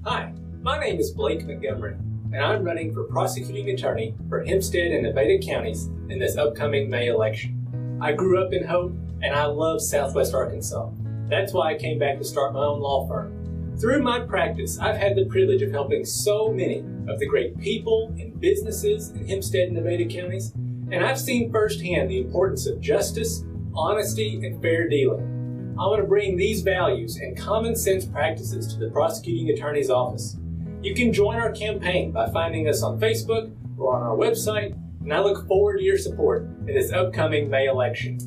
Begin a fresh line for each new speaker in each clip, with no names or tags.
Hi, my name is Blake Montgomery, and I'm running for prosecuting attorney for Hempstead and Nevada counties in this upcoming May election. I grew up in Hope, and I love Southwest Arkansas. That's why I came back to start my own law firm. Through my practice, I've had the privilege of helping so many of the great people and businesses in Hempstead and Nevada counties, and I've seen firsthand the importance of justice, honesty, and fair dealing. I want to bring these values and common sense practices to the prosecuting attorney's office. You can join our campaign by finding us on Facebook or on our website, and I look forward to your support in this upcoming May election.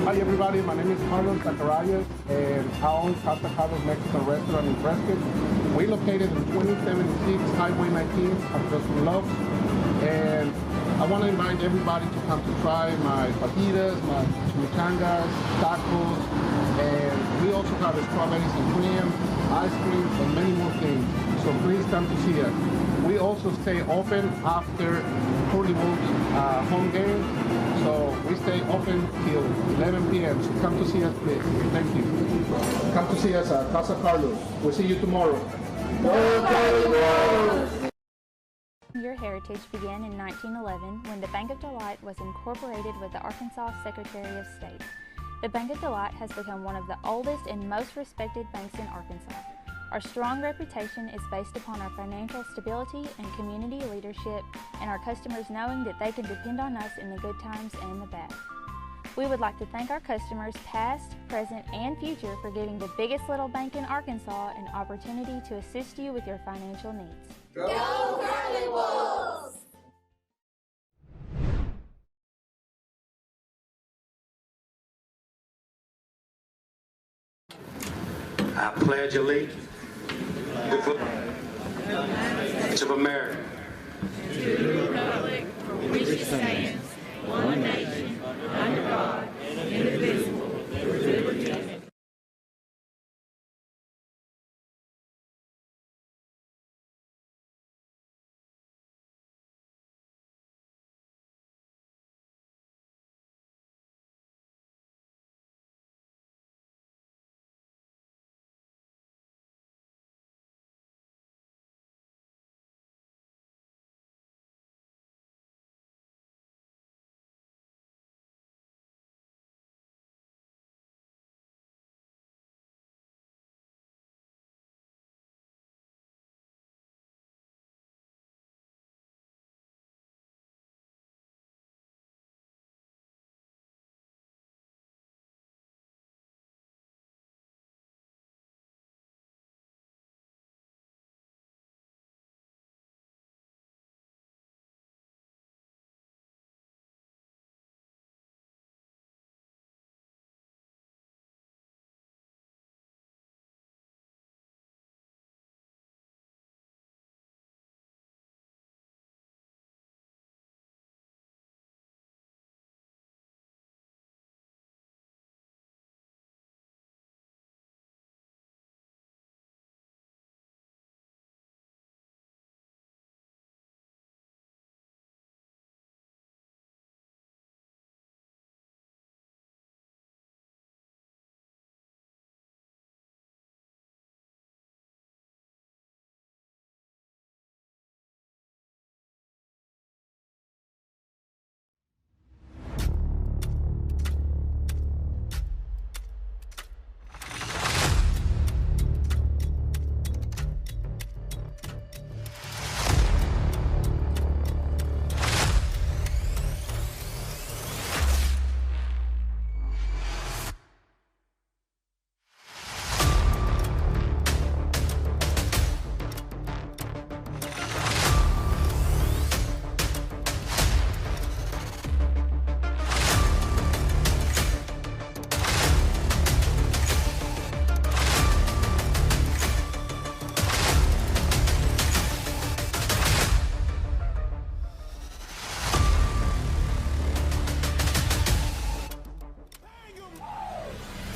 Hi everybody, my name is Carlos Zacharias and I own Casa Carlos Mexican Restaurant in Prescott. We're located in 2076 Highway 19 across from Love's, and I want to invite everybody to come to try my fajitas, my chimichangas, tacos, and we also have strawberries and cream, ice cream, and many more things. So please come to see us. We also stay open after Hollywood's home game, so we stay open till 11 p.m. So come to see us, please. Thank you. Come to see us at Casa Carlos. We'll see you tomorrow.
Your heritage began in 1911 when the Bank of Delight was incorporated with the Arkansas Secretary of State. The Bank of Delight has become one of the oldest and most respected banks in Arkansas. Our strong reputation is based upon our financial stability and community leadership, and our customers knowing that they can depend on us in the good times and the bad. We would like to thank our customers past, present, and future for giving the biggest little bank in Arkansas an opportunity to assist you with your financial needs.
Go Curly Wolves!
I pledge allegiance to the flag of America,
to the republic for which it stands, one nation, under God, indivisible, with liberty and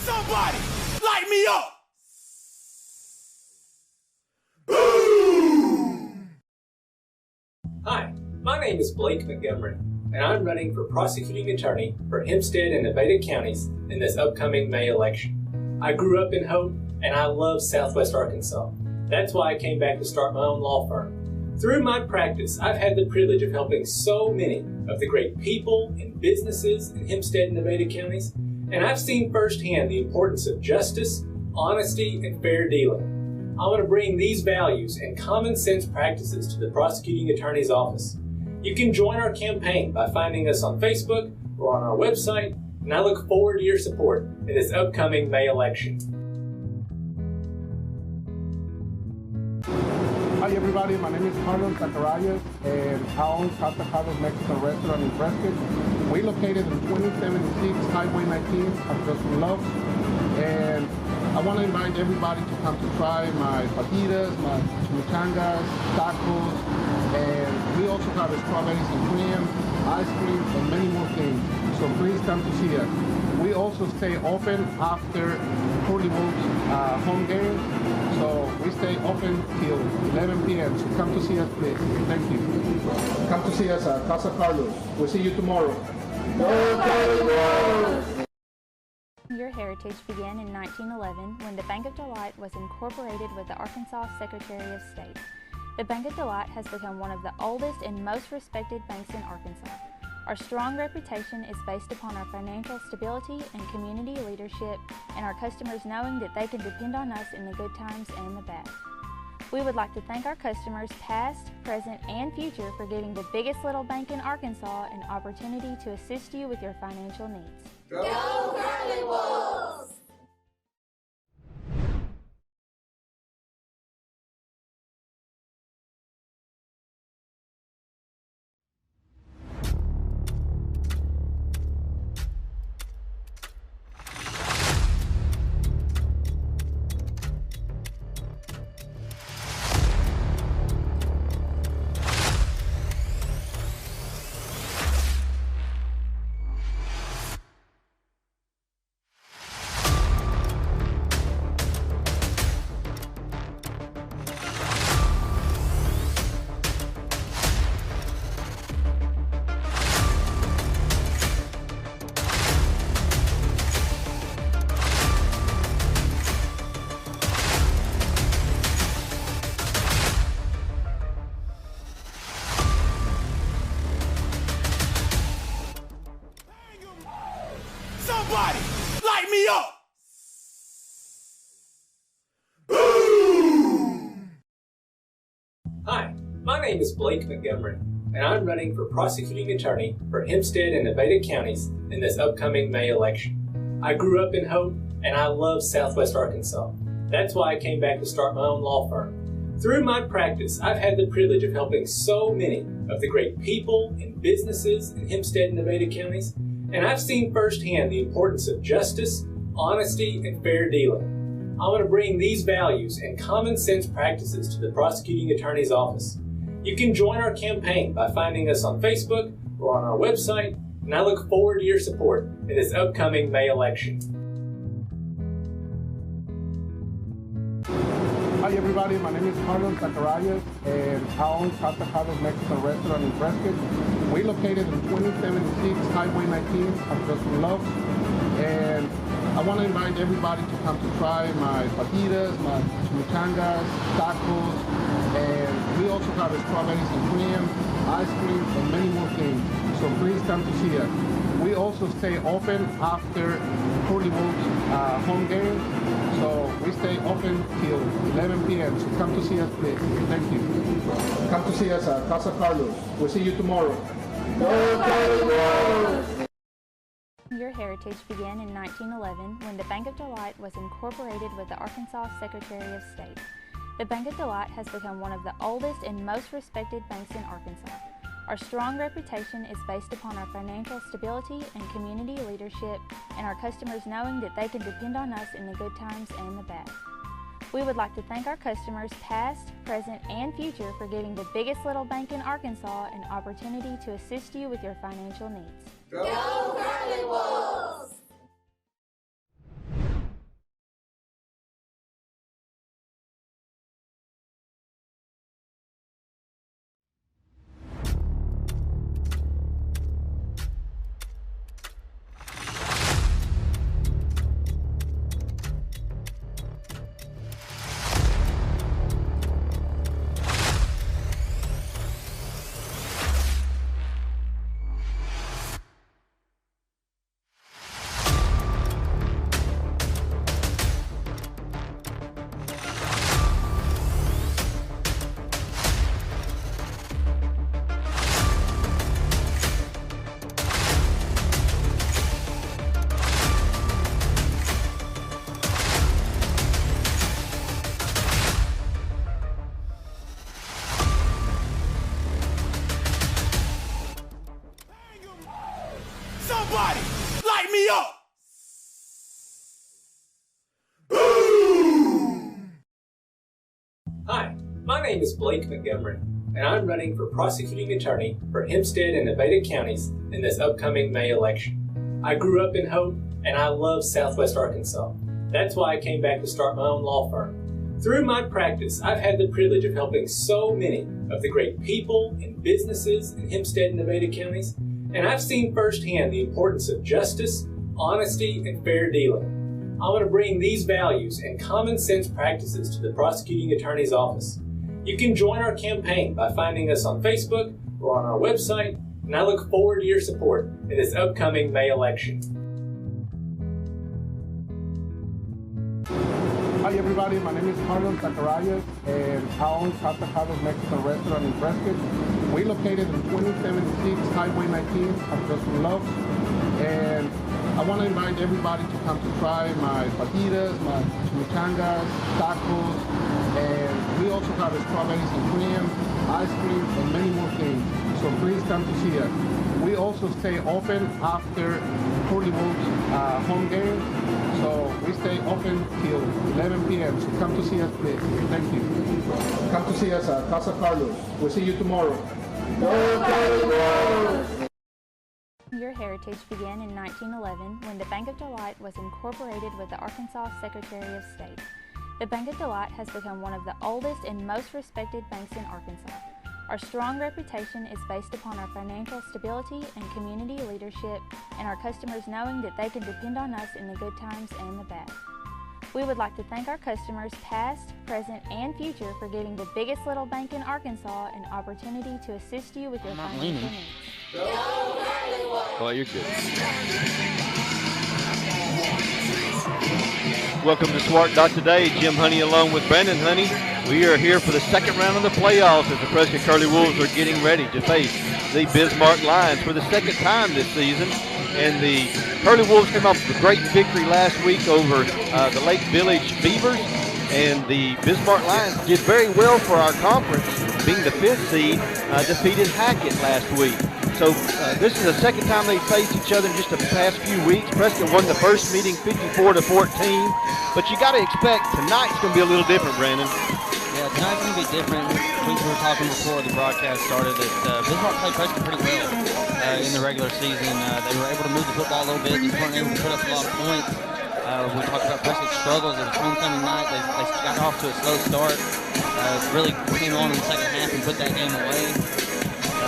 Somebody, light me up!
Hi, my name is Blake Montgomery, and I'm running for prosecuting attorney for Hempstead and Nevada counties in this upcoming May election. I grew up in Hope, and I love Southwest Arkansas. That's why I came back to start my own law firm. Through my practice, I've had the privilege of helping so many of the great people and businesses in Hempstead and Nevada counties, and I've seen firsthand the importance of justice, honesty, and fair dealing. I want to bring these values and common sense practices to the prosecuting attorney's office. You can join our campaign by finding us on Facebook or on our website, and I look forward to your support in this upcoming May election.
Hi everybody, my name is Carlos Zacharias and I own Casa Carlos Mexican Restaurant in Prescott. We're located in 2076 Highway 19 across from Loves. And I want to invite everybody to come to try my fajitas, my chimichangas, tacos, and we also have strawberries and cream, ice cream, and many more things. So please come to see us. We also stay open after Curly Wolves home game. So we stay open till 11 p.m. So come to see us, please. Thank you. Come to see us at Casa Carlos. We'll see you tomorrow.
Your heritage began in 1911 when the Bank of Delight was incorporated with the Arkansas Secretary of State. The Bank of Delight has become one of the oldest and most respected banks in Arkansas. Our strong reputation is based upon our financial stability and community leadership, and our customers knowing that they can depend on us in the good times and the bad. We would like to thank our customers past, present, and future for giving the biggest little bank in Arkansas an opportunity to assist you with your financial needs.
Go Curly Wolves!
Somebody light me up!
Hi, my name is Blake Montgomery, and I'm running for prosecuting attorney for Hempstead and Nevada counties in this upcoming May election. I grew up in Hope, and I love Southwest Arkansas. That's why I came back to start my own law firm. Through my practice, I've had the privilege of helping so many of the great people and businesses in Hempstead and Nevada counties, and I've seen firsthand the importance of justice, honesty, and fair dealing. I want to bring these values and common sense practices to the prosecuting attorney's office. You can join our campaign by finding us on Facebook or on our website, and I look forward to your support in this upcoming May election.
Hi everybody, my name is Carlos Zacharias and I own Casa Carlos Mexican Restaurant in Prescott. We're located in 2076 Highway 19 across from Loves. And I want to invite everybody to come to try my fajitas, my chimichangas, tacos, and we also have strawberries and cream, ice cream, and many more things. So please come to see us. We also stay open after Curly Wolves home game. So we stay open till 11 p.m. So come to see us, please. Thank you. Come to see us at Casa Carlos. We'll see you tomorrow.
Your heritage began in 1911 when the Bank of Delight was incorporated with the Arkansas Secretary of State. The Bank of Delight has become one of the oldest and most respected banks in Arkansas. Our strong reputation is based upon our financial stability and community leadership, and our customers knowing that they can depend on us in the good times and the bad. We would like to thank our customers past, present, and future for giving the biggest little bank in Arkansas an opportunity to assist you with your financial needs.
Go Curly Wolves!
My name is Blake Montgomery, and I'm running for prosecuting attorney for Hempstead and Nevada counties in this upcoming May election. I grew up in Hope, and I love Southwest Arkansas. That's why I came back to start my own law firm. Through my practice, I've had the privilege of helping so many of the great people and businesses in Hempstead and Nevada counties, and I've seen firsthand the importance of justice, honesty, and fair dealing. I want to bring these values and common sense practices to the prosecuting attorney's office. You can join our campaign by finding us on Facebook or on our website, and I look forward to your support in this upcoming May election.
Hi everybody, my name is Carlos Zacharias and I own Casa Carlos Mexican Restaurant in Prescott. We located in 2076 Highway 19 across from Loves, and I want to invite everybody to come to try my fajitas, my chimichangas, tacos, and we also have strawberries and cream, ice cream, and many more things. So please come to see us. We also stay open after Curly Wolves home game. So we stay open till 11 p.m. So come to see us, please. Thank you. Come to see us at Casa Carlos. We'll see you tomorrow. Go Carlos!
Your heritage began in 1911 when the Bank of Delight was incorporated with the Arkansas Secretary of State. The Bank of Delight has become one of the oldest and most respected banks in Arkansas. Our strong reputation is based upon our financial stability and community leadership, and our customers knowing that they can depend on us in the good times and the bad. We would like to thank our customers past, present, and future for giving the biggest little bank in Arkansas an opportunity to assist you with your financial needs.
Oh, you're good. Welcome to Swart Dot Today. Jim Honey along with Brandon Honey. We are here for the second round of the playoffs as the Prescott Curly Wolves are getting ready to face the Bismark Lions for the second time this season. And the Curly Wolves came off with a great victory last week over the Lake Village Beavers. And the Bismark Lions did very well for our conference, being the 5th seed, defeated Hackett last week. So this is the second time they faced each other in just the past few weeks. Prescott won the first meeting 54-14, but you got to expect tonight's going to be a little different, Brandon.
Yeah, tonight's going to be different. We were talking before the broadcast started that Bismarck played Prescott pretty well in the regular season. They were able to move the football a little bit, just weren't able to put up a lot of points. We talked about Prescott's struggles. It was homecoming night. They got off to a slow start. Really came on in the second half and put that game away.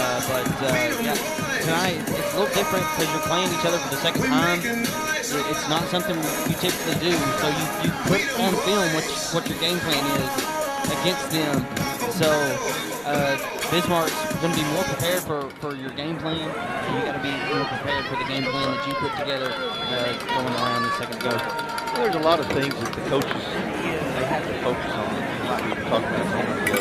Yeah, tonight it's a little different because you're playing each other for the second time. It's not something you typically do. So you put on film what your game plan is against them. So Bismarck's going to be more prepared for your game plan. And you got to be more prepared for the game plan that you put together going around the second go.
There's a lot of things that the coaches they have to focus on. Like we were talking about a moment ago.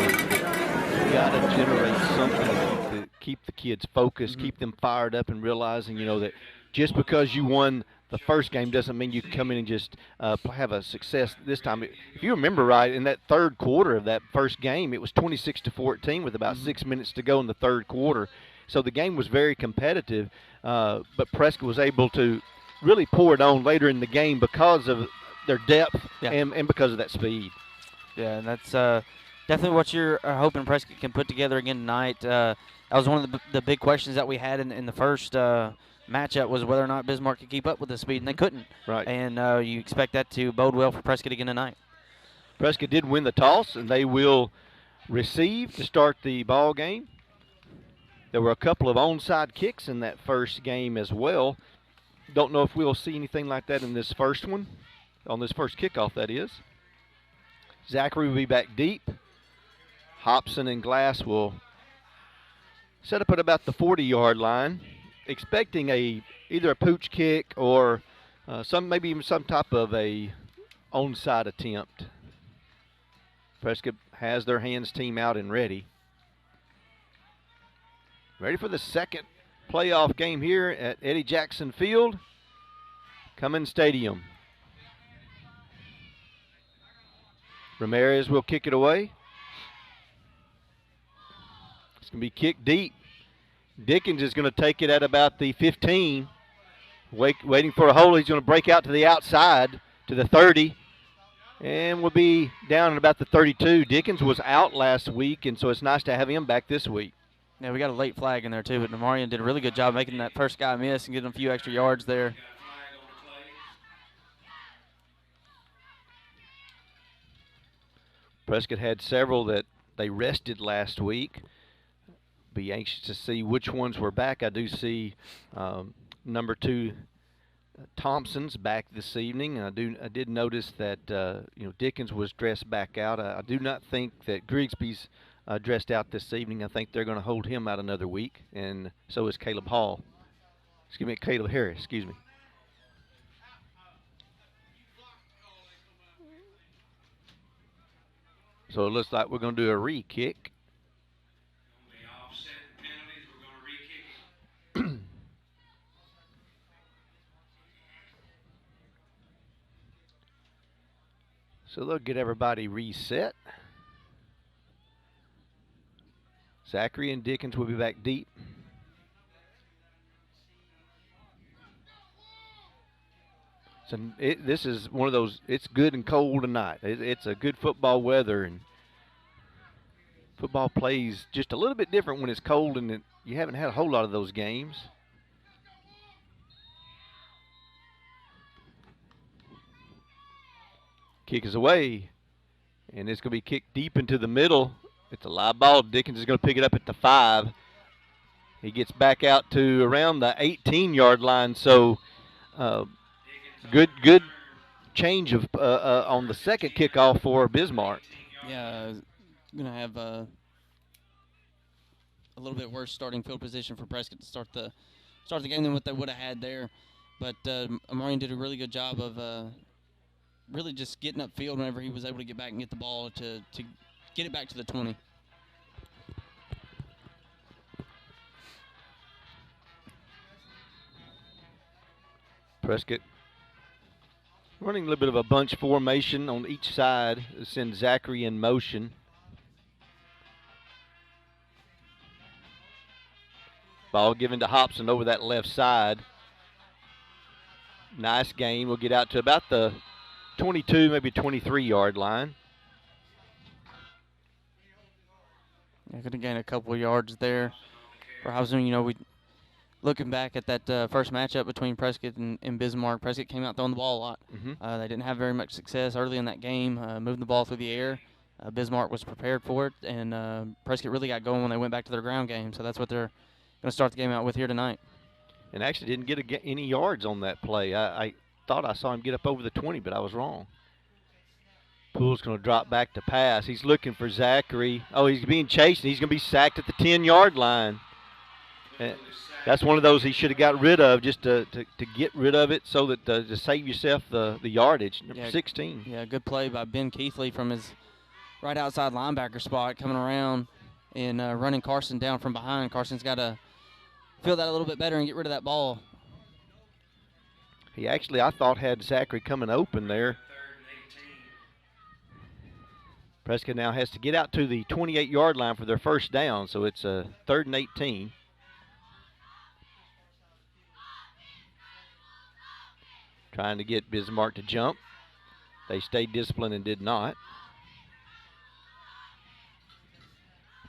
You got to generate something to keep the kids focused, keep them fired up, and realizing, that just because you won the first game doesn't mean you can come in and just have a success this time. If you remember right, in that third quarter of that first game, it was 26-14 with about 6 minutes to go in the third quarter. So the game was very competitive, but Prescott was able to really pour it on later in the game because of their depth and because of that speed.
Yeah, and that's definitely what you're hoping Prescott can put together again tonight. That was one of the big questions that we had in the first matchup was whether or not Bismarck could keep up with the speed, and they couldn't.
Right.
And you expect that to bode well for Prescott again tonight.
Prescott did win the toss, and they will receive to start the ball game. There were a couple of onside kicks in that first game as well. Don't know if we'll see anything like that in this first one, on this first kickoff, that is. Zachary will be back deep. Hobson and Glass will set up at about the 40-yard line, expecting either a pooch kick or maybe even some type of a onside attempt. Prescott has their hands team out and ready. Ready for the second playoff game here at Eddie Jackson Field, Cummins Stadium. Ramirez will kick it away. It's going to be kicked deep. Dickens is going to take it at about the 15. Waiting for a hole. He's going to break out to the outside to the 30. And we'll be down at about the 32. Dickens was out last week, and so it's nice to have him back this week.
Yeah, we got a late flag in there, too, but Namarian did a really good job making that first guy miss and getting a few extra yards there.
Prescott had several that they rested last week. Be anxious to see which ones were back. I do see number 2 Thompson's back this evening. I did notice that Dickens was dressed back out. I do not think that Grigsby's dressed out this evening. I think they're going to hold him out another week, and so is Caleb Hall. Caleb Harris. Excuse me. So it looks like we're going to do a re-kick. So they'll get everybody reset. Zachary and Dickens will be back deep. So this is one of those, it's good and cold tonight. It's a good football weather, and football plays just a little bit different when it's cold, and you haven't had a whole lot of those games. Kick is away, and it's going to be kicked deep into the middle. It's a live ball. Dickens is going to pick it up at the 5. He gets back out to around the 18-yard line. So good change of on the second kickoff for Bismarck.
Yeah, going to have a little bit worse starting field position for Prescott to start the game than what they would have had there. But Amarian did a really good job of really just getting upfield whenever he was able to get back and get the ball to get it back to the 20.
Prescott running a little bit of a bunch formation on each side to send Zachary in motion. Ball given to Hobson over that left side. Nice gain. We'll get out to about the 22, maybe 23-yard line.
Yeah, going to gain a couple of yards there for Hobson. We looking back at that first matchup between Prescott and Bismarck, Prescott came out throwing the ball a lot. They didn't have very much success early in that game, moving the ball through the air. Bismarck was prepared for it, and Prescott really got going when they went back to their ground game. So that's what they're going to start the game out with here tonight.
And actually didn't get any yards on that play. I thought I saw him get up over the 20, but I was wrong. Poole's going to drop back to pass. He's looking for Zachary. Oh, he's being chased, and he's going to be sacked at the 10-yard line. And that's one of those he should have got rid of just to get rid of it so that to save yourself the yardage. Number 16.
Yeah, good play by Ben Keithley from his right outside linebacker spot, coming around and running Carson down from behind. Carson's got to feel that a little bit better and get rid of that ball.
He actually, I thought, had Zachary coming open there. Prescott now has to get out to the 28-yard line for their first down, so it's a 3rd and 18. Trying to get Bismarck to jump. They stayed disciplined and did not.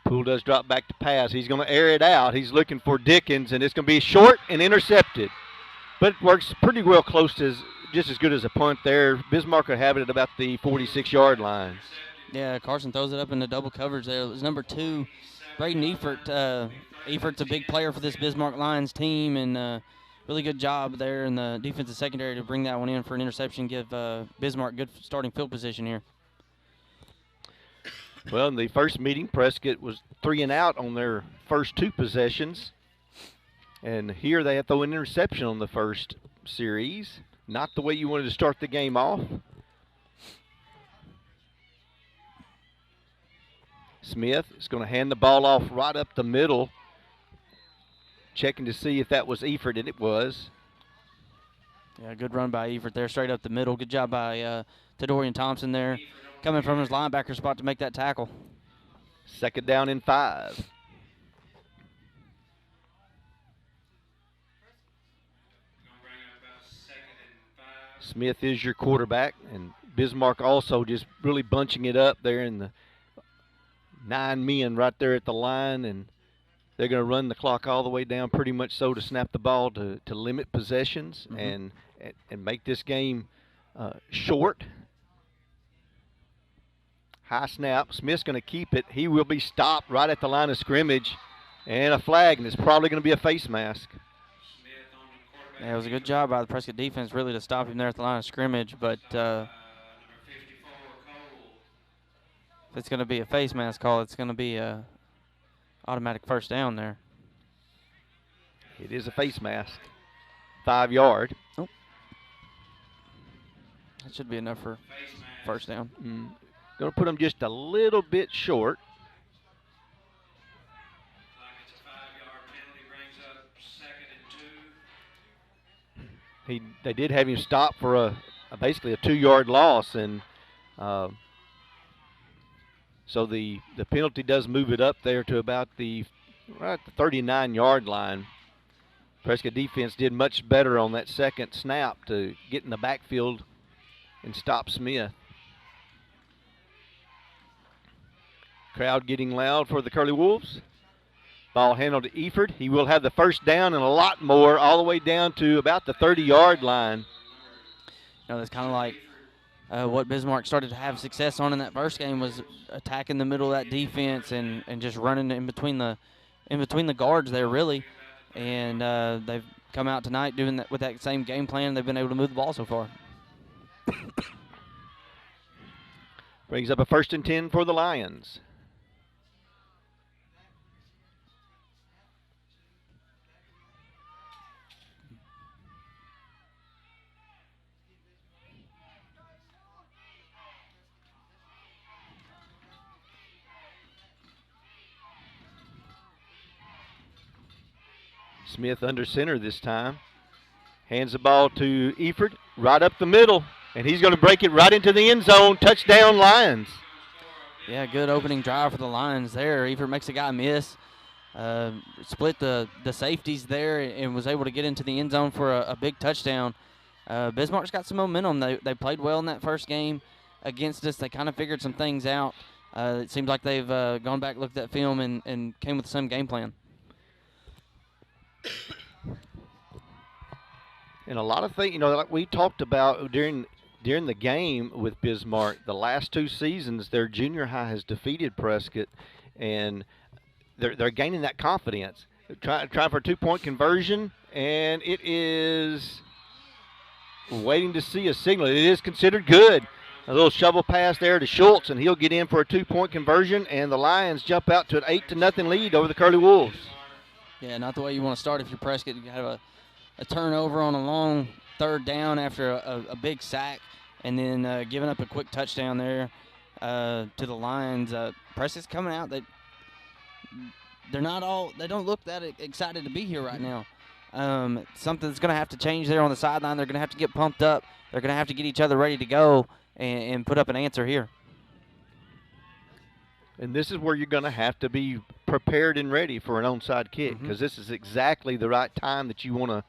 Poole does drop back to pass. He's going to air it out. He's looking for Dickens, and it's going to be short and intercepted. But it works pretty well close to just as good as a punt there. Bismarck will have it at about the 46-yard line.
Yeah, Carson throws it up into double coverage there. It was number 2, Braden Eifert. Eifert's a big player for this Bismarck Lions team, and really good job there in the defensive secondary to bring that one in for an interception, give Bismarck good starting field position here.
Well, in the first meeting, Prescott was 3 and out on their first 2 possessions. And here they have to throw an interception on the first series. Not the way you wanted to start the game off. Smith is going to hand the ball off right up the middle. Checking to see if that was Eifert, and it was.
Yeah, good run by Eifert there, straight up the middle. Good job by Tadorian Thompson there, coming from his linebacker spot to make that tackle.
2nd down and 5. Smith is your quarterback, and Bismarck also just really bunching it up there in the 9 men right there at the line, and they're going to run the clock all the way down pretty much so to snap the ball to limit possessions and make this game short. High snap. Smith's going to keep it. He will be stopped right at the line of scrimmage, and a flag, and it's probably going to be a face mask.
Yeah, it was a good job by the Prescott defense really to stop him there at the line of scrimmage, but if it's going to be a face mask call, it's going to be a automatic first down there.
It is a face mask. 5 yard.
Oh. That should be enough for first down.
Going to put them just a little bit short. They did have him stop for basically a 2-yard loss, and so the penalty does move it up there to about right at the 39-yard line. Prescott defense did much better on that second snap to get in the backfield and stop Smith. Crowd getting loud for the Curly Wolves. Ball handled to Eford. He will have the first down and a lot more all the way down to about the 30-yard line.
You know, that's kind of like what Bismarck started to have success on in that first game was attacking the middle of that defense and just running in between the guards there, really. And they've come out tonight doing that with that same game plan. They've been able to move the ball so far.
Brings up a 1st and 10 for the Lions. Smith under center this time. Hands the ball to Eford, right up the middle, and he's going to break it right into the end zone. Touchdown, Lions.
Yeah, good opening drive for the Lions there. Eford makes a guy miss. Split the safeties there and was able to get into the end zone for a big touchdown. Bismarck's got some momentum. They played well in that first game against us. They kind of figured some things out. It seems like they've gone back, looked at film, and came with some game plan.
And a lot of things, like we talked about during the game with Bismarck, the last 2 seasons, their junior high has defeated Prescott, and they're gaining that confidence. Trying for a 2-point conversion, and it is waiting to see a signal. It is considered good. A little shovel pass there to Schultz, and he'll get in for a 2-point conversion, and the Lions jump out to an 8-0 lead over the Curly Wolves.
Yeah, not the way you want to start if you're Prescott. You have a turnover on a long 3rd down after a big sack, and then giving up a quick touchdown there to the Lions. Prescott's coming out. They don't look that excited to be here right now. Something's going to have to change there on the sideline. They're going to have to get pumped up. They're going to have to get each other ready to go and put up an answer here.
And this is where you're going to have to be prepared and ready for an onside kick, because this is exactly the right time that you want to,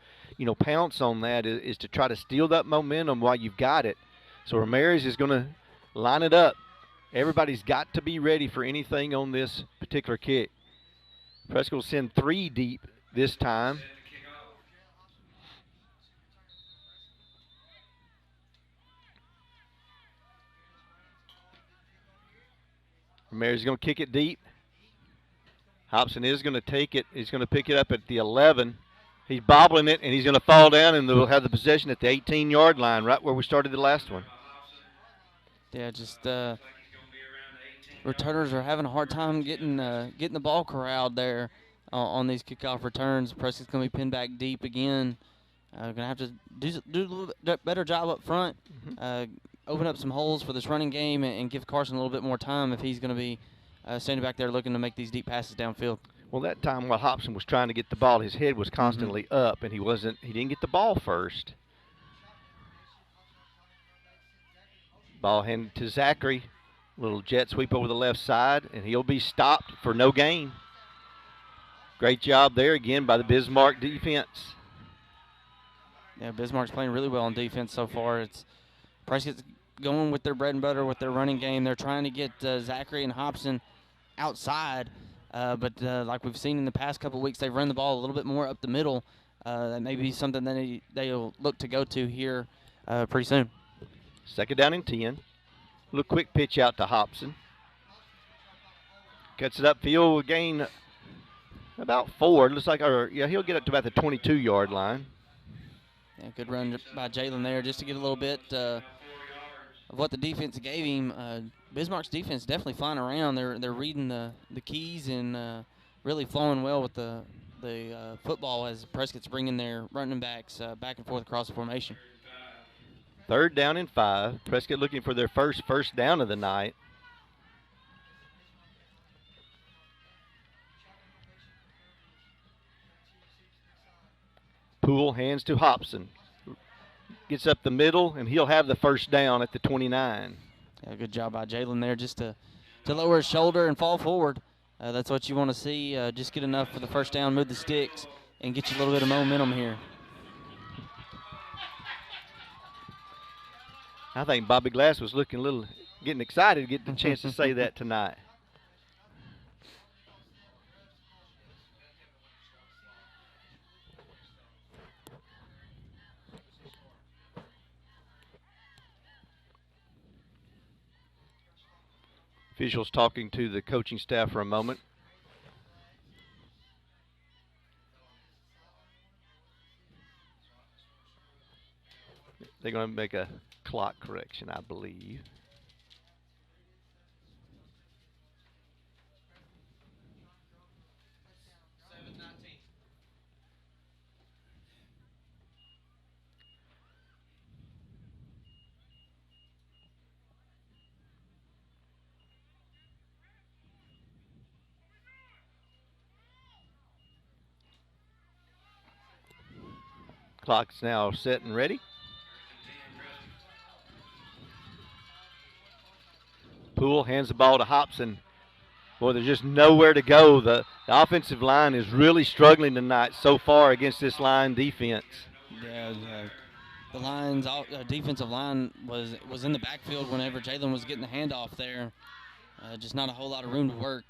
pounce on that, is to try to steal that momentum while you've got it. So Ramirez is going to line it up. Everybody's got to be ready for anything on this particular kick. Prescott will send 3 deep this time. Ramirez is going to kick it deep. Hobson is going to take it. He's going to pick it up at the 11. He's bobbling it, and he's going to fall down, and they'll have the possession at the 18-yard line, right where we started the last one.
Yeah, just returners are having a hard time getting the ball corralled there on these kickoff returns. Prescott's going to be pinned back deep again. Going to have to do a little bit better job up front. Open up some holes for this running game and give Carson a little bit more time if he's going to be standing back there looking to make these deep passes downfield.
Well, that time while Hobson was trying to get the ball, his head was constantly up, and he didn't get the ball first. Ball handed to Zachary. Little jet sweep over the left side, and he'll be stopped for no gain. Great job there again by the Bismarck defense.
Yeah, Bismarck's playing really well on defense so far. Prescott's going with their bread and butter with their running game. They're trying to get Zachary and Hobson outside, but like we've seen in the past couple of weeks, they've run the ball a little bit more up the middle. That may be something that they'll look to go to here pretty soon.
Second down and 10. Little quick pitch out to Hobson. Cuts it upfield, will gain about 4. Looks like, he'll get up to about the 22-yard line.
Yeah, good run by Jalen there just to get a little bit of what the defense gave him. Bismarck's defense definitely flying around. They're reading the keys and really flowing well with the football as Prescott's bringing their running backs back and forth across the formation.
Third down and 5. Prescott looking for their first down of the night. Poole hands to Hobson. Gets up the middle, and he'll have the first down at the 29.
Yeah, good job by Jalen there just to lower his shoulder and fall forward. That's what you want to see. Just get enough for the first down, move the sticks, and get you a little bit of momentum here.
I think Bobby Glass was getting excited to get the chance to say that tonight. Officials talking to the coaching staff for a moment. They're going to make a clock correction, I believe. Clock's now set and ready. Poole hands the ball to Hobson. Boy, there's just nowhere to go. The offensive line is really struggling tonight so far against this line defense.
Yeah, the Lions' defensive line was in the backfield whenever Jalen was getting the handoff there. Just not a whole lot of room to work.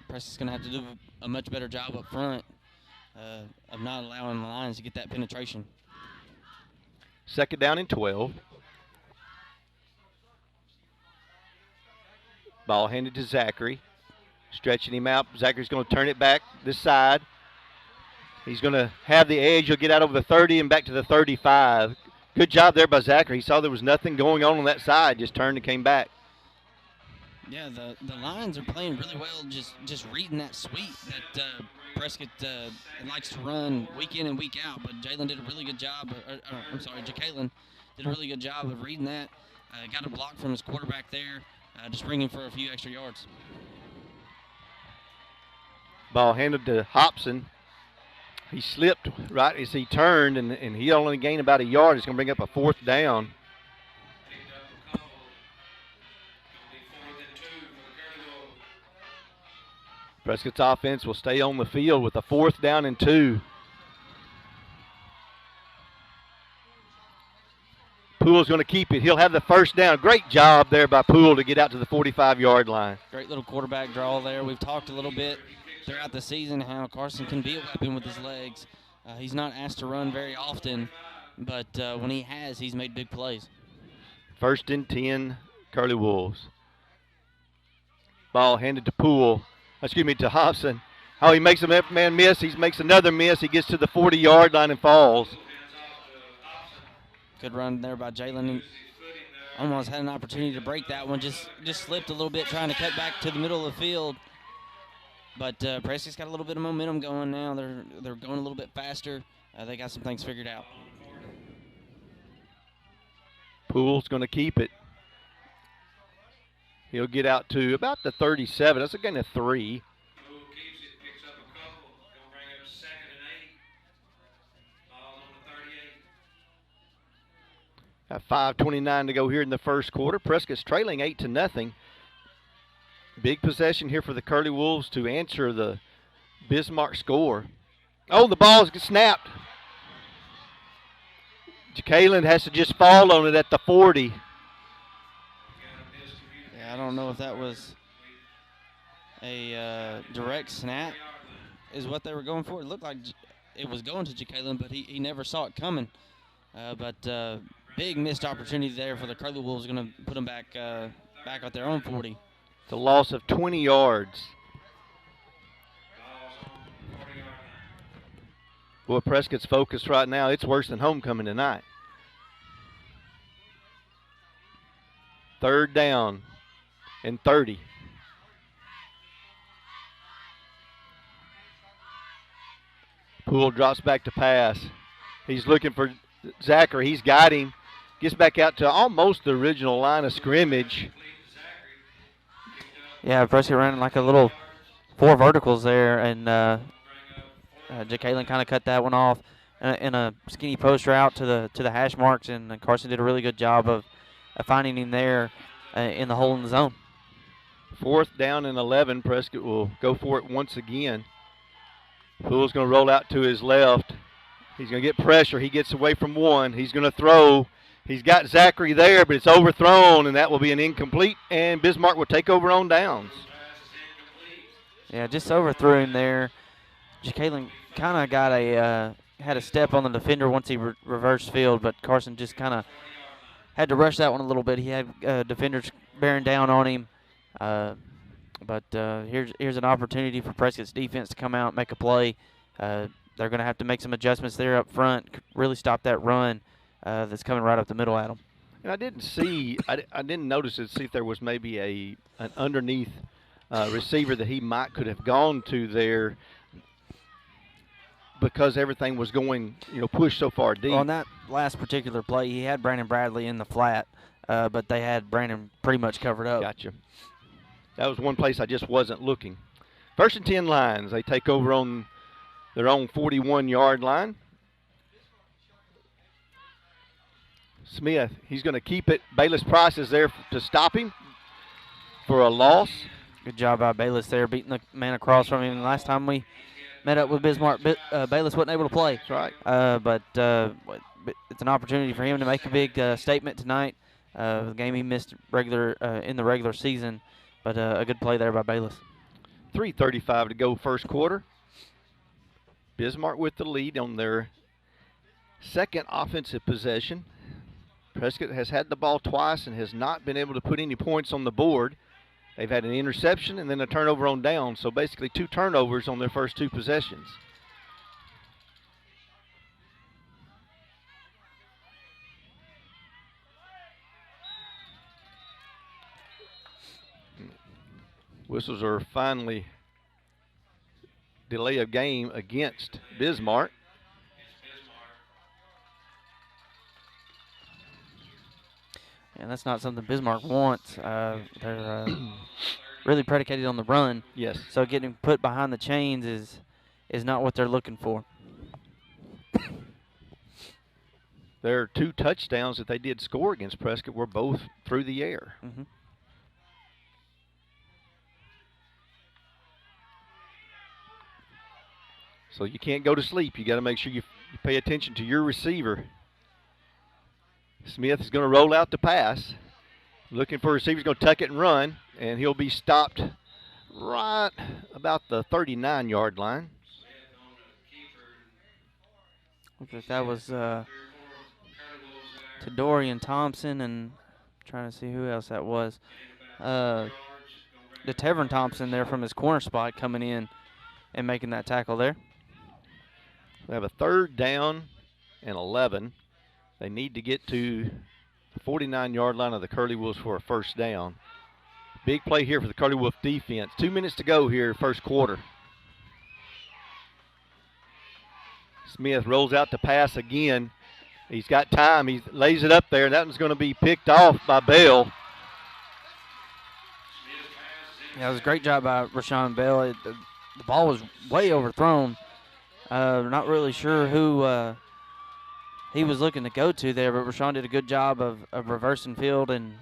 Prescott's going to have to do a much better job up front of not allowing the Lions to get that penetration.
Second down and 12. Ball handed to Zachary. Stretching him out. Zachary's going to turn it back this side. He's going to have the edge. He'll get out over the 30 and back to the 35. Good job there by Zachary. He saw there was nothing going on that side. Just turned and came back.
Yeah, the Lions are playing really well, just reading that sweep that Prescott likes to run week in and week out. But Jalen did a really good job. Jacalen did a really good job of reading that. Got a block from his quarterback there, just bringing for a few extra yards.
Ball handed to Hobson. He slipped right as he turned, and he only gained about a yard. It's going to bring up a fourth down. Prescott's offense will stay on the field with a fourth down and 2. Poole's going to keep it. He'll have the first down. Great job there by Poole to get out to the 45-yard line.
Great little quarterback draw there. We've talked a little bit throughout the season how Carson can be a weapon with his legs. He's not asked to run very often, but when he has, he's made big plays.
First and 10, Curly Wolves. Ball handed to Poole. To Hobson. Oh, he makes a man miss. He makes another miss. He gets to the 40-yard line and falls.
Good run there by Jalen. Almost had an opportunity to break that one. Just slipped a little bit trying to cut back to the middle of the field. But Prescott's got a little bit of momentum going now. They're going a little bit faster. They got some things figured out.
Poole's going to keep it. He'll get out to about the 37. That's a gain of 3.
Poole keeps it, picks up a couple. Going to bring up 2nd and 8. Ball on the 38.
Got 5:29 to go here in the first quarter. Prescott's trailing 8-0. Big possession here for the Curly Wolves to answer the Bismarck score. Oh, the ball's snapped. Jacalen has to just fall on it at the 40.
I don't know if that was a direct snap is what they were going for. It looked like it was going to Jacalyn, but he never saw it coming. But big missed opportunity there for the Curly Wolves. Going to put them back at their own 40.
It's a loss of 20 yards. Boy, Prescott's focus right now, it's worse than homecoming tonight. 3rd down and 30. Poole drops back to pass. He's looking for Zachary. He's got him. Gets back out to almost the original line of scrimmage.
Yeah, Prescott ran like a little 4 verticals there, and Jacalyn kind of cut that one off in a skinny post route to the hash marks, and Carson did a really good job of finding him there in the hole in the zone.
4th down and 11. Prescott will go for it once again. Poole's going to roll out to his left. He's going to get pressure. He gets away from one. He's going to throw. He's got Zachary there, but it's overthrown, and that will be an incomplete, and Bismarck will take over on downs.
Yeah, just overthrew him there. Jacalyn kind of got had a step on the defender once he reversed field, but Carson just kind of had to rush that one a little bit. He had defenders bearing down on him. But here's an opportunity for Prescott's defense to come out and make a play. They're going to have to make some adjustments there up front, really stop that run that's coming right up the middle at them.
And I didn't notice it, see if there was maybe an underneath receiver that he could have gone to there because everything was going, pushed so far deep.
On that last particular play, he had Brandon Bradley in the flat, but they had Brandon pretty much covered up.
Gotcha. That was one place I just wasn't looking. 1st and 10 Lions. They take over on their own 41-yard line. Smith, he's going to keep it. Bayless Price is there to stop him for a loss.
Good job by Bayless there, beating the man across from him. Last time we met up with Bismarck, Bayless wasn't able to play.
That's right.
But it's an opportunity for him to make a big statement tonight. The game he missed in the regular season, but a good play there by Bayless.
3:35 to go first quarter. Bismarck with the lead on their 2nd offensive possession. Prescott has had the ball twice and has not been able to put any points on the board. They've had an interception and then a turnover on down, so basically 2 turnovers on their first 2 possessions. Whistles are finally delay of game against Bismarck.
And that's not something Bismarck wants. They're really predicated on the run.
Yes.
So getting put behind the chains is not what they're looking for.
Their 2 touchdowns that they did score against Prescott were both through the air.
Mm-hmm.
So you can't go to sleep. You got to make sure you pay attention to your receiver. Smith is going to roll out the pass. Looking for a receiver. He's going to tuck it and run, and he'll be stopped right about the 39-yard line.
Looks like that was to Dorian Thompson, and trying to see who else that was. The Tevin Thompson there from his corner spot coming in and making that tackle there.
They have a 3rd down and 11. They need to get to the 49-yard line of the Curly Wolves for a 1st down. Big play here for the Curly Wolf defense. 2 minutes to go here, first quarter. Smith rolls out to pass again. He's got time. He lays it up there, and that one's going to be picked off by Bell.
Yeah, it was a great job by Rashawn Bell. The ball was way overthrown. Not really sure who he was looking to go to there, but Rashawn did a good job of reversing field and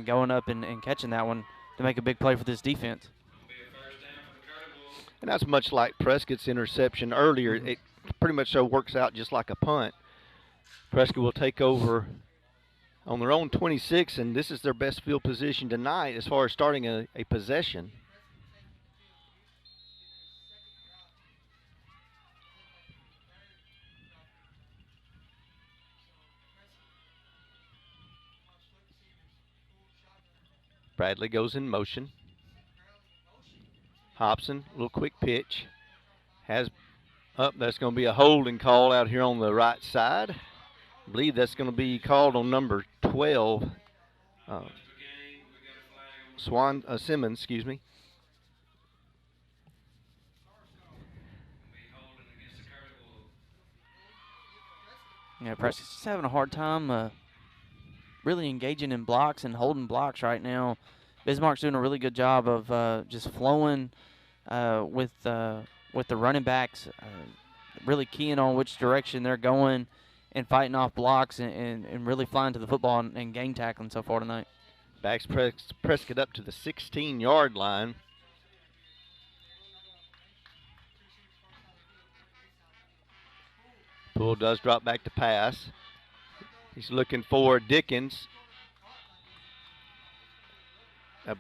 going up and catching that one to make a big play for this defense.
And that's much like Prescott's interception earlier. It pretty much so works out just like a punt. Prescott will take over on their own 26, and this is their best field position tonight as far as starting a possession. Bradley goes in motion. Hobson, a little quick pitch. Has up. That's going to be a holding call out here on the right side. I believe that's going to be called on number 12. Simmons, excuse me.
Yeah, Prescott's just having a hard time really engaging in blocks and holding blocks right now. Bismarck's doing a really good job of just flowing with the running backs, really keying on which direction they're going and fighting off blocks and really flying to the football and gang tackling so far tonight.
Backs Prescott up to the 16-yard line. Poole does drop back to pass. He's looking for Dickens. I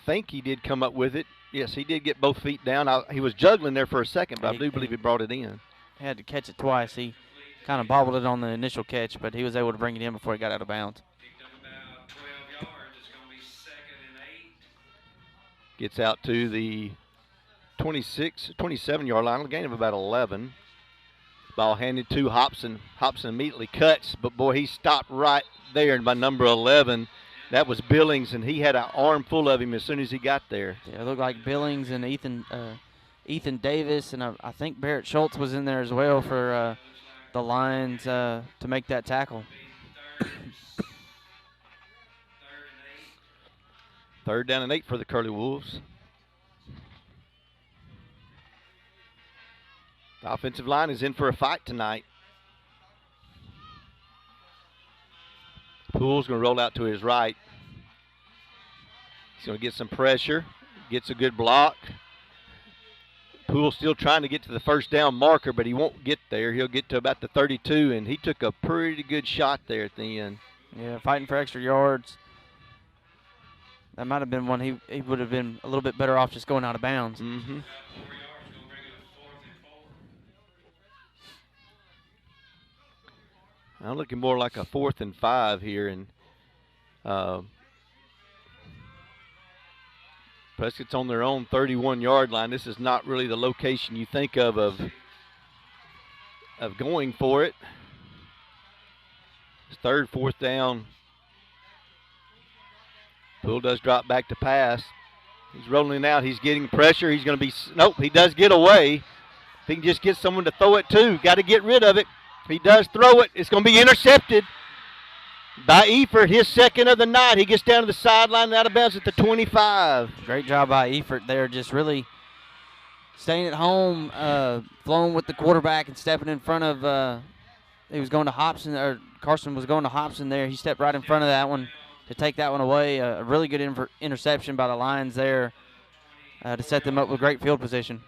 think he did come up with it. Yes, he did get both feet down. He was juggling there for a second, but I do believe he brought it in.
He had to catch it twice. He kind of bobbled it on the initial catch, but he was able to bring it in before he got out of bounds.
Gets out to the 27-yard line, a gain of about 11. Ball handed to Hobson. Hobson immediately cuts, but boy, he stopped right there by number 11. That was Billings, and he had an arm full of him as soon as he got there.
Yeah, it looked like Billings and Ethan Davis, and I think Barrett Schultz was in there as well for the Lions to make that tackle.
Third down and 8 for the Curly Wolves. The offensive line is in for a fight tonight. Poole's going to roll out to his right. He's going to get some pressure. Gets a good block. Poole still trying to get to the first down marker, but he won't get there. He'll get to about the 32, and he took a pretty good shot there at the end.
Yeah, fighting for extra yards. That might have been one he would have been a little bit better off just going out of bounds.
Mm-hmm. I'm looking more like a 4th and 5 here, and Prescott's on their own 31-yard line. This is not really the location you think of going for it. It's 3rd, 4th down. Poole does drop back to pass. He's rolling out. He's getting pressure. He's going to be – nope, he does get away. If he can just get someone to throw it to, got to get rid of it. If he does throw it, it's going to be intercepted by Efert, his second of the night. He gets down to the sideline and out of bounds at the 25.
Great job by Efert there, just really staying at home, flowing with the quarterback and stepping in front of he was going to Hobson, or Carson was going to Hobson there. He stepped right in front of that one to take that one away. A really good interception by the Lions there to set them up with great field position.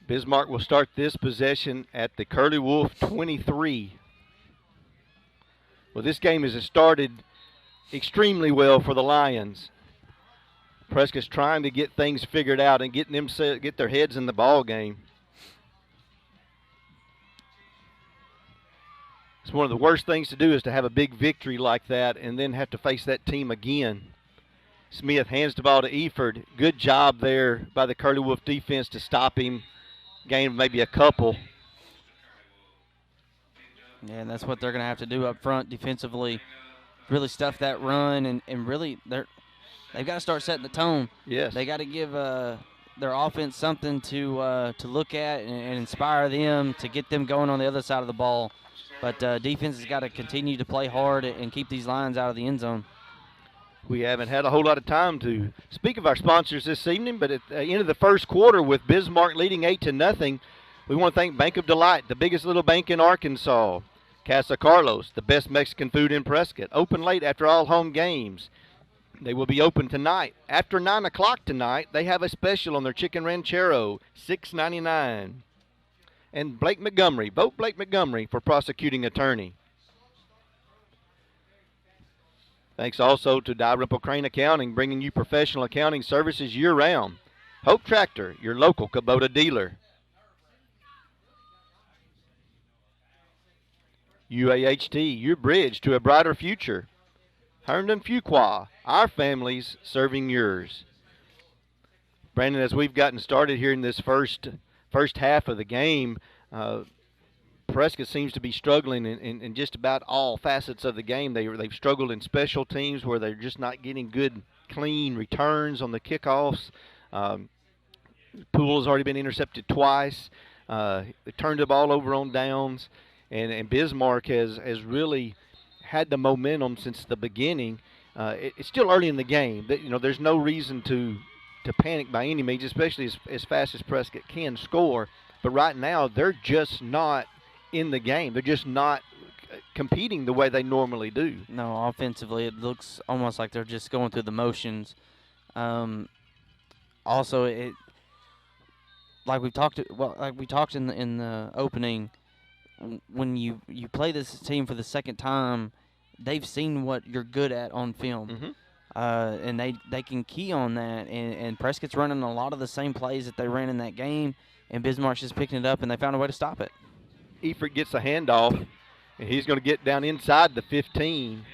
Bismarck will start this possession at the Curly Wolf 23. Well, this game has started extremely well for the Lions. Prescott's trying to get things figured out and getting them get their heads in the ball game. It's one of the worst things to do is to have a big victory like that and then have to face that team again. Smith hands the ball to Eford. Good job there by the Curly Wolf defense to stop him. Gain maybe a couple.
Yeah, and that's what they're going to have to do up front defensively. Really stuff that run, and really they've got to start setting the tone.
Yes.
They got to give their offense something to look at and inspire them to get them going on the other side of the ball. But defense has got to continue to play hard and keep these Lions out of the end zone.
We haven't had a whole lot of time to speak of our sponsors this evening, but at the end of the first quarter with Bismarck leading 8-0, we want to thank Bank of Delight, the biggest little bank in Arkansas. Casa Carlos, the best Mexican food in Prescott, open late after all home games. They will be open tonight. After 9 o'clock tonight, they have a special on their chicken ranchero, $6.99. and Blake Montgomery. Vote Blake Montgomery for prosecuting attorney. Thanks also to Dalrymple Crane Accounting, bringing you professional accounting services year-round. Hope Tractor, your local Kubota dealer. UAHT, your bridge to a brighter future. Herndon Fuqua, our families serving yours. Brandon, as we've gotten started here in this first half of the game, Prescott seems to be struggling in just about all facets of the game. They've struggled in special teams where they're just not getting good, clean returns on the kickoffs. Poole has already been intercepted twice. They turned the ball over on downs, and Bismark has really had the momentum since the beginning. It's still early in the game. There's no reason to panic by any means, especially as fast as Prescott can score. But right now, they're just not in the game. They're just not competing the way they normally do.
No, offensively, it looks almost like they're just going through the motions. Also, like we talked in the opening, when you play this team for the second time, they've seen what you're good at on film.
Mm-hmm.
And they can key on that, and Prescott's running a lot of the same plays that they ran in that game, and Bismarck's just picking it up, and they found a way to stop it.
Efert gets a handoff, and he's going to get down inside the 15.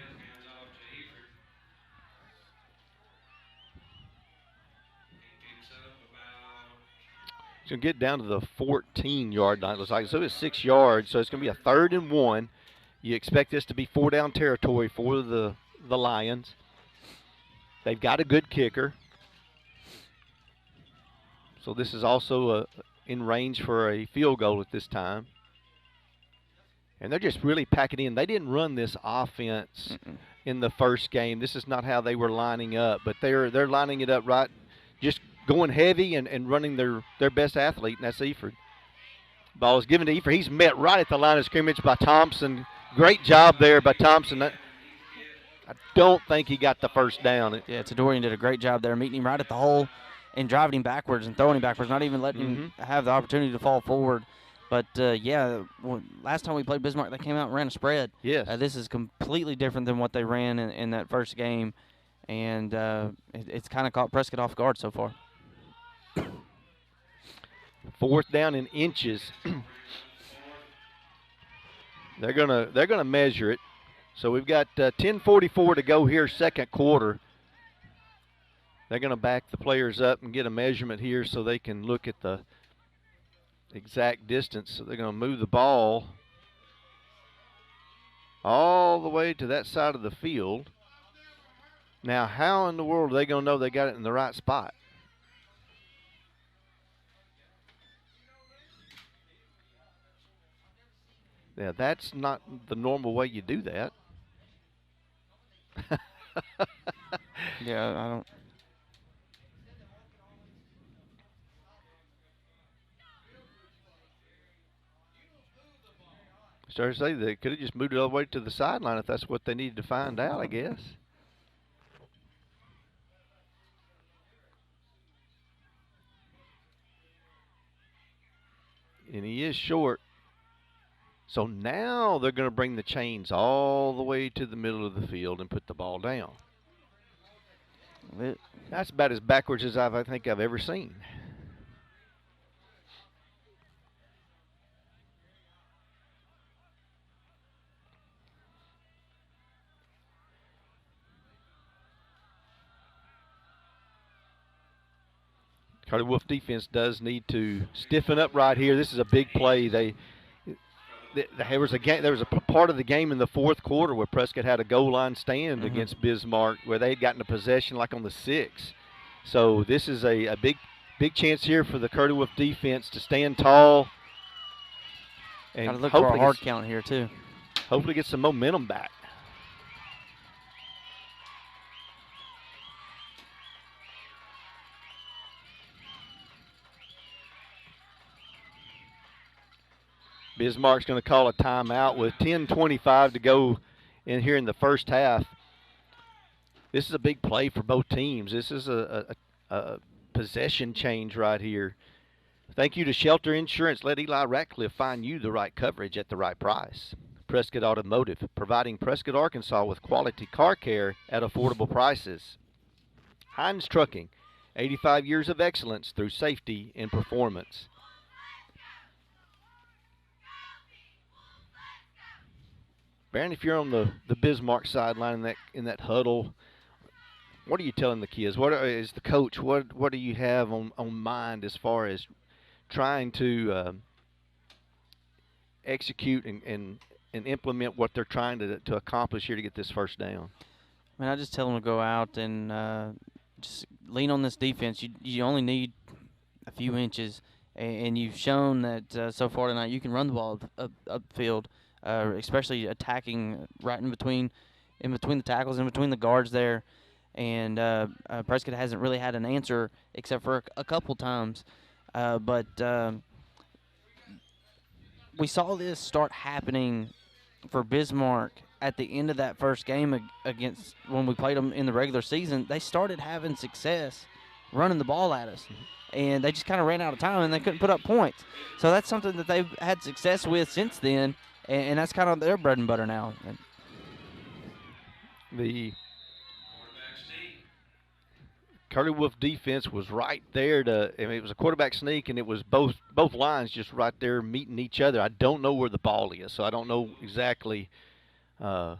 He's going to get down to the 14-yard line, it looks like. So it's 6 yards, so it's going to be a 3rd and 1. You expect this to be 4-down territory for the Lions. They've got a good kicker. So this is also in range for a field goal at this time. And they're just really packing in. They didn't run this offense in the first game. This is not how they were lining up, but they're lining it up right, just going heavy and running their best athlete, and that's Efert. Ball is given to Efert. He's met right at the line of scrimmage by Thompson. Great job there by Thompson. I don't think he got the first down.
Yeah, Tadorian did a great job there, meeting him right at the hole and driving him backwards and throwing him backwards, not even letting him have the opportunity to fall forward. But, last time we played Bismarck, they came out and ran a spread.
Yes.
This is completely different than what they ran in that first game, and it's kind of caught Prescott off guard so far.
4th down in inches. They're gonna measure it. So we've got 10:44 to go here, second quarter. They're going to back the players up and get a measurement here so they can look at the exact distance. So they're going to move the ball all the way to that side of the field. Now, how in the world are they going to know they got it in the right spot? Yeah, that's not the normal way you do that.
Yeah, I don't.
Started to say they could have just moved it all the way to the sideline if that's what they needed to find out, I guess. And he is short. So now they're going to bring the chains all the way to the middle of the field and put the ball down. That's about as backwards as I think I've ever seen. Carter Wolf defense does need to stiffen up right here. This is a big play. There was a part of the game in the fourth quarter where Prescott had a goal line stand against Bismarck where they had gotten a possession like on the 6. So this is a big chance here for the Carter Wolf defense to stand tall. And
got to look for a hard count here too.
Hopefully get some momentum back. Bismarck's going to call a timeout with 10:25 to go in here in the first half. This is a big play for both teams. This is a possession change right here. Thank you to Shelter Insurance. Let Eli Ratcliffe find you the right coverage at the right price. Prescott Automotive, providing Prescott, Arkansas with quality car care at affordable prices. Hines Trucking, 85 years of excellence through safety and performance. Baron, if you're on the Bismarck sideline in that huddle, what are you telling the kids? What is the coach? What do you have on mind as far as trying to execute and implement what they're trying to accomplish here to get this first down?
I mean, I just tell them to go out and just lean on this defense. You only need a few inches, and you've shown that so far tonight you can run the ball upfield, especially attacking right in between the tackles, in between the guards there. And Prescott hasn't really had an answer except for a couple times. But we saw this start happening for Bismarck at the end of that first game against when we played them in the regular season. They started having success running the ball at us, and they just kind of ran out of time, and they couldn't put up points. So that's something that they've had success with since then, and that's kind of their bread and butter now.
The Curly Wolf defense was right there it was a quarterback sneak, and it was both lines just right there meeting each other. I don't know where the ball is, so I don't know exactly where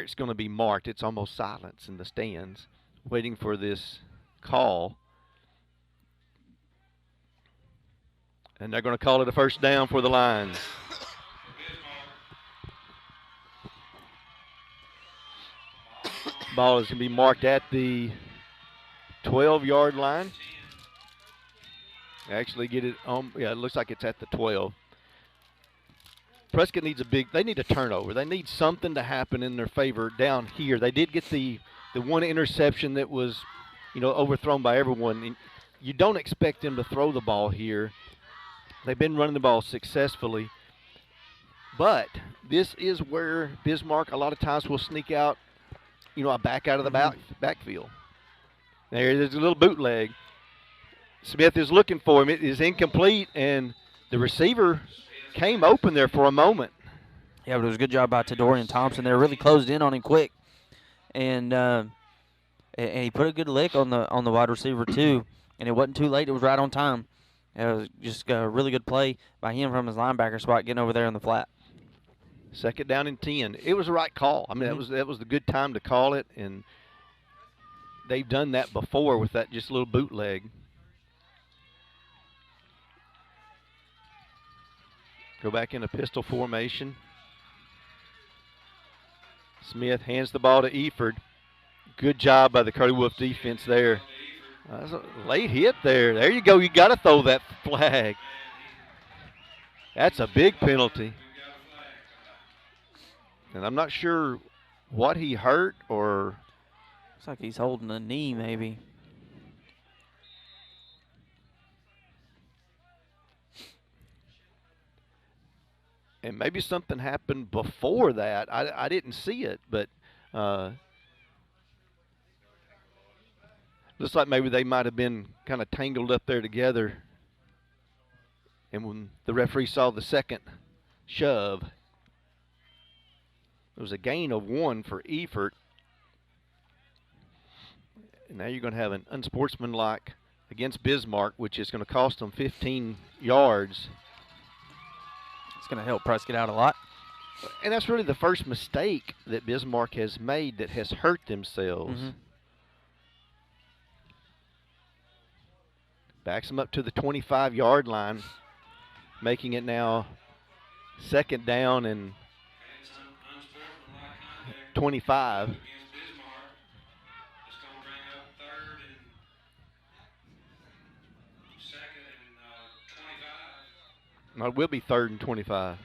it's going to be marked. It's almost silence in the stands, waiting for this call. And they're going to call it a first down for the Lions. Ball is going to be marked at the 12-yard line. Actually get it on. Yeah, it looks like it's at the 12. Prescott needs they need a turnover. They need something to happen in their favor down here. They did get the one interception that was, overthrown by everyone. You don't expect them to throw the ball here. They've been running the ball successfully. But this is where Bismarck a lot of times will sneak out, a back out of the backfield. There's a little bootleg. Smith is looking for him. It is incomplete, and the receiver came open there for a moment.
Yeah, but it was a good job by Tadorian Thompson. They really closed in on him quick, and he put a good lick on the wide receiver too. And it wasn't too late. It was right on time. It was just a really good play by him from his linebacker spot, getting over there in the flat.
Second down and 10. It was the right call. I mean, that was the good time to call it, and they've done that before with that just little bootleg. Go back into pistol formation. Smith hands the ball to Eford. Good job by the Curly Wolf defense there. That's a late hit there. There you go. You got to throw that flag. That's a big penalty. And I'm not sure what he hurt or.
Looks like he's holding a knee maybe.
And maybe something happened before that. I didn't see it, but looks like maybe they might have been kind of tangled up there together. And when the referee saw the second shove, it was a gain of 1 for Eford. And now you're going to have an unsportsmanlike against Bismarck, which is going to cost them 15 yards.
It's going to help Prescott out a lot.
And that's really the first mistake that Bismarck has made that has hurt themselves. Backs them up to the 25-yard line, making it now second down and 25. No, it will be 3rd and 25.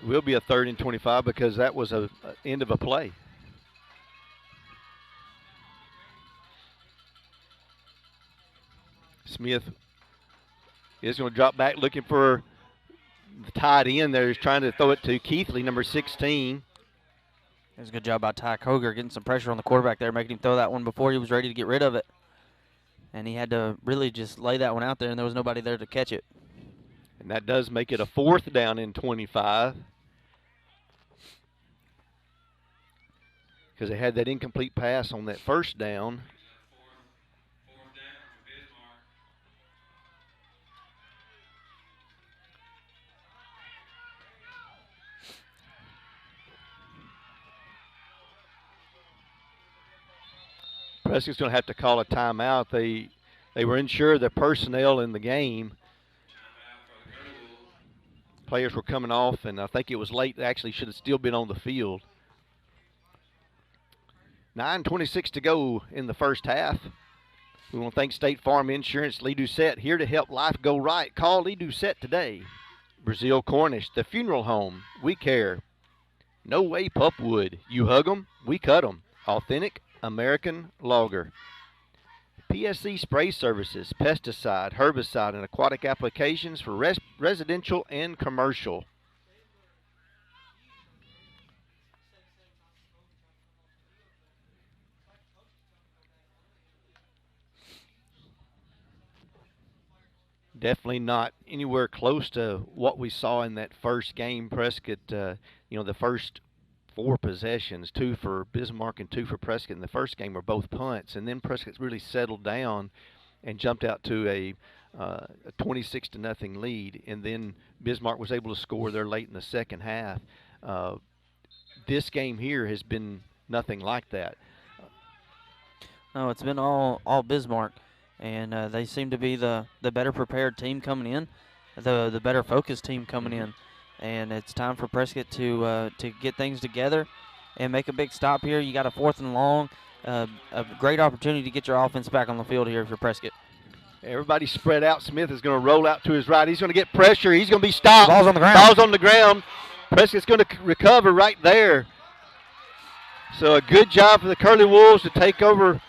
It will be a 3rd and 25 because that was a end of a play. Smith is going to drop back looking for the tight end there. He's trying to throw it to Keithley, number 16.
It was a good job by Ty Koger getting some pressure on the quarterback there, making him throw that one before he was ready to get rid of it. and he had to really just lay that one out there, and there was nobody there to catch it.
And that does make it a 4th down and 25. Because they had that incomplete pass on that first down.
Fourth down for Bismarck.
Prescott's going to have to call a timeout. They were unsure of their personnel in the game.
Timeout for the Curly Wolves.
Players were coming off, and I think it was late. They actually should have still been on the field. 9:26 to go in the first half. We want to thank State Farm Insurance, Lee Doucette, here to help life go right. Call Lee Doucette today. Brazil Cornish, the funeral home, we care. No Way Pupwood, you hug 'em, we cut 'em. Authentic American Lager. PSC Spray Services, pesticide, herbicide, and aquatic applications for residential and commercial. Definitely not anywhere close to what we saw in that first game. Prescott, the first 4 possessions, 2 for Bismarck and 2 for Prescott in the first game, were both punts. And then Prescott really settled down and jumped out to a 26-0 lead. And then Bismarck was able to score there late in the second half. This game here has been nothing like that.
No, it's been all Bismarck. And they seem to be the better prepared team coming in, the better focused team coming in. And it's time for Prescott to get things together and make a big stop here. You got a 4th and long, a great opportunity to get your offense back on the field here for Prescott.
Everybody spread out. Smith is going to roll out to his right. He's going to get pressure. He's going to be stopped.
Ball's on the ground.
Ball's on the ground. Prescott's going to recover right there. So a good job for the Curly Wolves to take over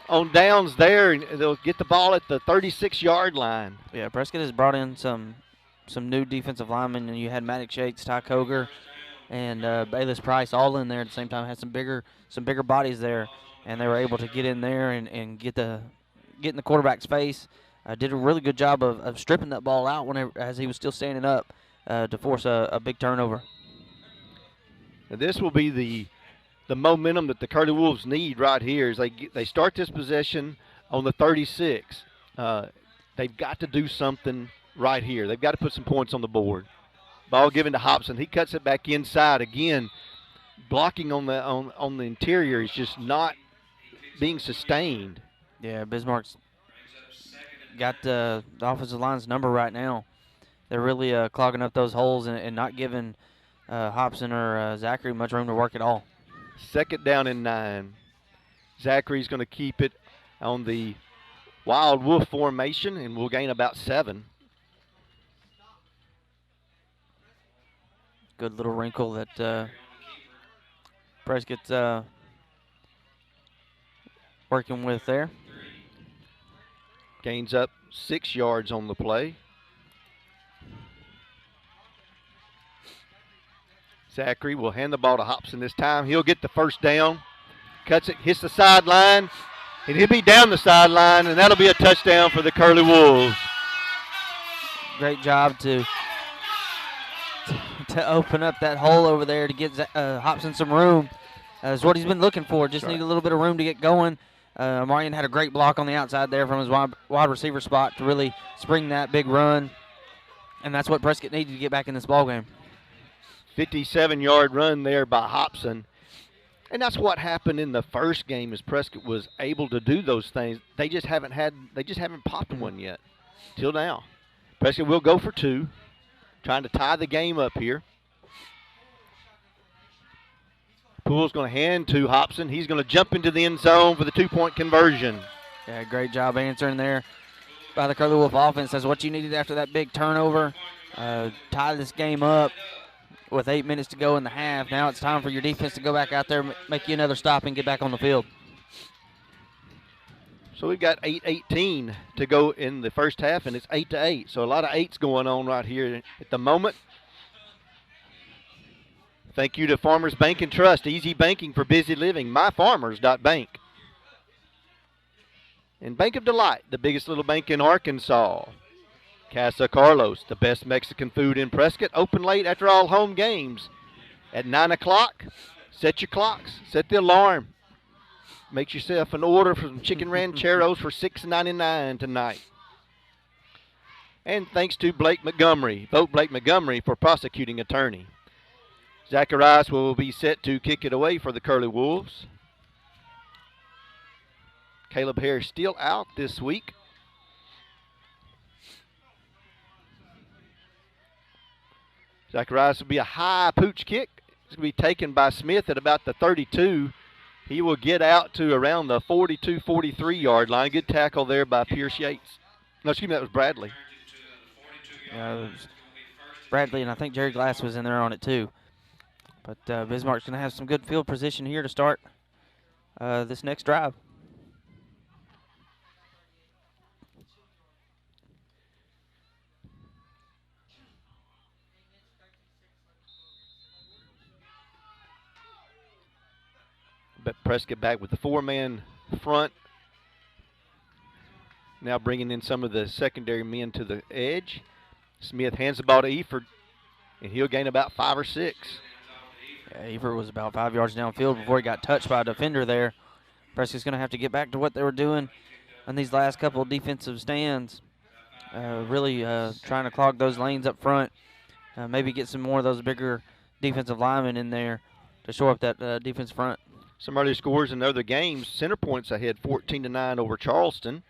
on downs there, and they'll get the ball at the 36-yard line.
Yeah, Prescott has brought in some new defensive linemen, and you had Maddox Yates, Ty Coger, and Bayless Price all in there at the same time. Had some bigger bodies there, and they were able to get in there and get in the quarterback's face. Did a really good job of stripping that ball out as he was still standing up to force a big turnover.
And this will be the momentum that the Curly Wolves need right here. Is they start this possession on the 36. They've got to do something right here. They've got to put some points on the board. Ball given to Hobson. He cuts it back inside again. Blocking on the interior is just not being sustained.
Yeah, Bismarck's got the offensive line's number right now. They're really clogging up those holes and not giving Hobson or Zachary much room to work at all.
2nd down and 9. Zachary's going to keep it on the Wild Wolf formation, and we'll gain about 7.
Good little wrinkle that Prescott's working with there.
Gains up 6 yards on the play. Zachary will hand the ball to Hobson this time. He'll get the first down. Cuts it, hits the sideline, and he'll be down the sideline, and that'll be a touchdown for the Curly Wolves.
Great job to open up that hole over there to get Hobson some room. That's what he's been looking for. Just need a little bit of room to get going. Marion had a great block on the outside there from his wide receiver spot to really spring that big run, and that's what Prescott needed to get back in this ballgame.
57-yard run there by Hobson. And that's what happened in the first game, is Prescott was able to do those things. They just haven't popped one yet till now. Prescott will go for 2, trying to tie the game up here. Poole's going to hand to Hobson. He's going to jump into the end zone for the 2-point conversion.
Yeah, great job answering there by the Curly Wolf offense. That's what you needed after that big turnover. Tie this game up with 8 minutes to go in the half. Now it's time for your defense to go back out there, make you another stop, and get back on the field.
So we've got 8:18 to go in the first half, and it's 8-8. So a lot of 8s going on right here at the moment. Thank you to Farmers Bank and Trust, easy banking for busy living, myfarmers.bank. And Bank of Delight, the biggest little bank in Arkansas. Casa Carlos, the best Mexican food in Prescott, open late after all home games. At 9 o'clock, set your clocks, set the alarm. Make yourself an order for some chicken rancheros for $6.99 tonight. And thanks to Blake Montgomery. Vote Blake Montgomery for prosecuting attorney. Zacharias will be set to kick it away for the Curly Wolves. Caleb Harris still out this week. Zacharias will be a high pooch kick. It's going to be taken by Smith at about the 32. He will get out to around the 42, 43 yard line. Good tackle there by Pierce Yates. No, excuse me, that was Bradley.
Yeah, it was Bradley, and I think Jerry Glass was in there on it too. But Bismarck's going to have some good field position here to start this next drive.
But Prescott back with the 4-man front. Now bringing in some of the secondary men to the edge. Smith hands the ball to Eford, and he'll gain about 5 or 6.
Yeah, Eford was about 5 yards downfield before he got touched by a defender there. Prescott's going to have to get back to what they were doing on these last couple of defensive stands. Really trying to clog those lanes up front. Maybe get some more of those bigger defensive linemen in there to shore up that defense front.
Some early scores in other games. Center Point's ahead 14-9 over Charleston.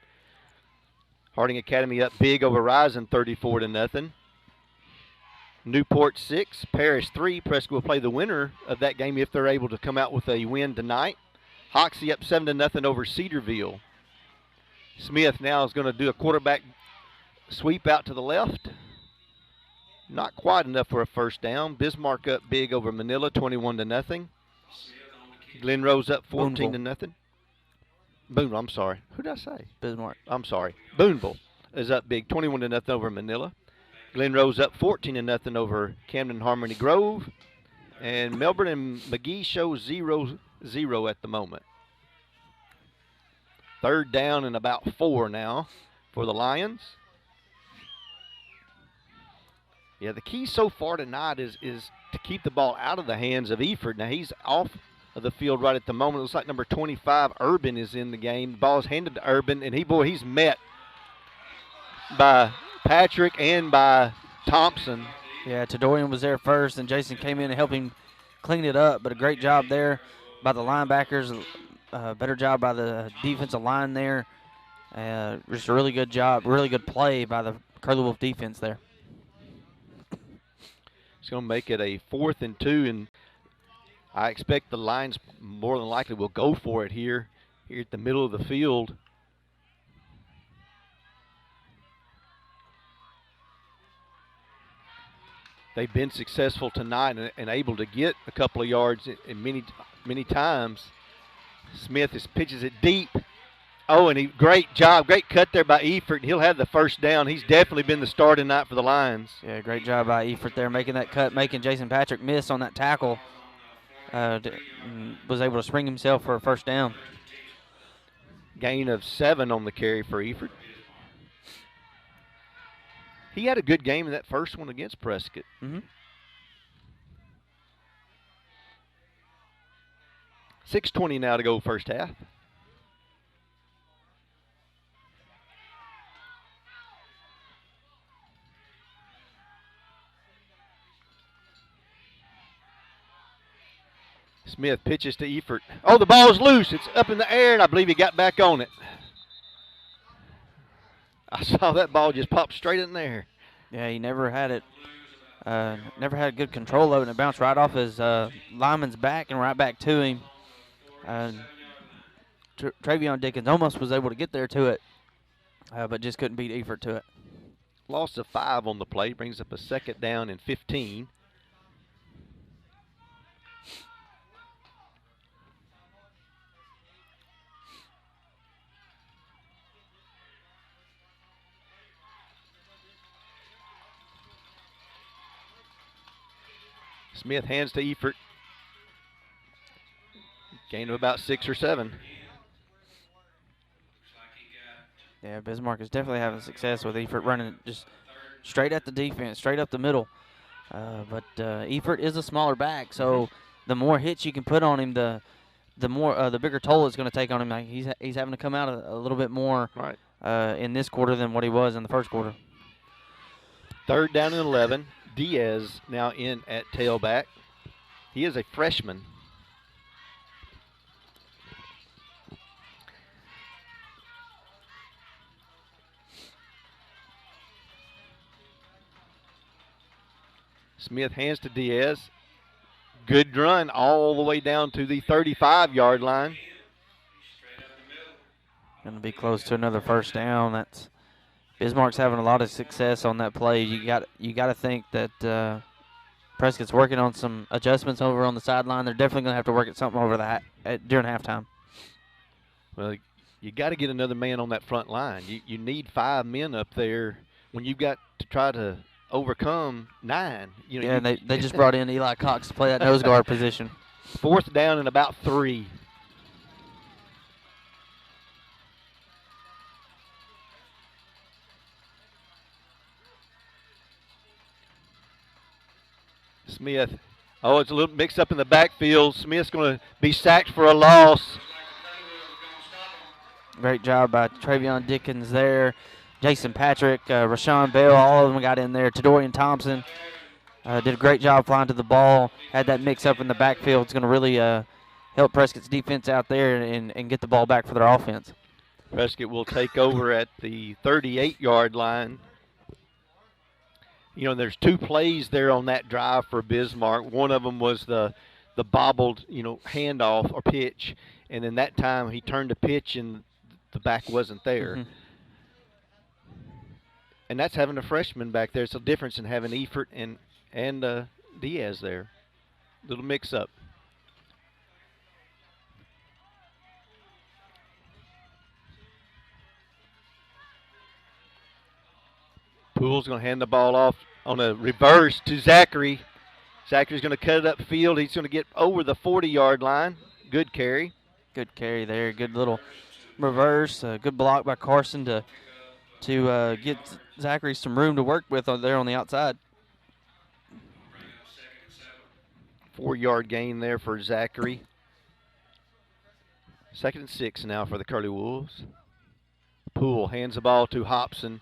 Harding Academy up big over Rising 34-0. Newport 6, Paris 3. Prescott will play the winner of that game if they're able to come out with a win tonight. Hoxie up 7-0 over Cedarville. Smith now is going to do a quarterback sweep out to the left. Not quite enough for a first down. Bismarck up big over Manila 21-0. Glen Rose up 14-0. Boonville, I'm sorry. Who did I say?
Bismarck.
I'm sorry. Boonville is up big 21-0 over Manila. Glen Rose up 14-0 over Camden Harmony Grove. And Melbourne and McGee show 0-0 at the moment. Third down and about 4 now for the Lions. Yeah, the key so far tonight is to keep the ball out of the hands of Eford. Now he's off of the field right at the moment. It looks like number 25, Urban, is in the game. The ball is handed to Urban, and he's met by Patrick and by Thompson.
Yeah, Tadorian was there first, and Jason came in and helped him clean it up. But a great job there by the linebackers. Better job by the defensive line there. Just a really good job, really good play by the Curly Wolf defense there.
It's going to make it a 4th and 2, and I expect the Lions more than likely will go for it here at the middle of the field. They've been successful tonight and able to get a couple of yards in many times. Smith pitches it deep. Oh, and great job, great cut there by Eford. He'll have the first down. He's definitely been the star tonight for the Lions.
Yeah, great job by Eford there, making that cut, making Jason Patrick miss on that tackle. Was able to spring himself for a first down.
Gain of 7 on the carry for Eford. He had a good game in that first one against Prescott. 6:20 now to go first half. Smith pitches to Eford. Oh, the ball's loose. It's up in the air, and I believe he got back on it. I saw that ball just pop straight in there.
Yeah, he never had it. Never had good control of it, and it bounced right off his lineman's back and right back to him. Travion Dickens almost was able to get there to it, but just couldn't beat Eford to it.
Loss of 5 on the play brings up a 2nd down and 15. Smith hands to Eford. Gain of about 6 or 7.
Yeah, Bismarck is definitely having success with Efert running just straight at the defense, straight up the middle. But Efert is a smaller back, so the more hits you can put on him, the more the bigger toll it's going to take on him. Like he's having to come out a little bit more in this quarter than what he was in the first quarter.
3rd down and 11. Diaz now in at tailback. He is a freshman. Smith hands to Diaz. Good run all the way down to the 35-yard line.
Going to be close to another first down. That's Bismarck's having a lot of success on that play. You got to think that Prescott's working on some adjustments over on the sideline. They're definitely going to have to work at something over during halftime.
Well, you got to get another man on that front line. You need 5 men up there when you've got to try to overcome 9.
They just brought in Eli Cox to play that nose guard position.
4th down and about 3. Smith. Oh, it's a little mixed up in the backfield. Smith's going to be sacked for a loss.
Great job by Travion Dickens there. Jason Patrick, Rashawn Bell, all of them got in there. Tadorian Thompson did a great job flying to the ball. Had that mix up in the backfield. It's going to really help Prescott's defense out there and get the ball back for their offense.
Prescott will take over at the 38-yard line. There's 2 plays there on that drive for Bismarck. One of them was the bobbled, handoff or pitch, and then that time he turned to pitch and the back wasn't there. Mm-hmm. And that's having a freshman back there. It's a difference in having Efert and Diaz there. Little mix-up. Poole's going to hand the ball off on a reverse to Zachary. Zachary's going to cut it upfield. He's going to get over the 40-yard line. Good carry.
Good carry there. Good little reverse. Good block by Carson to get Zachary some room to work with there on the outside.
4-yard gain there for Zachary. 2nd and 6 now for the Curly Wolves. Poole hands the ball to Hobson.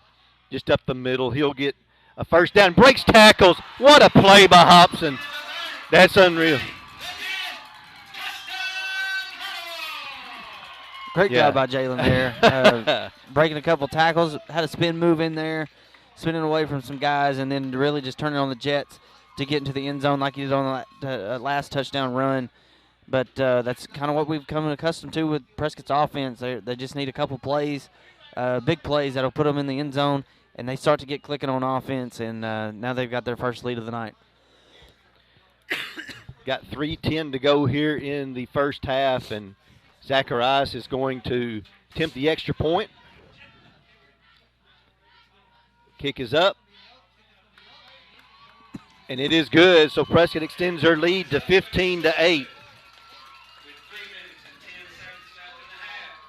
Just up the middle. He'll get a first down. Breaks tackles. What a play by Hobson. That's unreal.
Great job by Jalen there. Breaking a couple tackles. Had a spin move in there. Spinning away from some guys. And then really just turning on the jets to get into the end zone like he did on the last touchdown run. But that's kind of what we've come accustomed to with Prescott's offense. They just need a couple plays, big plays that'll put them in the end zone. And they start to get clicking on offense, and now they've got their first lead of the night.
Got 3:10 to go here in the first half, and Zacharias is going to attempt the extra point. Kick is up. And it is good, so Prescott extends their lead to 15-8.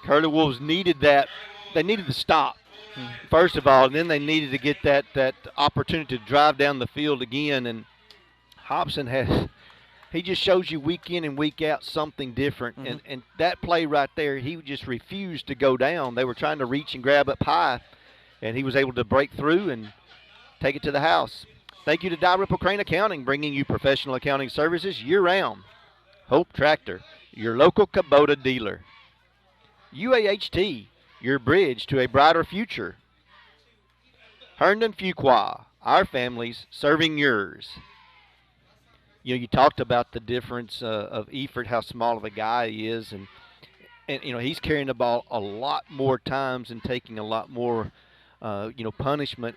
Curly Wolves needed that. They needed to stop. First of all, and then they needed to get that opportunity to drive down the field again. And Hobson he just shows you week in and week out something different. Mm-hmm. And that play right there, he just refused to go down. They were trying to reach and grab up high, and he was able to break through and take it to the house. Thank you to Dalrymple Crane Accounting, bringing you professional accounting services year-round. Hope Tractor, your local Kubota dealer. UAHT, your bridge to a brighter future. Herndon Fuqua, our families serving yours. You talked about the difference of Efert, how small of a guy he is, and he's carrying the ball a lot more times and taking a lot more punishment.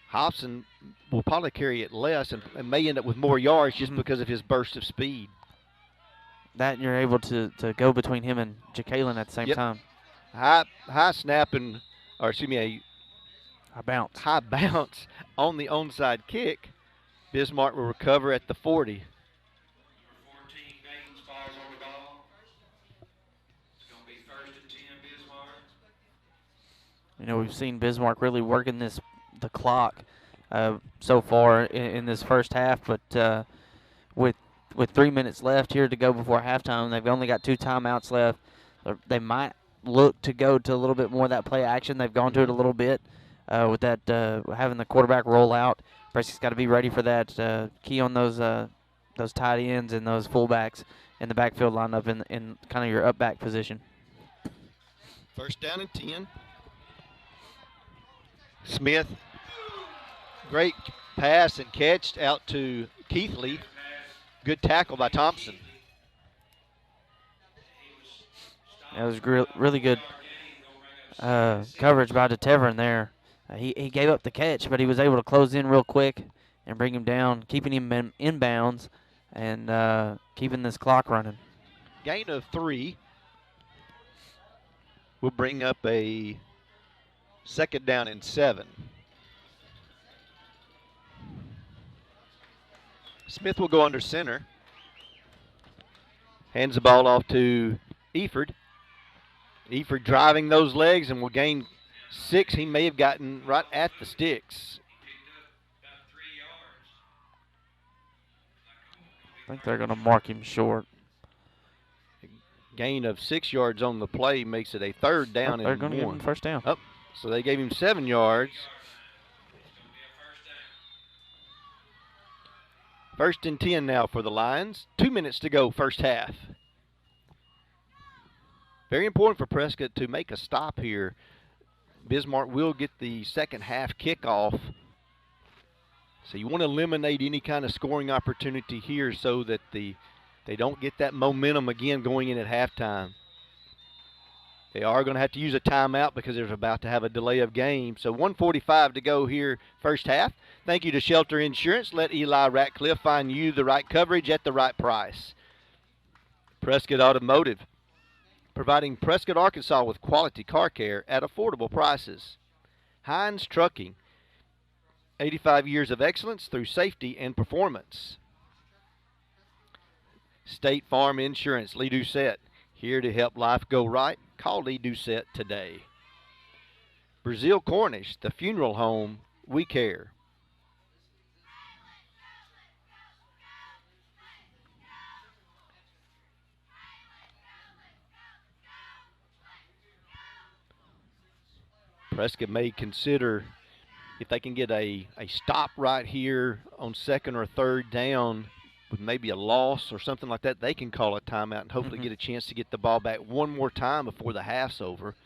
Hobson will probably carry it less and may end up with more yards just because of his burst of speed.
That you're able to go between him and Jacalyn at the same time.
High snap a
bounce.
High bounce on the onside kick. Bismarck will recover at the 40.
Number 14, Gaines, falls on the ball. It's going to be 1st and 10, Bismarck.
You know, we've seen Bismarck really working the clock so far in this first half, but with 3 minutes left here to go before halftime, they've only got 2 timeouts left. They might look to go to a little bit more of that play action. They've gone to it a little bit with that having the quarterback roll out. Prescott's got to be ready for that. Key on those tight ends and those fullbacks in the backfield lineup in kind of your up back position.
First down and 10. Smith, great pass and catch out to Keithley. Good tackle by Thompson.
That was really good coverage by DeTevern there. He gave up the catch, but he was able to close in real quick and bring him down, keeping him in bounds and keeping this clock running.
Gain of 3 will bring up a second down and 7. Smith will go under center. Hands the ball off to Eford. Eford driving those legs and will gain 6. He may have gotten right at the sticks.
I think they're going to mark him short.
Gain of 6 yards on the play makes it a third down and 1.
They're going to give him first down.
Oh, so they gave him 7 yards. First and 10 now for the Lions. 2 minutes to go, first half. Very important for Prescott to make a stop here. Bismarck will get the second half kickoff. So you want to eliminate any kind of scoring opportunity here so that they don't get that momentum again going in at halftime. They are going to have to use a timeout because they're about to have a delay of game. So 1:45 to go here, first half. Thank you to Shelter Insurance. Let Eli Ratcliffe find you the right coverage at the right price. Prescott Automotive, providing Prescott, Arkansas with quality car care at affordable prices. Hines Trucking, 85 years of excellence through safety and performance. State Farm Insurance, Lee Doucette, here to help life go right. Call Lee Doucette today. Brazil Cornish, the funeral home, we care. Prescott may consider if they can get a stop right here on second or third down with maybe a loss or something like that, they can call a timeout and hopefully get a chance to get the ball back one more time before the half's over.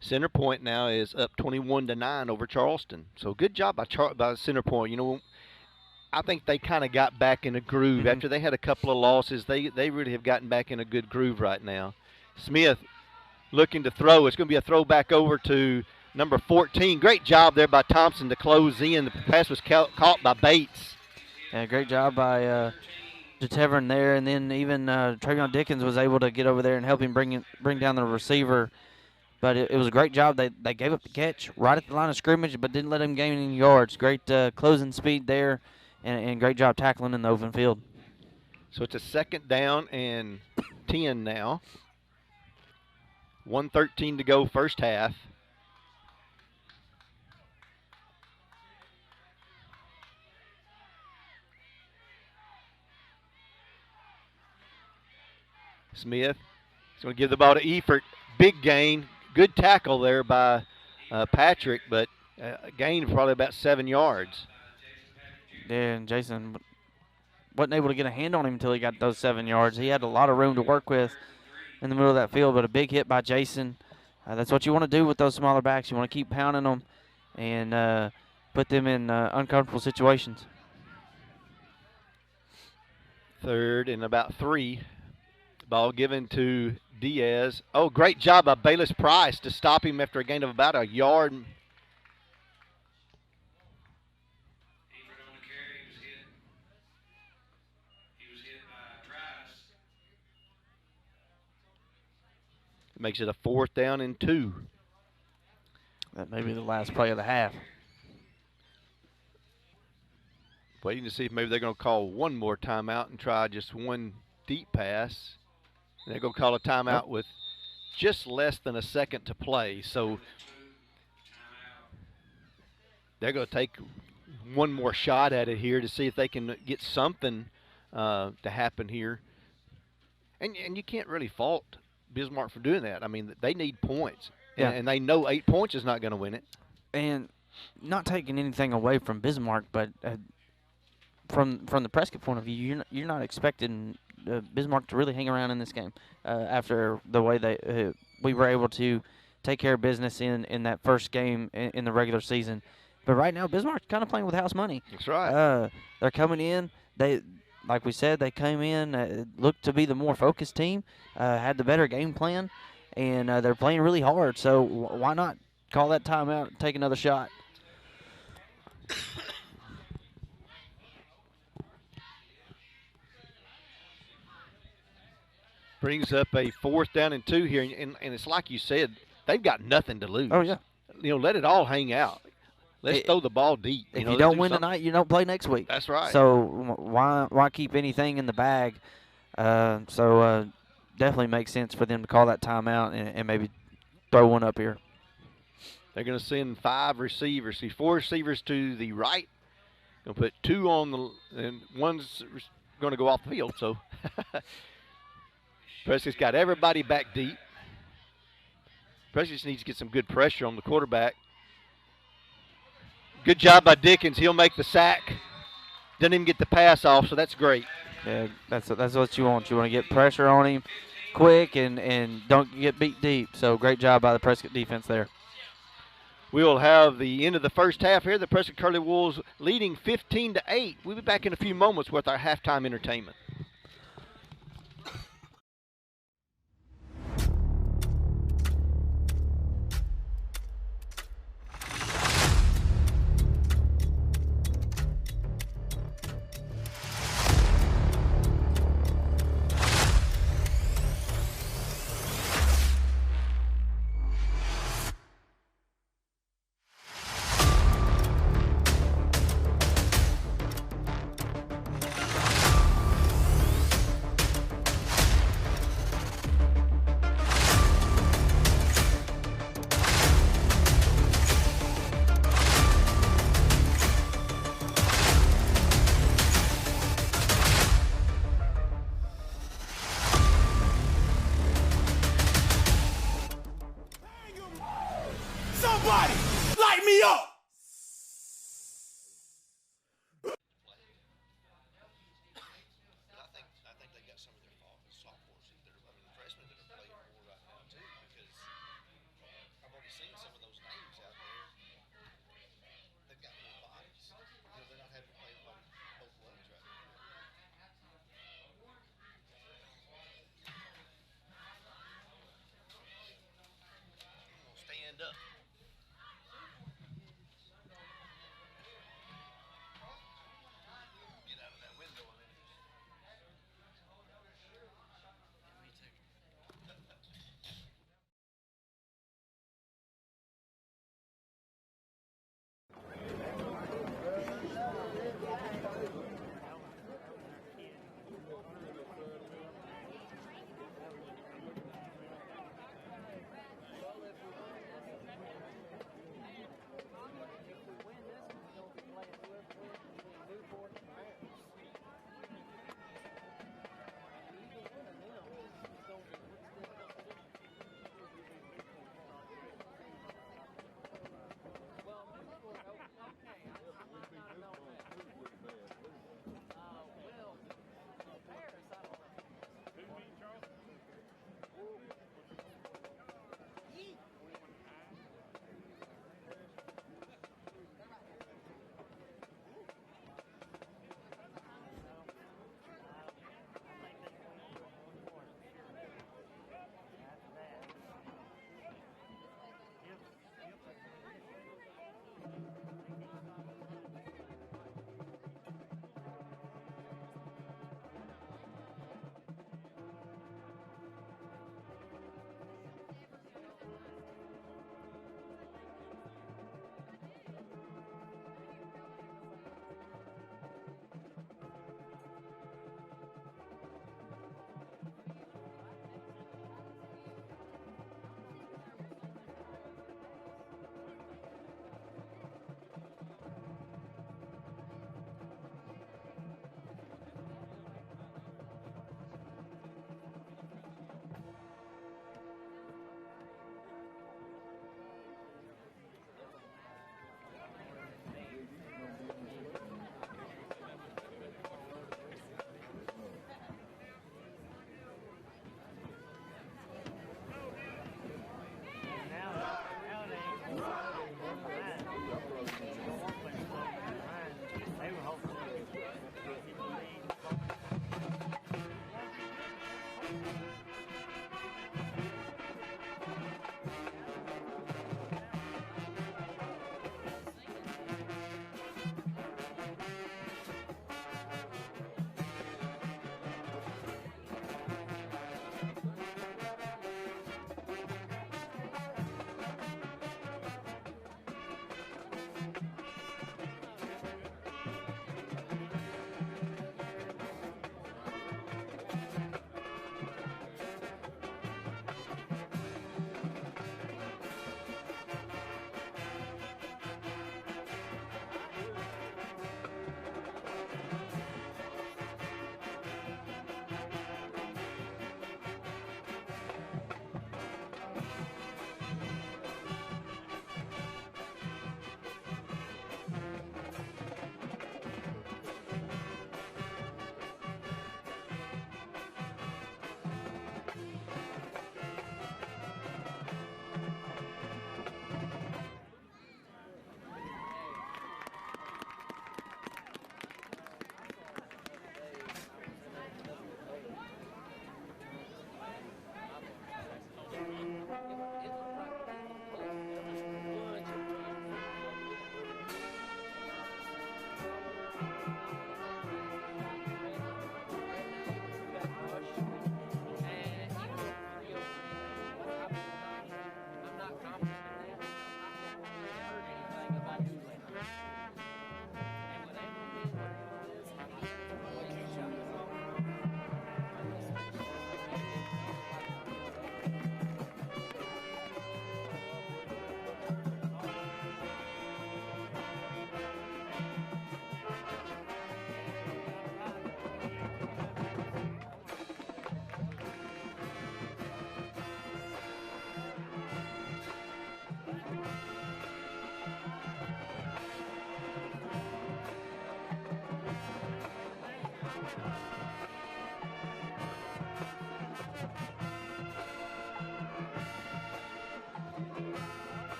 Center Point now is up 21-9 over Charleston. So good job by Center Point. You know, I think they kind of got back in a groove. After they had a couple of losses, they really have gotten back in a good groove right now. Smith looking to throw. It's going to be a throwback over to number 14. Great job there by Thompson to close in. The pass was caught by Bates.
Yeah, great job by DeTevern there. And then even Travion Dickens was able to get over there and help him bring down the receiver. But it was a great job. They gave up the catch right at the line of scrimmage, but didn't let him gain any yards. Great closing speed there, and great job tackling in the open field.
So it's a second down and 10 now. 1:13 to go, first half. Smith is going to give the ball to Eford. Big gain. Good tackle there by Patrick, but a gain of probably about 7 yards.
Yeah, and Jason wasn't able to get a hand on him until he got those 7 yards. He had a lot of room to work with in the middle of that field, but a big hit by Jason. That's what you want to do with those smaller backs. You want to keep pounding them and put them in uncomfortable situations.
Third and about 3. Ball given to Diaz. Oh, great job by Bayless Price to stop him after a gain of about a yard. Makes it a 4th down and 2.
That may be the last play of the half.
Waiting to see if maybe they're going to call one more timeout and try just one deep pass. And they're going to call a timeout with just less than a second to play. So they're going to take one more shot at it here to see if they can get something to happen here. And you can't really fault Bismarck for doing that. I mean, they need points.
Yeah.
And they know 8 points is not going to win it.
And not taking anything away from Bismarck, but from the Prescott point of view, you're not expecting Bismarck to really hang around in this game after the way we were able to take care of business in that first game in the regular season. But right now, Bismarck's kind of playing with house money.
That's right.
They're coming in. Like we said, they came in, looked to be the more focused team, had the better game plan, and they're playing really hard. So why not call that timeout and take another shot?
Brings up a 4th down and 2 here, and it's like you said, they've got nothing to lose.
Oh, yeah.
Let it all hang out. Let's throw the ball deep.
If you don't win tonight, you don't play next week.
That's right.
So why keep anything in the bag? Definitely makes sense for them to call that timeout and maybe throw one up here.
They're going to send 5 receivers. See, 4 receivers to the right. Going to put 2 on and one's going to go off the field. So Prescott's got everybody back deep. Prescott just needs to get some good pressure on the quarterback. Good job by Dickens. He'll make the sack. Doesn't even get the pass off, so that's great.
Yeah, that's what you want. You want to get pressure on him quick and don't get beat deep. So great job by the Prescott defense there.
We'll have the end of the first half here. The Prescott Curly Wolves leading 15-8. We'll be back in a few moments with our halftime entertainment.
Somebody light me up!
I think they got some of their sophomores that are, the freshmen that are playing more right now too, because I've already seen some of those names out there. They've got more bodies. They're not having to play both ways right now. Stand up.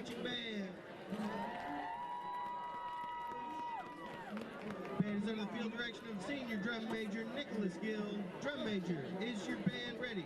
marching band. Band is under the field direction of Senior Drum Major Nicholas Gill. Drum Major, is your band ready?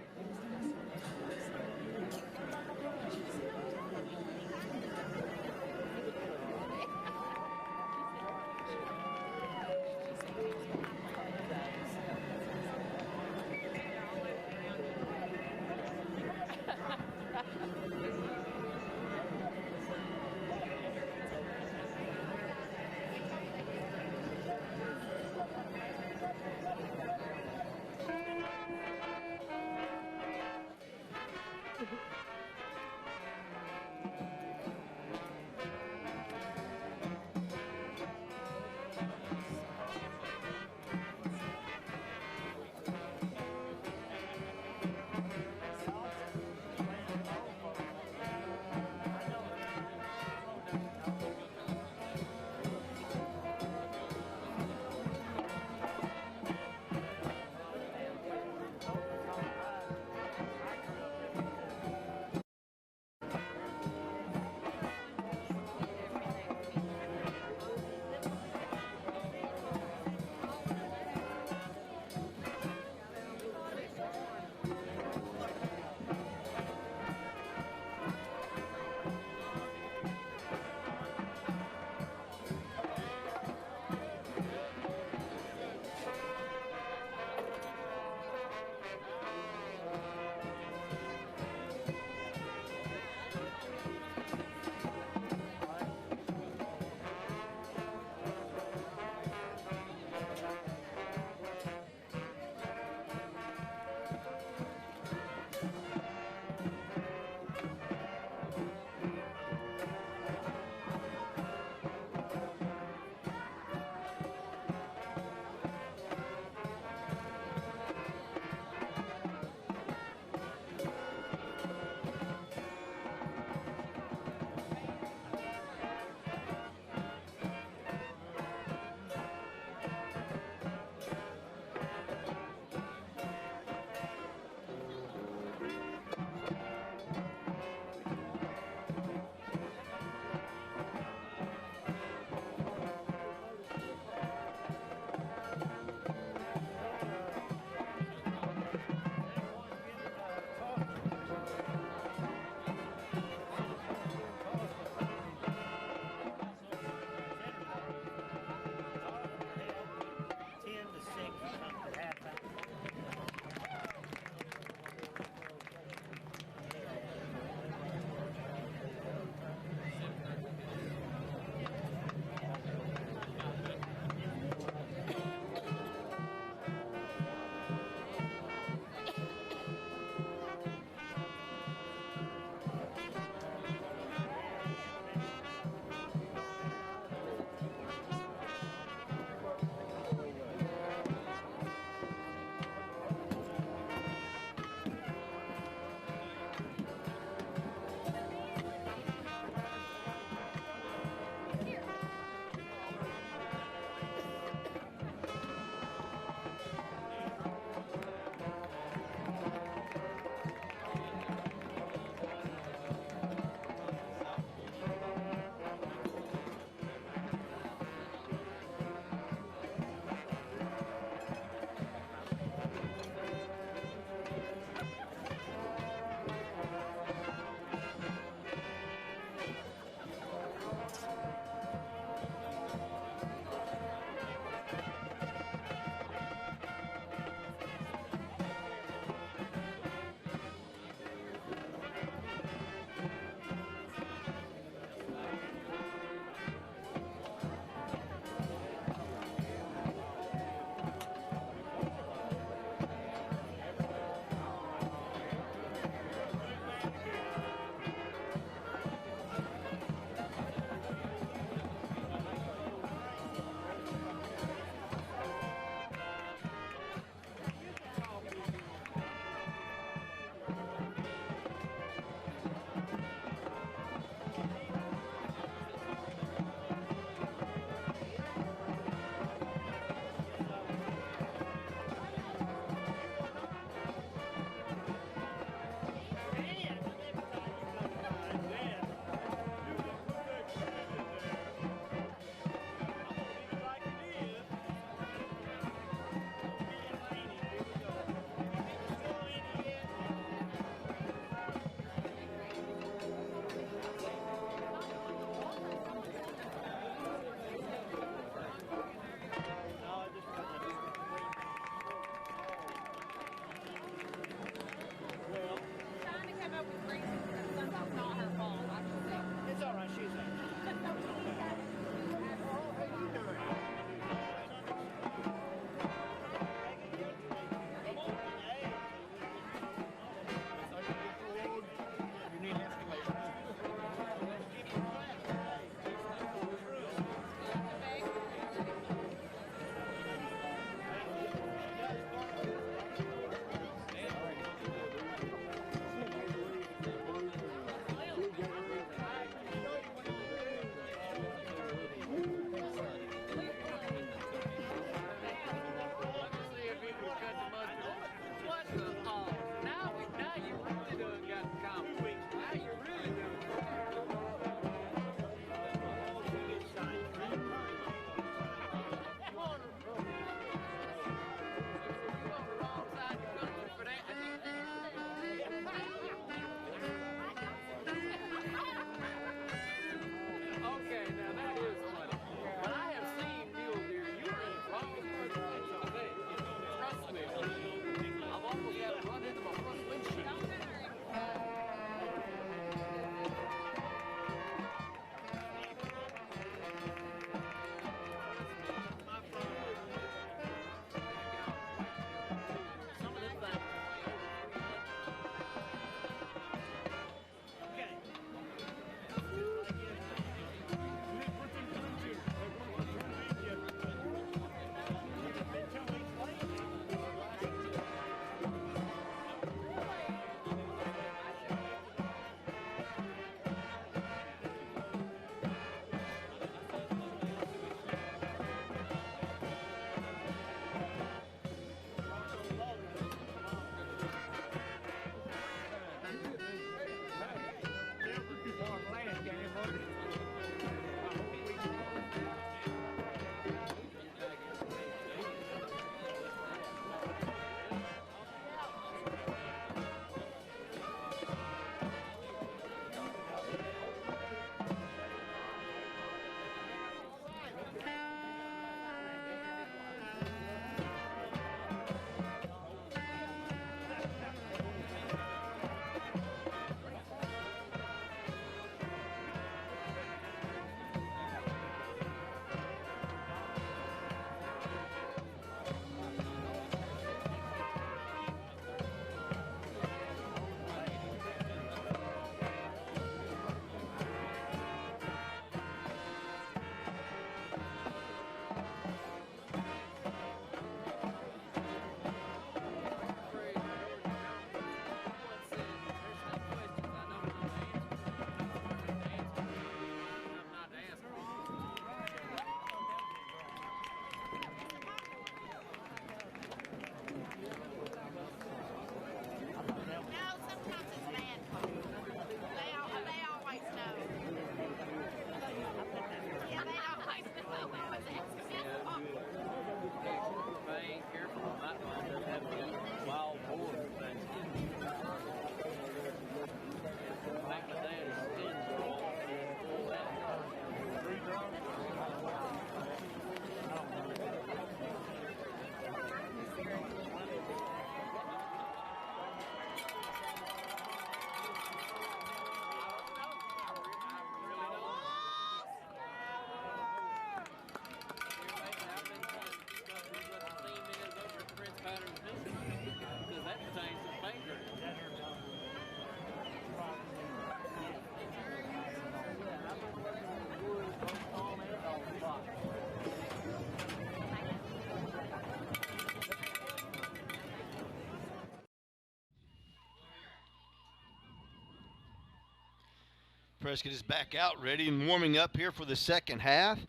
Prescott is back out, ready and warming up here for the second half.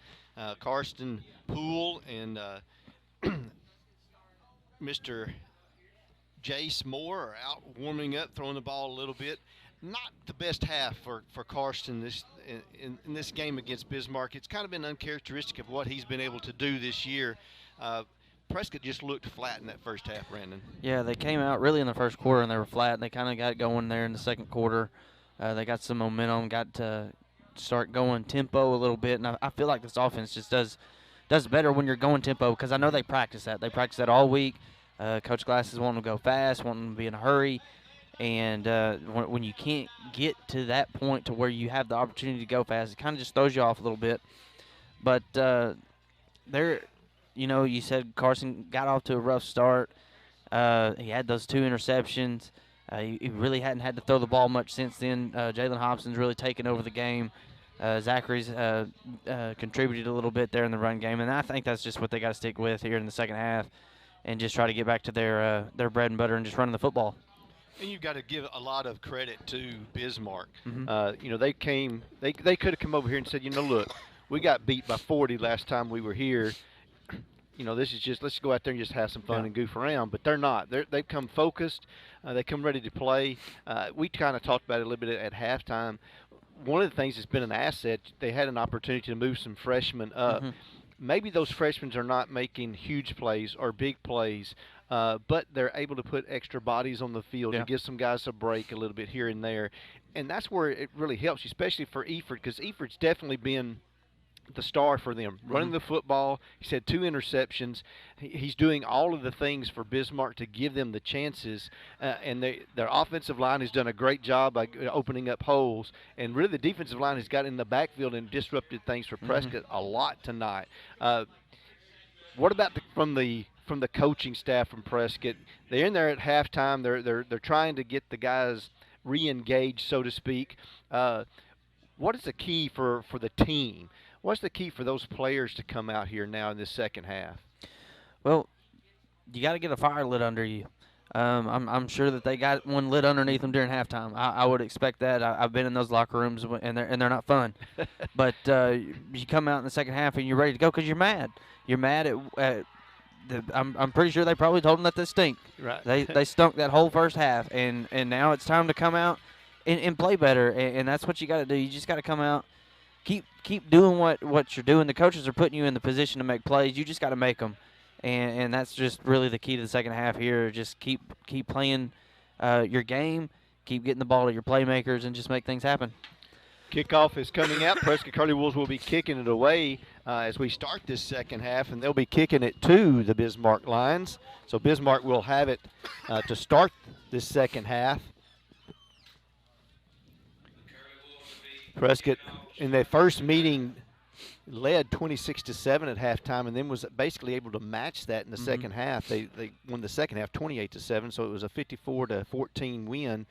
Karsten Poole and Mr. Jace Moore are out warming up, throwing the ball a little bit. Not the best half for Karsten in this game against Bismarck. It's kind of been uncharacteristic of what he's been able to do this year. Prescott just looked flat in that first half, Brandon.
Yeah, they came out really in the first quarter and they were flat, and they kind of got going there in the second quarter. They got some momentum, got to start going tempo a little bit, and I feel like this offense just does better when you're going tempo, because I know they practice that. They practice that all week. Coach Glass is wanting to go fast, wanting to be in a hurry, and when you can't get to that point to where you have the opportunity to go fast, it kind of just throws you off a little bit. But you said Carson got off to a rough start. He had those 2 interceptions. He really hadn't had to throw the ball much since then. Jalen Hobson's really taken over the game. Zachary's contributed a little bit there in the run game, and I think that's just what they got to stick with here in the second half and just try to get back to their bread and butter and just running the football.
And you've got to give a lot of credit to Bismarck.
Mm-hmm.
They could have come over here and said, look, we got beat by 40 last time we were here. This is just, let's go out there and just have some fun and goof around. But they're not. They've come focused. They come ready to play. We kind of talked about it a little bit at halftime. One of the things that's been an asset, they had an opportunity to move some freshmen up.
Mm-hmm.
Maybe those freshmen are not making huge plays or big plays, but they're able to put extra bodies on the field and give some guys a break a little bit here and there. And that's where it really helps, especially for Eford, because Eford's definitely been the star for them, running the football. He's had 2 interceptions. He's doing all of the things for Bismarck to give them the chances, and their offensive line has done a great job by opening up holes, and really the defensive line has got in the backfield and disrupted things for Prescott a lot tonight. What about from the coaching staff from Prescott? They're in there at halftime. They're trying to get the guys re-engaged, so to speak. What is the key for the team? What's the key for those players to come out here now in this second half?
Well, you got to get a fire lit under you. I'm sure that they got one lit underneath them during halftime. I would expect that. I've been in those locker rooms, and they're not fun. But you come out in the second half and you're ready to go because you're mad. You're mad at I'm pretty sure they probably told them that they stink.
Right.
They stunk that whole first half, and now it's time to come out and play better, and that's what you got to do. You just got to come out. Keep doing what you're doing. The coaches are putting you in the position to make plays. You just got to make them, and that's just really the key to the second half here. Just keep playing your game, keep getting the ball to your playmakers, and just make things happen.
Kickoff is coming out. Prescott Curly Wolves will be kicking it away as we start this second half, and they'll be kicking it to the Bismarck Lions. So Bismarck will have it to start this second half. Prescott, in their first meeting, led 26-7 at halftime, and then was basically able to match that in the second half. They won the second half 28-7, so it was a 54-14 win.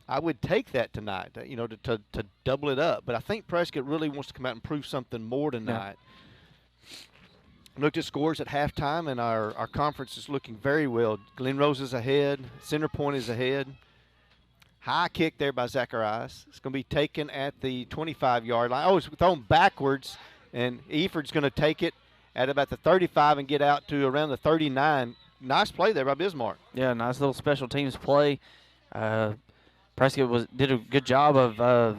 I would take that tonight, to double it up. But I think Prescott really wants to come out and prove something more tonight. Yeah. Looked at scores at halftime, and our conference is looking very well. Glen Rose is ahead. Center Point is ahead. High kick there by Zacharias. It's going to be taken at the 25-yard line. Oh, it's thrown backwards, and Eford's going to take it at about the 35 and get out to around the 39. Nice play there by Bismarck.
Yeah, nice little special teams play. Prescott did a good job of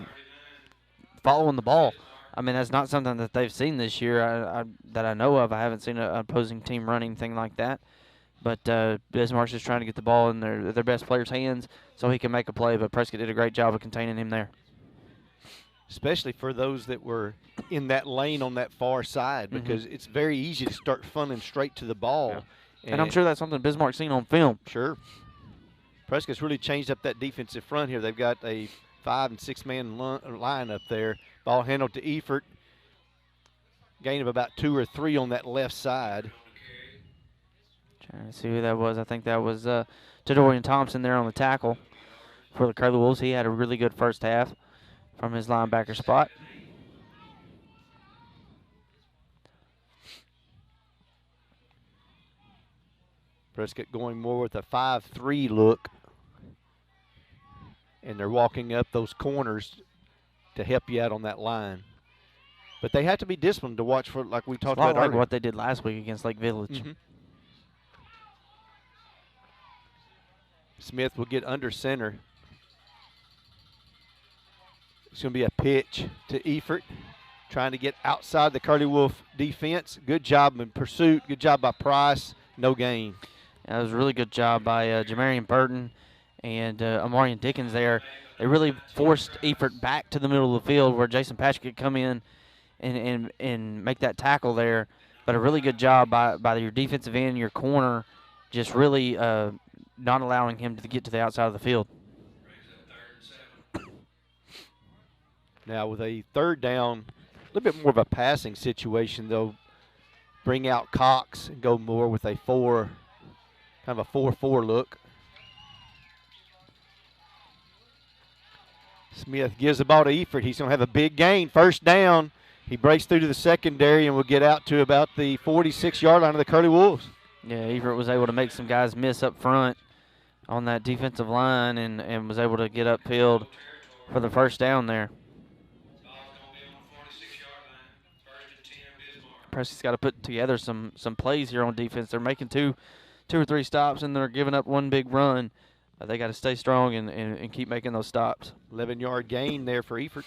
following the ball. I mean, that's not something that they've seen this year that I know of. I haven't seen an opposing team run anything like that. But Bismarck's just trying to get the ball in their best player's hands so he can make a play. But Prescott did a great job of containing him there.
Especially for those that were in that lane on that far side, because it's very easy to start funneling straight to the ball.
Yeah. And I'm sure that's something Bismarck's seen on film.
Sure. Prescott's really changed up that defensive front here. They've got a 5- and 6-man line up there. Ball handled to Eford. Gain of about 2 or 3 on that left side.
Trying to see who that was. I think that was Tadorian Thompson there on the tackle for the Curly Wolves. He had a really good first half from his linebacker spot.
Prescott going more with a 5-3 look. And they're walking up those corners to help you out on that line. But they have to be disciplined to watch for, like we talked
a lot
about
like
earlier.
what they did last week against Lake Village.
Smith will get under center. It's going to be a pitch to Efert, trying to get outside the Curly Wolf defense. Good job in pursuit. Good job by Price. No gain.
That was a really good job by Jamarian Burton and Amarian Dickens there. They really forced Efert back to the middle of the field where Jason Patrick could come in and make that tackle there. But a really good job by your defensive end, your corner, just really not allowing him to get to the outside of the field.
Now with a third down, a little bit more of a passing situation, though. Bring out Cox and go more with a kind of a 4-4 look. Smith gives the ball to Efert. He's going to have a big gain. First down. He breaks through to the secondary and will get out to about the 46-yard line of the Curly Wolves.
Yeah, Efert was able to make some guys miss up front on that defensive line and was able to get upfield for the first down there. Prescott's got to put together some plays here on defense. They're making two or three stops, and they're giving up one big run. They got to stay strong and keep making those stops.
11-yard gain there for Efert.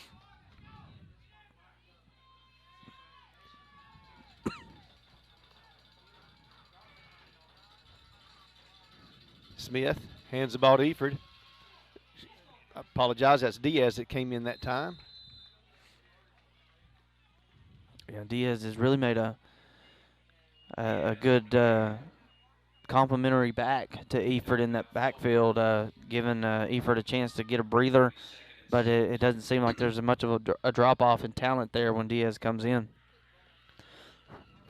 Smith hands the ball to Efert. I apologize, that's Diaz that came in that time.
Yeah, Diaz has really made a good complimentary back to Efert in that backfield, giving Efert a chance to get a breather. But it doesn't seem like there's much of a drop-off in talent there when Diaz comes in.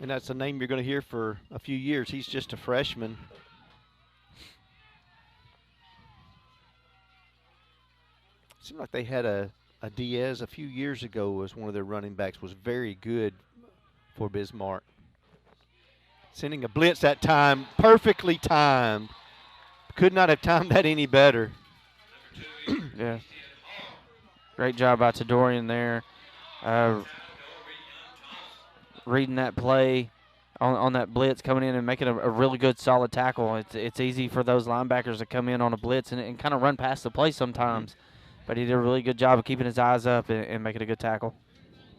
And that's a name you're going to hear for a few years. He's just a freshman. Seemed like they had a Diaz a few years ago as one of their running backs, was very good for Bismarck. Sending a blitz that time, perfectly timed. Could not have timed that any better.
Yeah. Great job by Tadorian there. Reading that play on that blitz, coming in and making a really good solid tackle. It's easy for those linebackers to come in on a blitz and kind of run past the play sometimes. But he did a really good job of keeping his eyes up and making a good tackle.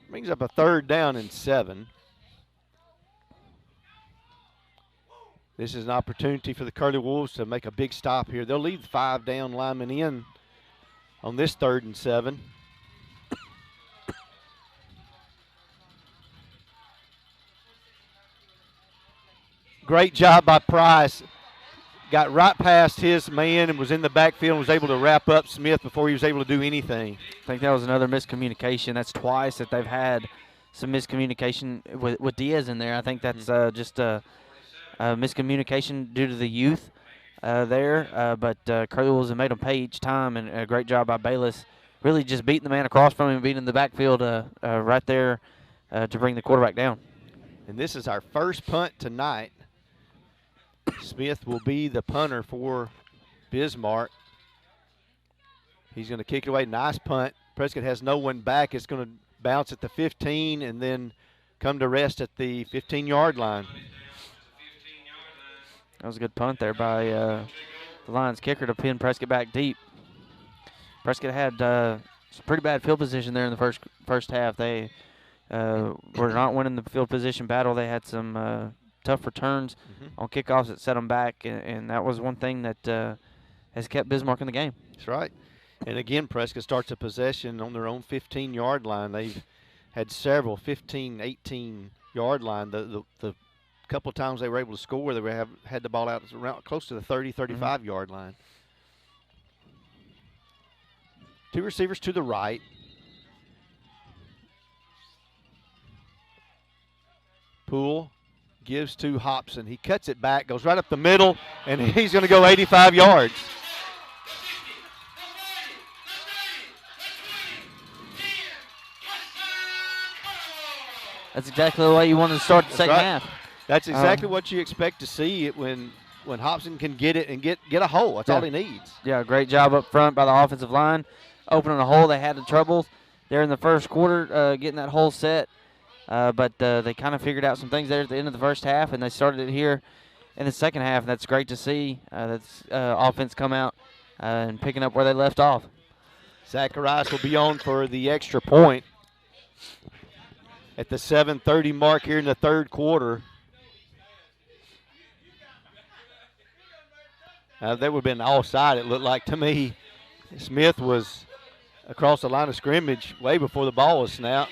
Brings up a 3rd down and 7. This is an opportunity for the Curly Wolves to make a big stop here. They'll leave the 5 down lineman in on this 3rd and 7. Great job by Price. Got right past his man and was in the backfield and was able to wrap up Smith before he was able to do anything.
I think that was another miscommunication. That's twice that they've had some miscommunication with Diaz in there. I think that's just a miscommunication due to the youth there. But Curly Wolves have made them pay each time, and a great job by Bayless. Really just beating the man across from him, beating in the backfield right there to bring the quarterback down.
And this is our first punt tonight. Smith will be the punter for Bismarck. He's going to kick it away. Nice punt. Prescott has no one back. It's going to bounce at the 15 and then come to rest at the 15-yard line.
That was a good punt there by the Lions kicker to pin Prescott back deep. Prescott had some pretty bad field position there in the first half. They were not winning the field position battle. They had some tough returns on kickoffs that set them back, and that was one thing that has kept Bismarck in the game.
That's right. And again, Prescott starts a possession on their own 15-yard line. They've had several 15, 18-yard line. The couple of times they were able to score, they had the ball out around close to the 30, 35-yard line. 2 receivers to the right. Poole gives to Hobson. He cuts it back, goes right up the middle, and he's going to go 85 yards.
That's exactly the way you wanted to start the second half.
That's exactly what you expect to see it when Hobson can get it and get a hole. That's all he needs.
Yeah, great job up front by the offensive line. Opening a hole, they had the trouble. there in the first quarter, getting that whole set. But they kind of figured out some things there at the end of the first half, and they started it here in the second half. That's great to see. That's offense come out and picking up where they left off.
Zacharias will be on for the extra point at the 7:30 mark here in the third quarter. That would have been offside, it looked like to me. Smith was across the line of scrimmage way before the ball was snapped.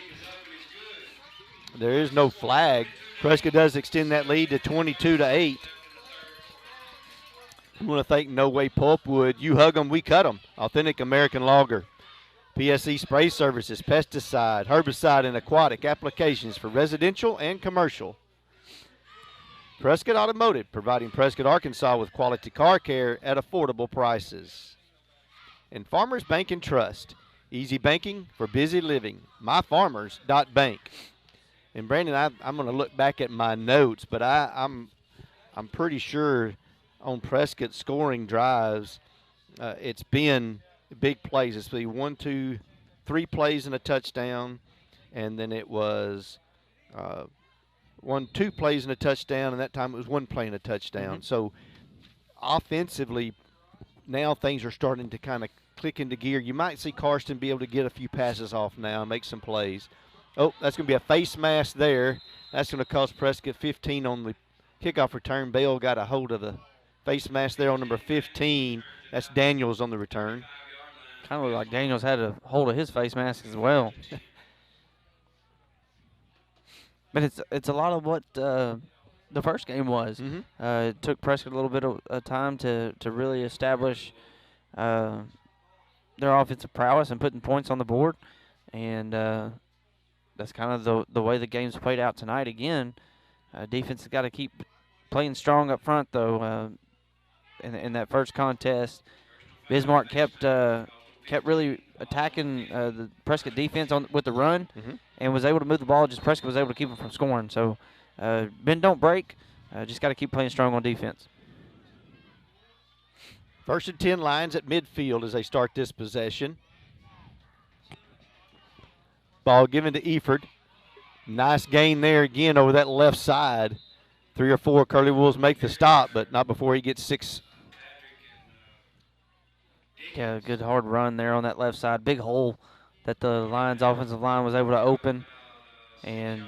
There is no flag. Prescott does extend that lead to 22-8. We want to thank No Way Pulpwood. You hug them, we cut them. Authentic American Lager. PSE Spray Services, pesticide, herbicide, and aquatic applications for residential and commercial. Prescott Automotive, providing Prescott, Arkansas with quality car care at affordable prices. And Farmers Bank and Trust, easy banking for busy living. myfarmers.bank. And Brandon, I'm going to look back at my notes, but I'm pretty sure on Prescott scoring drives, it's been big plays. It's been 1, 2, 3 plays and a touchdown, and then it was 1, 2 plays and a touchdown, and that time it was 1 play and a touchdown.
Mm-hmm.
So offensively, now things are starting to kind of click into gear. You might see Karsten be able to get a few passes off now and make some plays. Oh, that's going to be a face mask there. That's going to cost Prescott 15 on the kickoff return. Bell got a hold of the face mask there on number 15. That's Daniels on the return.
Kind of looked like Daniels had a hold of his face mask as well. But it's a lot of what the first game was.
Mm-hmm.
It took Prescott a little bit of time to really establish their offensive prowess and putting points on the board. And that's kind of the way the game's played out tonight again. Defense has got to keep playing strong up front, though. In that first contest, Bismark kept really attacking the Prescott defense with the run,
mm-hmm.
and was able to move the ball. Just Prescott was able to keep them from scoring. So bend, don't break. Just got to keep playing strong on defense.
1st and 10 lines at midfield as they start this possession. Ball given to Eford. Nice gain there again over that left side. 3 or 4 Curly Wolves make the stop, but not before he gets 6.
Yeah, good hard run there on that left side. Big hole that the Lions offensive line was able to open. And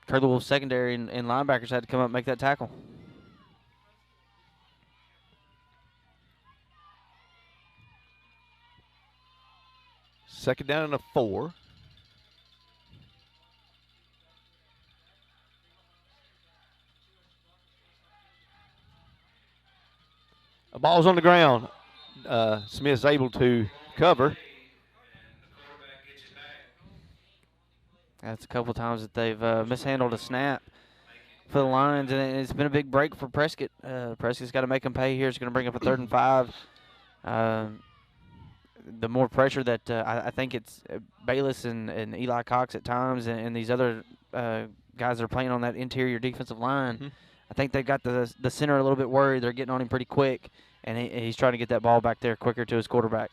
Curly Wolves secondary and linebackers had to come up and make that tackle.
Second down and a 4. The ball's on the ground. Smith's able to cover.
That's a couple times that they've mishandled a snap for the Lions, and it's been a big break for Prescott. Prescott's got to make them pay here. It's going to bring up a 3rd and 5. The more pressure that I think it's Bayless and Eli Cox at times and these other guys that are playing on that interior defensive line,
Mm-hmm.
I think they've got the center a little bit worried. They're getting on him pretty quick, and he's trying to get that ball back there quicker to his quarterback.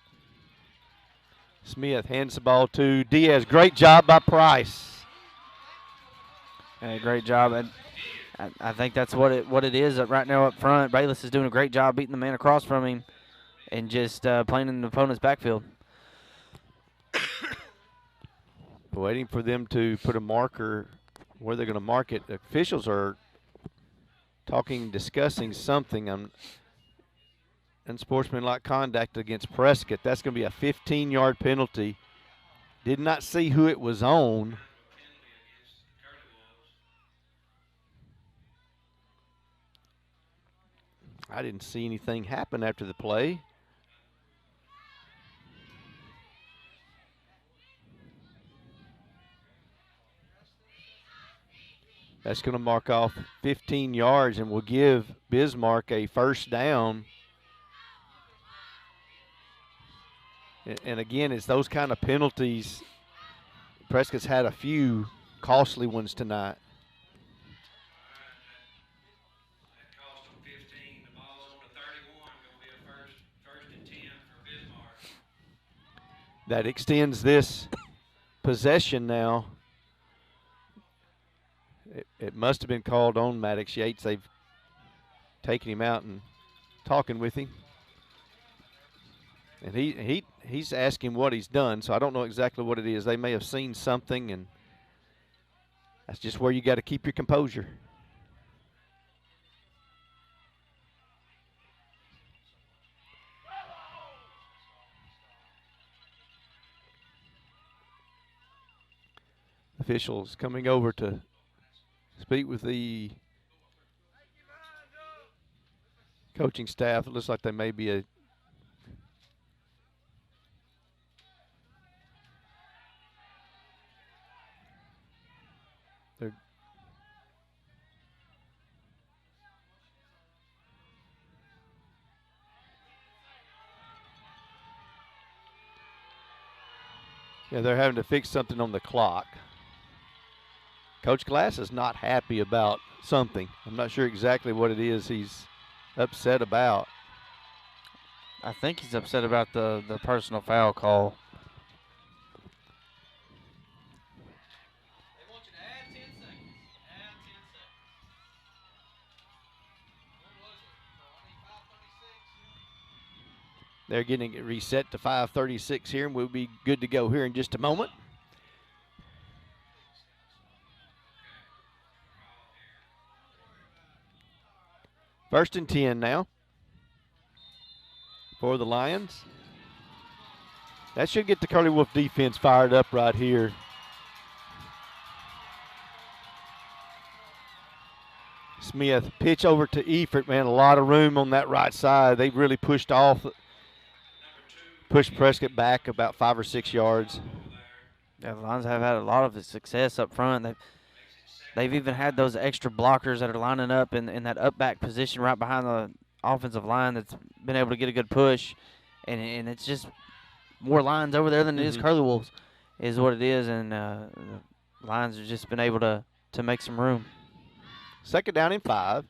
Smith hands the ball to Diaz. Great job by Price.
Great job. And I think that's what it is right now up front. Bayless is doing a great job beating the man across from him and just playing in the opponent's backfield.
Waiting for them to put a marker where they're going to mark it. The officials are discussing something. Unsportsmanlike conduct against Prescott. That's going to be a 15-yard penalty. Did not see who it was on. I didn't see anything happen after the play. That's going to mark off 15 yards and will give Bismarck a 1st down. And again, it's those kind of penalties. Prescott's had a few costly ones tonight.
That cost them 15. The ball's on the 31. Going to be a first and 10 for Bismarck.
That extends this possession now. It must have been called on Maddox Yates. They've taken him out and talking with him. And he's asking what he's done, so I don't know exactly what it is. They may have seen something, and that's just where you got to keep your composure. Officials coming over to speak with the coaching staff. It looks like they may be a they're having to fix something on the clock. Coach Glass is not happy about something. I'm not sure exactly what it is he's upset about.
I think he's upset about the personal foul call.
They want you to add 10 seconds. Add 10 seconds. What was it? I need 5:36.
They're getting it reset to 5:36 here, and we'll be good to go here in just a moment. First and 10 now for the Lions. That should get the Curly Wolf defense fired up right here. Smith, pitch over to Efert, man, a lot of room on that right side. They've really pushed Prescott back about 5 or 6 yards.
Yeah, the Lions have had a lot of success up front. They've even had those extra blockers that are lining up in that up back position right behind the offensive line that's been able to get a good push. And it's just more Lions over there than it is Curly Wolves is what it is. And the Lions have just been able to make some room.
Second down and 5.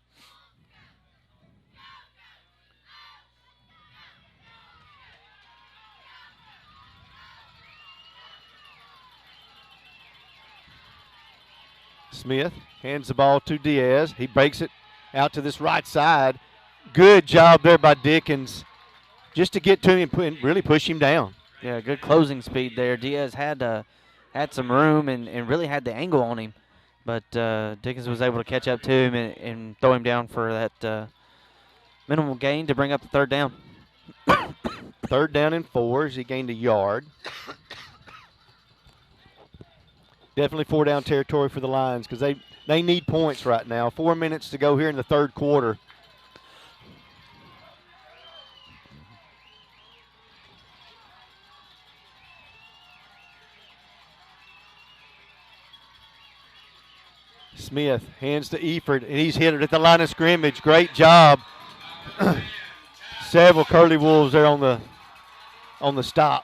Smith hands the ball to Diaz. He breaks it out to this right side. Good job there by Dickens just to get to him and really push him down.
Yeah, good closing speed there. Diaz had some room and really had the angle on him. But Dickens was able to catch up to him and throw him down for that minimal gain to bring up the third down.
Third down and 4 as he gained a yard. Definitely 4-down territory for the Lions because they need points right now. 4 minutes to go here in the third quarter. Smith hands to Efert, and he's hit it at the line of scrimmage. Great job. Several Curly Wolves there on the stop.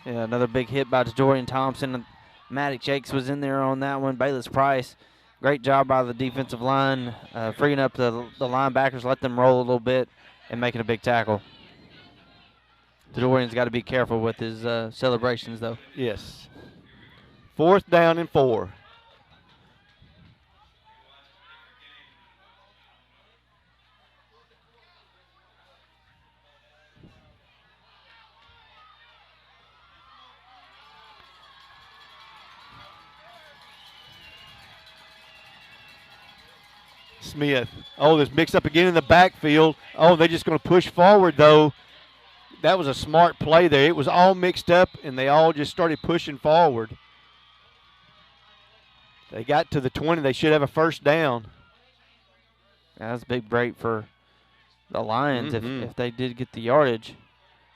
Yeah, another big hit by Dorian Thompson. Maddox Jakes was in there on that one. Bayless Price, great job by the defensive line, freeing up the linebackers, let them roll a little bit, and making a big tackle. Dorian's got to be careful with his celebrations, though.
Yes. 4th down and 4. Smith. Oh, there's mixed up again in the backfield. Oh, they're just going to push forward, though. That was a smart play there. It was all mixed up, and they all just started pushing forward. They got to the 20. They should have a first down.
Yeah, that's a big break for the Lions if they did get the yardage.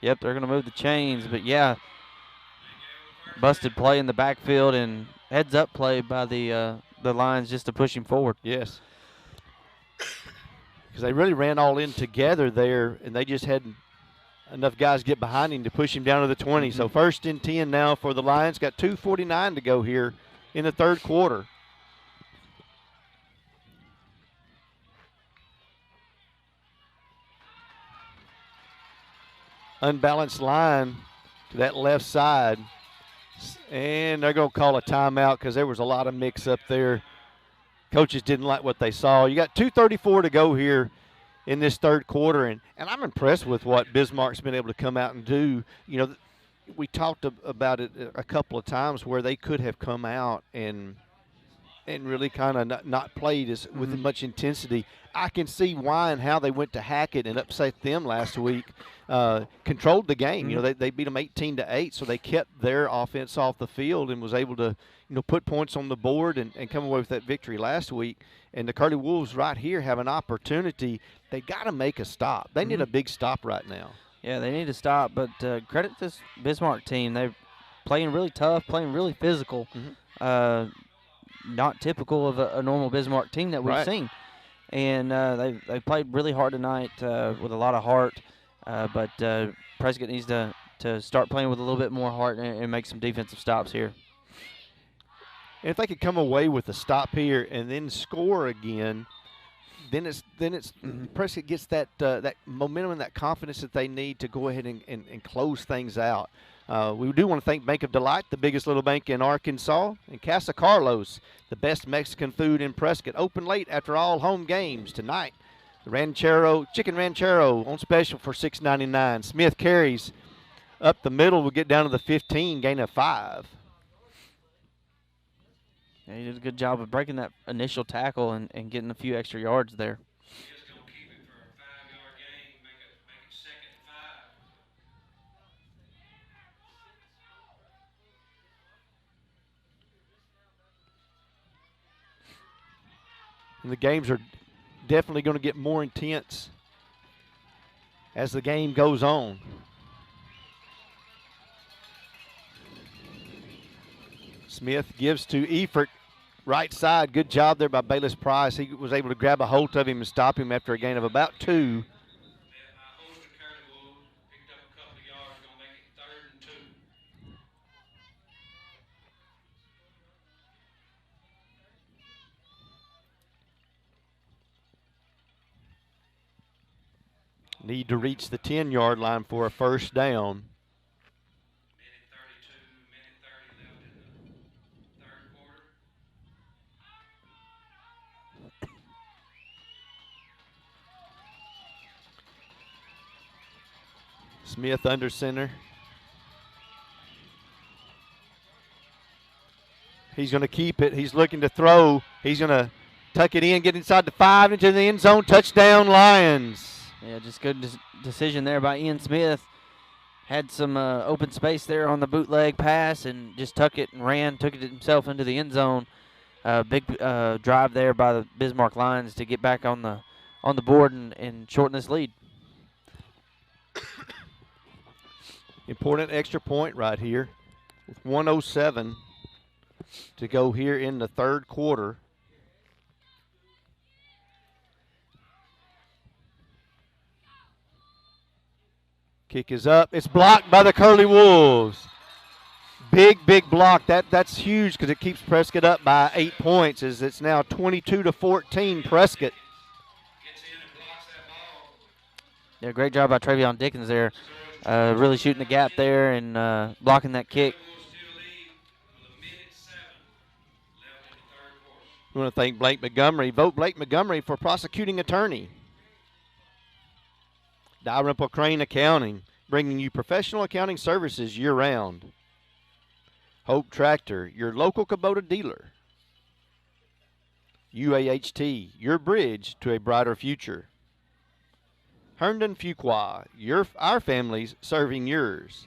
Yep, they're going to move the chains. But, yeah, busted play in the backfield and heads-up play by the Lions just to push him forward.
Yes. Because they really ran all in together there, and they just had enough guys get behind him to push him down to the 20. So 1st and 10 now for the Lions. Got 2:49 to go here in the third quarter. Unbalanced line to that left side. And they're going to call a timeout because there was a lot of mix-up there. Coaches didn't like what they saw. You got 2:34 to go here in this third quarter, and I'm impressed with what Bismarck's been able to come out and do. You know, we talked about it a couple of times where they could have come out and really kind of not played with much intensity. I can see why and how they went to Hackett and upset them last week. Controlled the game. You know, they beat them 18-8, so they kept their offense off the field and was able to, you know, put points on the board and come away with that victory last week. And the Curly Wolves right here have an opportunity. They got to make a stop. They need a big stop right now.
Yeah, they need to stop, but credit this Bismarck team. They're playing really tough, playing really physical. Not typical of a normal Bismarck team that we've seen. And they played really hard tonight with a lot of heart. But Prescott needs to start playing with a little bit more heart and make some defensive stops here.
And if they could come away with a stop here and then score again, then it's Prescott gets that momentum and that confidence that they need to go ahead and close things out. We do want to thank Bank of Delight, the biggest little bank in Arkansas, and Casa Carlos, the best Mexican food in Prescott. Open late after all home games tonight. The chicken ranchero on special for $6.99. Smith carries up the middle. We'll get down to the 15, gain of 5.
Yeah, he did a good job of breaking that initial tackle and getting a few extra yards there.
Just going to keep it for a 5-yard gain, make it 2nd and 5.
And the games are definitely going to get more intense as the game goes on. Smith gives to Efert, right side. Good job there by Bayless Price. He was able to grab a hold of him and stop him after a gain of about 2. Need to reach the 10-yard line for a first down.
Minute 32, minute 30 left in the third quarter.
Smith under center. He's going to keep it. He's looking to throw. He's going to tuck it in, get inside the 5, into the end zone. Touchdown, Lions.
Yeah, just good decision there by Ian Smith. Had some open space there on the bootleg pass and just took it and ran, took it himself into the end zone. Big drive there by the Bismarck Lions to get back on the board and shorten this lead.
Important extra point right here with 1:07 to go here in the third quarter. Kick is up. It's blocked by the Curly Wolves. Big block. That's huge because it keeps Prescott up by 8 points. As it's now 22-14 Prescott.
Yeah, great job by Travion Dickens there. Really shooting the gap there and blocking that kick.
We want to thank Blake Montgomery. Vote Blake Montgomery for prosecuting attorney. Dalrymple Crane Accounting, bringing you professional accounting services year-round. Hope Tractor, your local Kubota dealer. UAHT, your bridge to a brighter future. Herndon Fuqua, our families serving yours.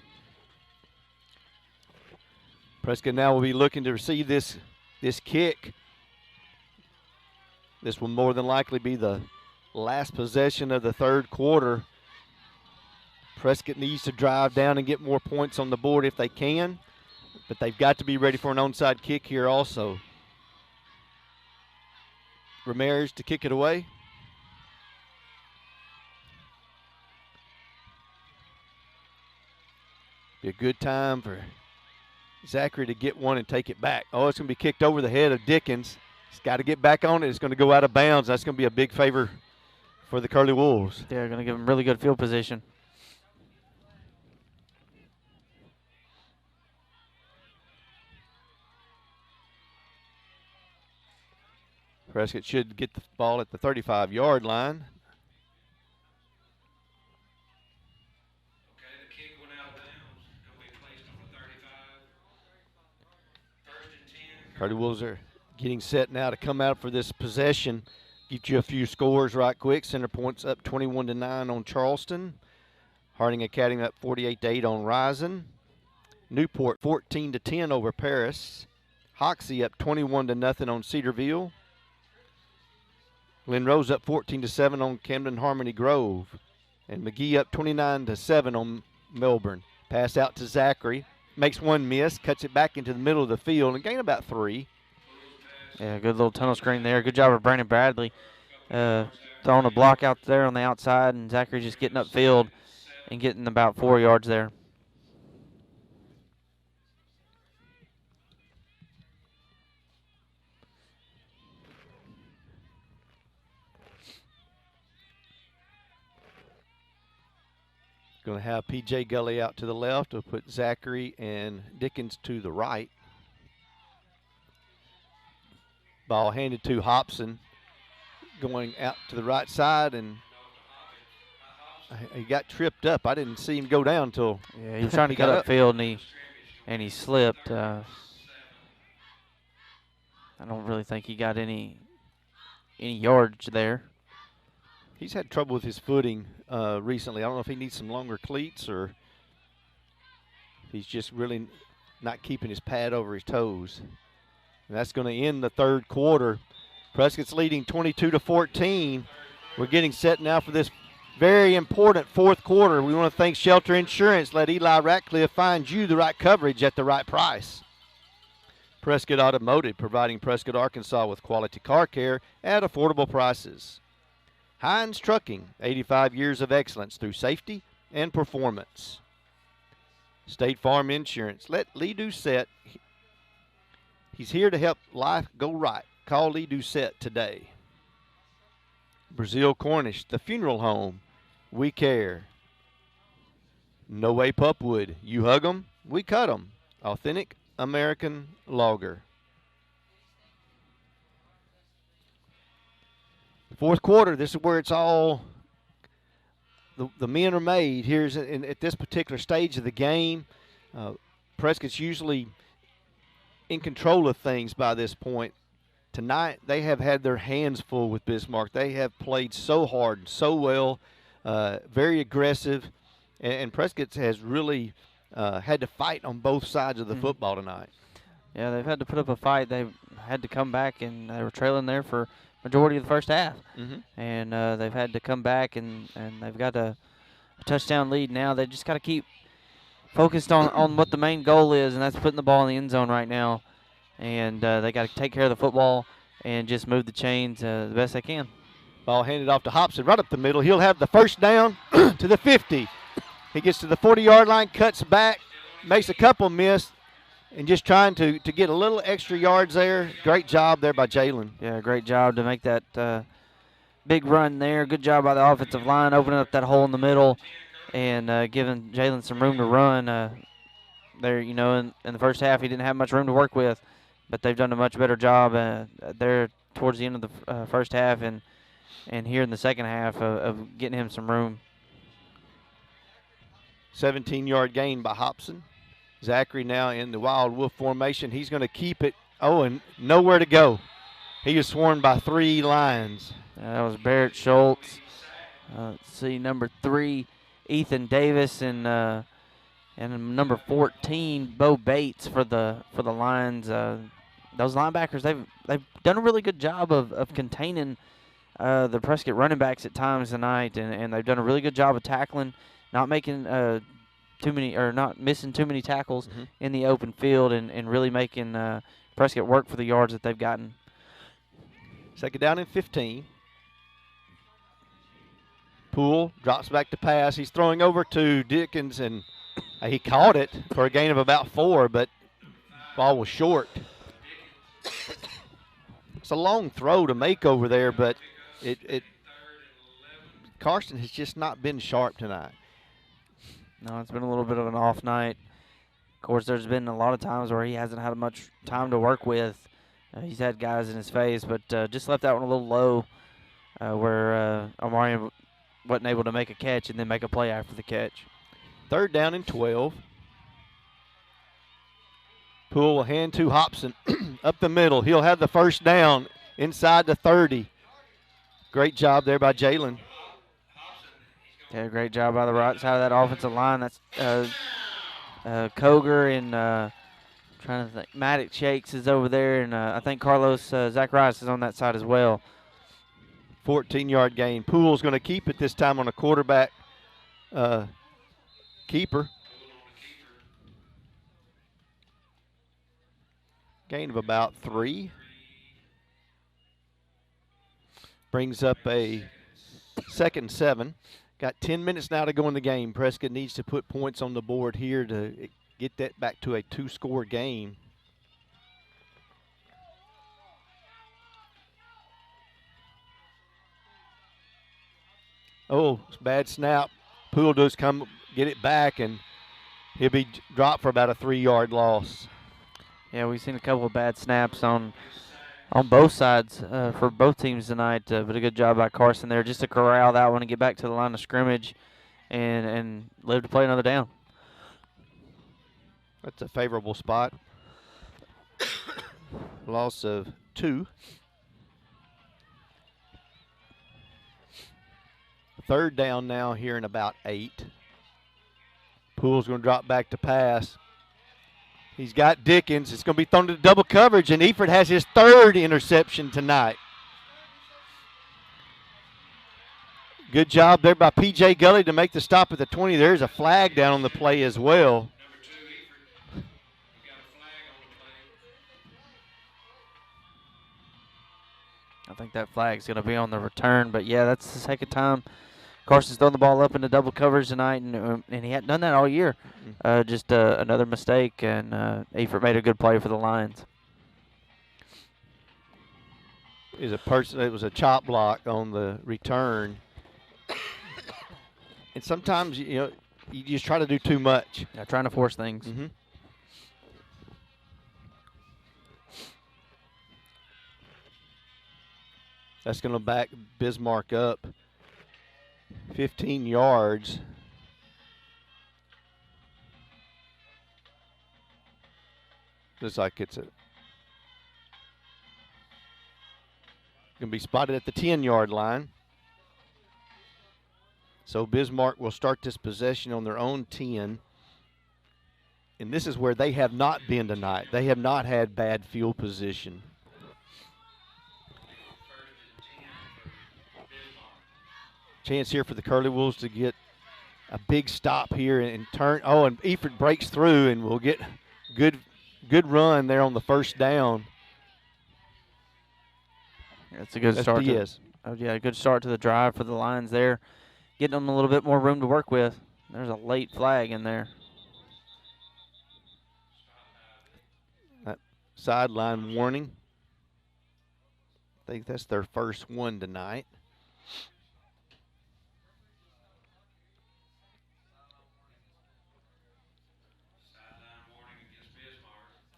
Prescott now will be looking to receive this kick. This will more than likely be the last possession of the third quarter. Prescott needs to drive down and get more points on the board if they can, but they've got to be ready for an onside kick here also. Ramirez to kick it away. Be a good time for Zachary to get one and take it back. Oh, it's going to be kicked over the head of Dickens. He's got to get back on it. It's going to go out of bounds. That's going to be a big favor for the Curly Wolves.
They're going to give him really good field position.
Prescott should get the ball at the 35-yard line.
Okay, the kick went out of bounds. Going to be placed on the 35. First and 10.
Purdy Wolves are getting set now to come out for this possession. Get you a few scores right quick. Center Point's up 21-9 on Charleston. Harding Academy up 48-8 on Rison. Newport 14-10 over Paris. Hoxie up 21-0 on Cedarville. Glen Rose up 14-7 on Camden Harmony Grove. And McGee up 29-7 on Melbourne. Pass out to Zachary. Makes one miss, cuts it back into the middle of the field, and gain about 3.
Yeah, good little tunnel screen there. Good job of Brandon Bradley throwing a block out there on the outside, and Zachary just getting upfield and getting about 4 yards there.
Going to have P.J. Gully out to the left. We'll put Zachary and Dickens to the right. Ball handed to Hobson, going out to the right side, and he got tripped up. I didn't see him go down until
yeah, he was trying to get upfield, and he slipped. I don't really think he got any yardage there.
He's had trouble with his footing recently. I don't know if he needs some longer cleats or he's just really not keeping his pad over his toes. And that's going to end the third quarter. Prescott's leading 22-14. We're getting set now for this very important fourth quarter. We want to thank Shelter Insurance. Let Eli Ratcliffe find you the right coverage at the right price. Prescott Automotive, providing Prescott, Arkansas with quality car care at affordable prices. Hines Trucking, 85 years of excellence through safety and performance. State Farm Insurance. Let Lee Doucette, he's here to help life go right. Call Lee Doucette today. Brazil Cornish, the funeral home. We care. No Way Pupwood. You hug 'em, we cut 'em. Authentic American Lager. Fourth quarter, this is where it's all, the men are made. Here's at this particular stage of the game. Prescott's usually in control of things by this point. Tonight, they have had their hands full with Bismarck. They have played so hard and so well, very aggressive, and Prescott has really had to fight on both sides of the football tonight.
Yeah, they've had to put up a fight. They've had to come back, and they were trailing there for majority of the first half. And they've had to come back, and they've got a touchdown lead now. They just got to keep focused on what the main goal is, and that's putting the ball in the end zone right now. And they got to take care of the football and just move the chains the best they can.
Ball handed off to Hobson right up the middle. He'll have the first down to the 50. He gets to the 40-yard line, cuts back, makes a couple miss, and just trying to get a little extra yards there. Great job there by Jalen.
Yeah, great job to make that big run there. Good job by the offensive line, opening up that hole in the middle and giving Jalen some room to run. There, you know, in the first half, he didn't have much room to work with, but they've done a much better job there towards the end of the first half and here in the second half of getting him some room.
17-yard gain by Hobson. Zachary now in the Wild Wolf formation. He's going to keep it. Oh, and nowhere to go. He is swarmed by 3 Lions.
That was Barrett Schultz. Let's see, number 3, Ethan Davis, and number 14, Bo Bates for the Lions. Those linebackers, they've done a really good job of containing the Prescott running backs at times tonight, and they've done a really good job of tackling, not making not missing too many tackles in the open field, and really making Prescott work for the yards that they've gotten.
Second down and 15. Poole drops back to pass. He's throwing over to Dickens, and he caught it for a gain of about 4, but ball was short. It's a long throw to make over there, but Carson has just not been sharp tonight.
No, it's been a little bit of an off night. Of course, there's been a lot of times where he hasn't had much time to work with. He's had guys in his face, but just left that one a little low where Omarion wasn't able to make a catch and then make a play after the catch.
3rd down and 12. Poole will hand to Hobson up the middle. He'll have the 1st down inside the 30. Great job there by Jalen.
Yeah, great job by the right side of that offensive line. That's Koger and trying to think. Maddox Shakes is over there, and I think Carlos Zacharias is on that side as well.
14-yard gain. Poole's going to keep it this time on a quarterback keeper. Gain of about 3. Brings up a 2nd and 7. Got 10 minutes now to go in the game. Prescott needs to put points on the board here to get that back to a 2-score game. Oh, bad snap. Poole does come get it back, and he'll be dropped for about a 3-yard loss.
Yeah, we've seen a couple of bad snaps on both sides for both teams tonight, but a good job by Carson there just to corral that one and get back to the line of scrimmage and live to play another down.
That's a favorable spot. Loss of 2. 3rd down now here in about 8. Poole's going to drop back to pass. He's got Dickens. It's going to be thrown to double coverage, and Eford has his 3rd interception tonight. Good job there by P.J. Gully to make the stop at the 20. There's a flag down on the play as well.
I think that flag's going to be on the return, but yeah, that's the 2nd time Carson's thrown the ball up into double coverage tonight, and he hadn't done that all year. Just another mistake, and Eford made a good play for the Lions.
It was a chop block on the return. And sometimes, you just try to do too much.
Yeah, trying to force things.
Mm-hmm. That's going to back Bismarck up 15 yards. Looks like it's going to be spotted at the 10-yard line. So Bismarck will start this possession on their own 10. And this is where they have not been tonight. They have not had bad field position. Chance here for the Curly Wolves to get a big stop here and turn. Oh, and Eford breaks through, and we'll get good run there on the 1st down.
That's a good start.
Diaz.
A good start to the drive for the Lions there. Getting them a little bit more room to work with. There's a late flag in there.
That sideline warning. I think that's their first one tonight.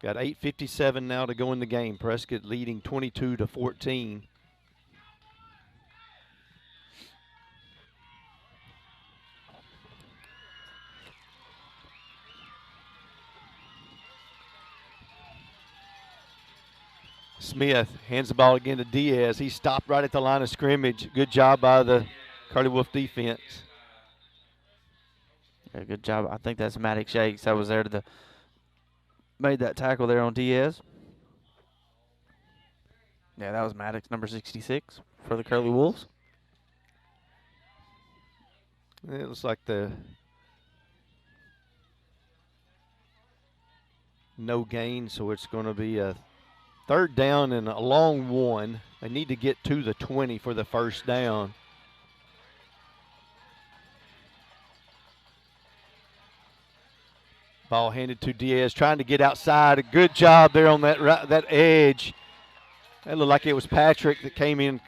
Got 8:57 now to go in the game. Prescott leading 22-14. Smith hands the ball again to Diaz. He stopped right at the line of scrimmage. Good job by the Curly Wolf defense.
Yeah, good job. I think that's Maddox Shakes that was there to made that tackle there on Diaz. Yeah, that was Maddox, number 66 for the Curly Wolves.
It looks like the no gain, so it's going to be a 3rd down and a long one. They need to get to the 20 for the 1st down. Ball handed to Diaz, trying to get outside. A good job there on that edge. That looked like it was Patrick that came in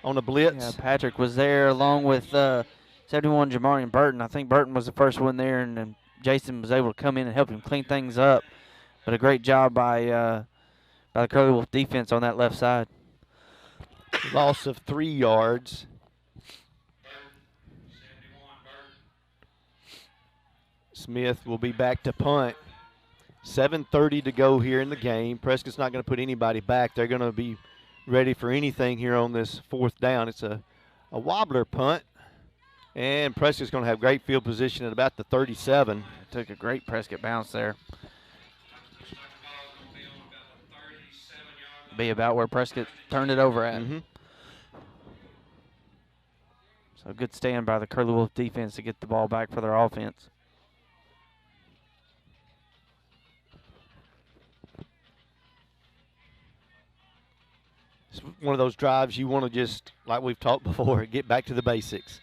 on a blitz.
Yeah, Patrick was there along with 71 Jamarian Burton. I think Burton was the first one there, and Jason was able to come in and help him clean things up. But a great job by by the Curly Wolf defense on that left side.
Loss of 3 yards. Smith will be back to punt. 7:30 to go here in the game. Prescott's not going to put anybody back. They're going to be ready for anything here on this 4th down. It's a wobbler punt. And Prescott's going to have great field position at about the 37.
Took a great Prescott bounce there. Be about where Prescott turned it over at. So good stand by the Curly Wolf defense to get the ball back for their offense.
It's one of those drives you want to just, like we've talked before, get back to the basics.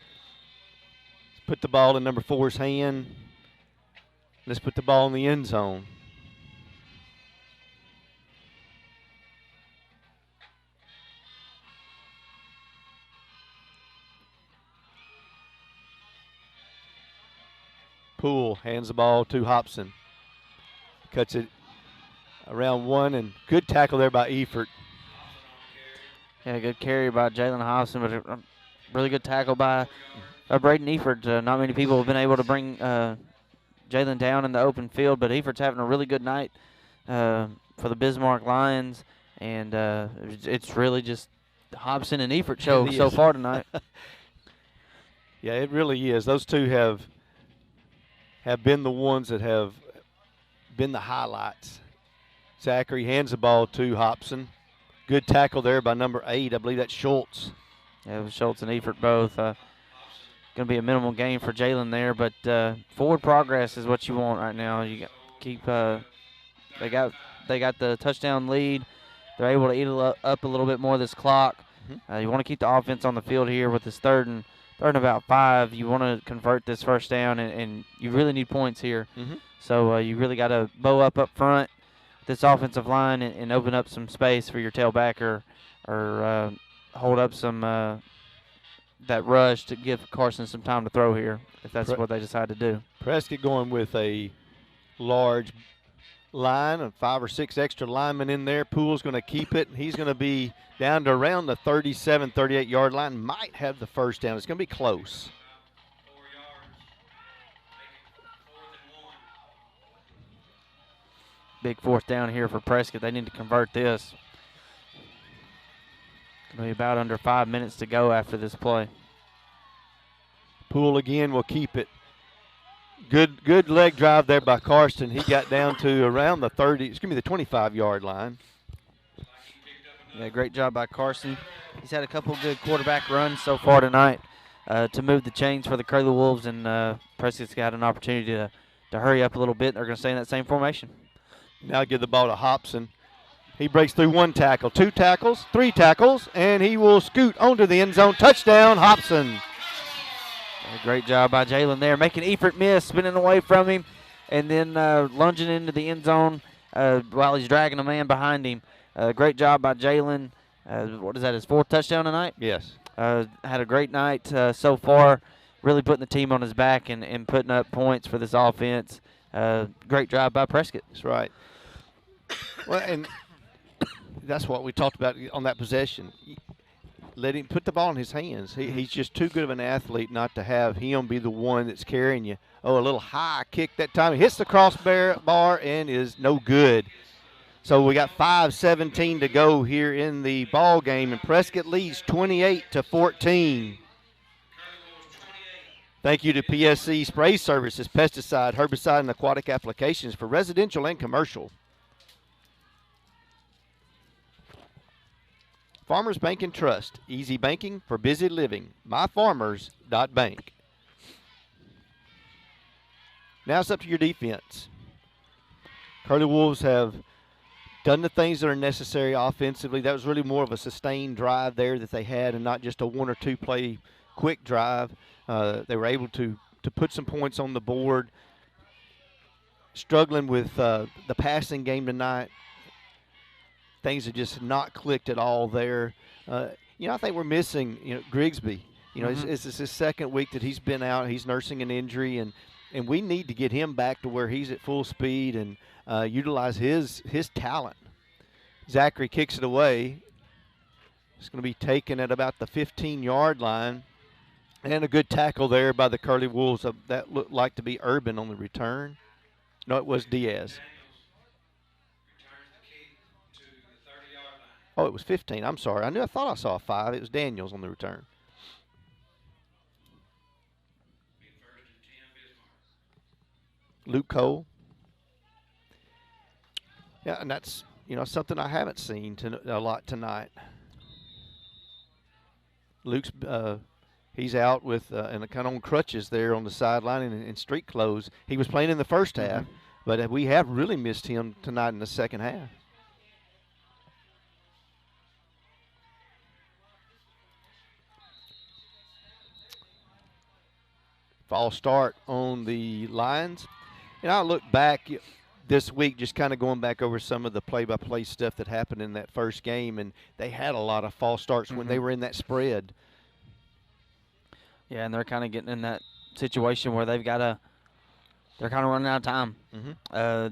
Let's put the ball in number 4's hand. Let's put the ball in the end zone. Poole hands the ball to Hobson. Cuts it around 1, and good tackle there by Efert.
Yeah, good carry by Jalen Hobson, but a really good tackle by Braden Efert. Not many people have been able to bring Jalen down in the open field, but Efert's having a really good night for the Bismarck Lions, and it's really just Hobson and Efert show so far tonight.
Yeah, it really is. Those two have been the ones that have been the highlights. Zachary hands the ball to Hobson. Good tackle there by number 8. I believe that's Schultz.
Yeah, it was Schultz and Efert both. Going to be a minimal gain for Jalen there, but forward progress is what you want right now. You got keep. They got the touchdown lead. They're able to eat up a little bit more of this clock. You want to keep the offense on the field here with this third and about 5. You want to convert this first down, and you really need points here. So you really got to bow up front this offensive line and open up some space for your tailback or hold up some that rush to give Carson some time to throw here if that's what they decide to do.
Prescott going with a large line of 5 or 6 extra linemen in there. Poole's going to keep it. He's going to be down to around the 37, 38-yard line. Might have the first down. It's going to be close.
Big 4th down here for Prescott. They need to convert this. Going to be about under 5 minutes to go after this play.
Poole again will keep it. Good leg drive there by Karsten. He got down to around the 30, it's going to be the 25-yard line.
Yeah, great job by Carson. He's had a couple of good quarterback runs so far tonight to move the chains for the Curly Wolves, and Prescott's got an opportunity to hurry up a little bit. They're going to stay in that same formation.
Now give the ball to Hobson. He breaks through 1 tackle, 2 tackles, 3 tackles, and he will scoot onto the end zone. Touchdown, Hobson.
A great job by Jalen there, making Efert miss, spinning away from him, and then lunging into the end zone while he's dragging a man behind him. Great job by Jalen. What is that, his 4th touchdown tonight?
Yes.
Had a great night so far, really putting the team on his back and putting up points for this offense. Great drive by Prescott.
That's right. Well, and that's what we talked about on that possession. Let him put the ball in his hands. He's just too good of an athlete not to have him be the one that's carrying you. Oh, a little high kick that time. He hits the crossbar and is no good. So we got 5:17 to go here in the ball game, and Prescott leads 28-14. Thank you to PSC Spray Services, pesticide, herbicide, and aquatic applications for residential and commercial. Farmers Bank and Trust, easy banking for busy living. MyFarmers.bank. Now it's up to your defense. Curly Wolves have done the things that are necessary offensively. That was really more of a sustained drive there that they had, and not just a 1 or 2 play quick drive. They were able to put some points on the board. Struggling with the passing game tonight. Things have just not clicked at all there. I think we're missing, Grigsby. It's his 2nd week that he's been out. He's nursing an injury, and we need to get him back to where he's at full speed and utilize his talent. Zachary kicks it away. It's going to be taken at about the 15-yard line. And a good tackle there by the Curly Wolves. That looked like to be Urban on the return. No, it was Diaz. Oh, it was 15. I'm sorry. I thought I saw a 5. It was Daniels on the return. Luke Cole. Yeah, and that's, something I haven't seen a lot tonight. Luke's he's out with and kind of on crutches there on the sideline in street clothes. He was playing in the first half, but we have really missed him tonight in the second half. False start on the Lions. And I look back this week, just kind of going back over some of the play-by-play stuff that happened in that first game, and they had a lot of false starts when they were in that spread.
Yeah, and they're kind of getting in that situation where they're kind of running out of time.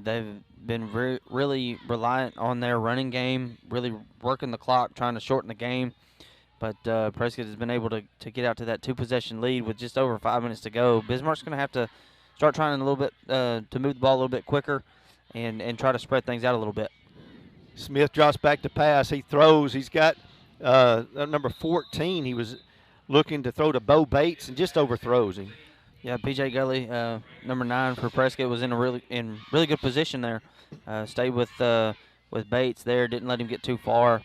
They've been really reliant on their running game, really working the clock, trying to shorten the game. But Prescott has been able to get out to that 2-possession lead with just over 5 minutes to go. Bismarck's going to have to start trying a little bit to move the ball a little bit quicker and try to spread things out a little bit.
Smith drops back to pass. He throws. He's got number 14. He was looking to throw to Bo Bates and just overthrows him.
Yeah, P.J. Gully, number 9 for Prescott, was in really good position there. Stayed with Bates there, didn't let him get too far,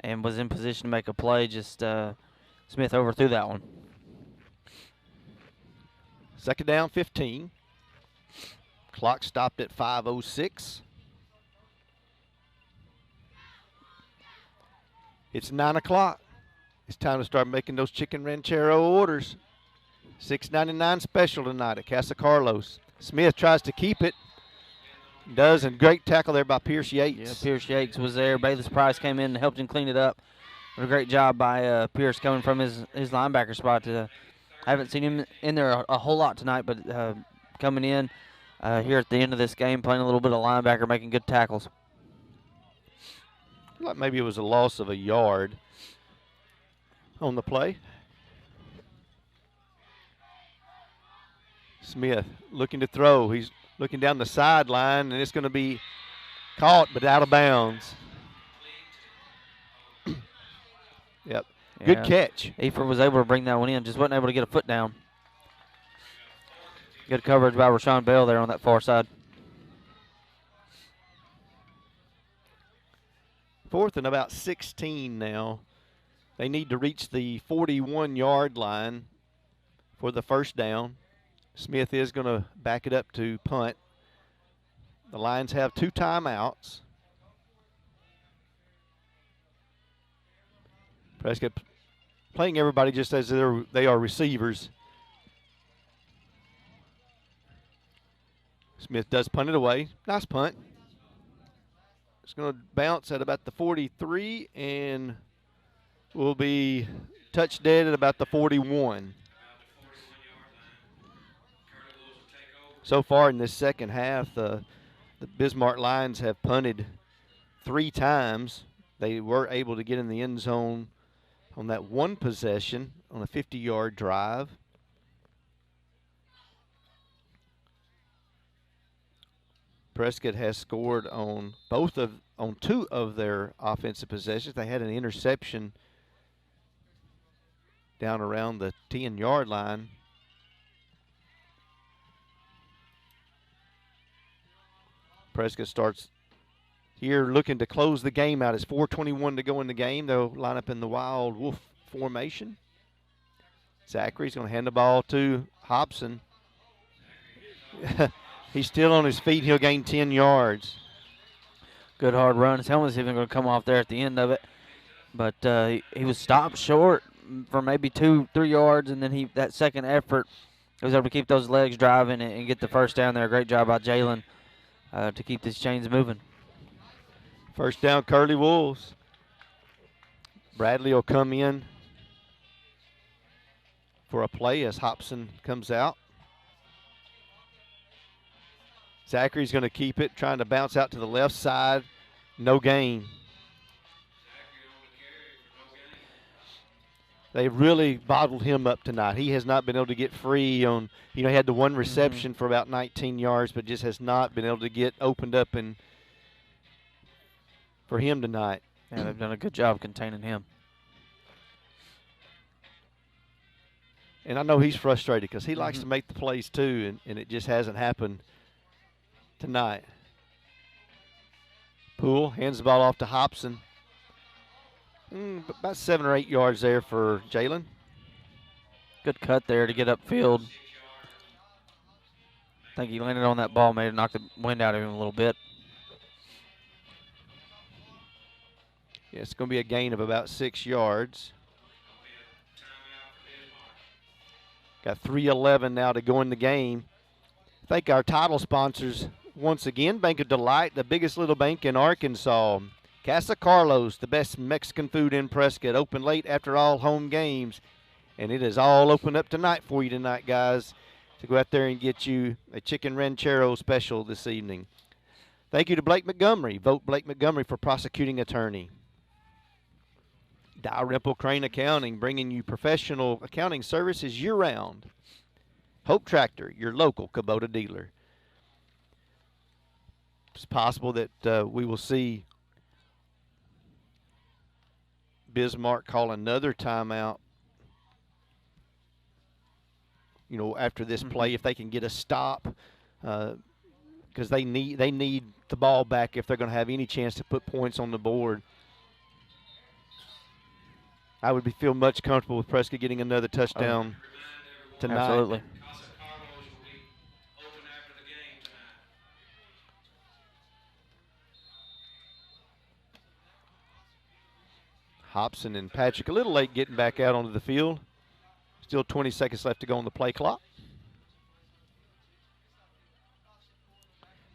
and was in position to make a play. Just Smith overthrew that one.
Second down, 15. Clock stopped at 5:06. It's 9 o'clock. It's time to start making those chicken ranchero orders. $6.99 special tonight at Casa Carlos. Smith tries to keep it. Does, and great tackle there by Pierce Yates.
Yeah, Pierce Yates was there. Bayless Price came in and helped him clean it up. What a great job by Pierce coming from his linebacker spot. I haven't seen him in there a whole lot tonight, but coming in here at the end of this game, playing a little bit of linebacker, making good tackles.
Like maybe it was a loss of a yard on the play. Smith looking to throw. He's looking down the sideline, and it's going to be caught but out of bounds. Yep.
Yeah.
Good catch.
Efer was able to bring that one in, just wasn't able to get a foot down. Good coverage by Rashawn Bell there on that far side.
4th and about 16 now. They need to reach the 41-yard line for the first down. Smith is going to back it up to punt. The Lions have 2 timeouts. Prescott playing everybody just as they are receivers. Smith does punt it away. Nice punt. It's going to bounce at about the 43 and will be touched dead at about the 41. So far in this second half, the Bismarck Lions have punted 3 times. They were able to get in the end zone on that one possession on a 50-yard drive. Prescott has scored on 2 of their offensive possessions. They had an interception down around the 10-yard line. Prescott starts here looking to close the game out. It's 4:21 to go in the game. They'll line up in the Wild Wolf formation. Zachary's going to hand the ball to Hobson. He's still on his feet. He'll gain 10 yards.
Good hard run. His helmet's even going to come off there at the end of it. But he was stopped short for maybe 2-3 yards, and then that second effort, he was able to keep those legs driving and get the first down there. Great job by Jalen to keep these chains moving.
First down, Curly Wolves. Bradley will come in for a play as Hobson comes out. Zachary's going to keep it, trying to bounce out to the left side. No gain. They really bottled him up tonight. He has not been able to get free on, he had the one reception for about 19 yards, but just has not been able to get opened up and for him tonight.
Yeah, they've done a good job containing him.
And I know he's frustrated because he likes to make the plays too, and it just hasn't happened tonight. Poole hands the ball off to Hobson. About 7 or 8 yards there for Jalen.
Good cut there to get upfield. I think he landed on that ball, may have knocked the wind out of him a little bit.
Yeah, it's going to be a gain of about 6 yards. Got 3:11 now to go in the game. Thank our title sponsors once again. Bank of Delight, the biggest little bank in Arkansas. Casa Carlos, the best Mexican food in Prescott, open late after all home games. And it is all open up tonight for you tonight, guys, to go out there and get you a chicken ranchero special this evening. Thank you to Blake Montgomery. Vote Blake Montgomery for prosecuting attorney. Dalrymple Crane Accounting, bringing you professional accounting services year-round. Hope Tractor, your local Kubota dealer. It's possible that we will see Bismark call another timeout, after this play, if they can get a stop, because they need the ball back if they're going to have any chance to put points on the board. I would feel much comfortable with Prescott getting another touchdown tonight.
Absolutely.
Hobson and Patrick a little late getting back out onto the field. Still 20 seconds left to go on the play clock.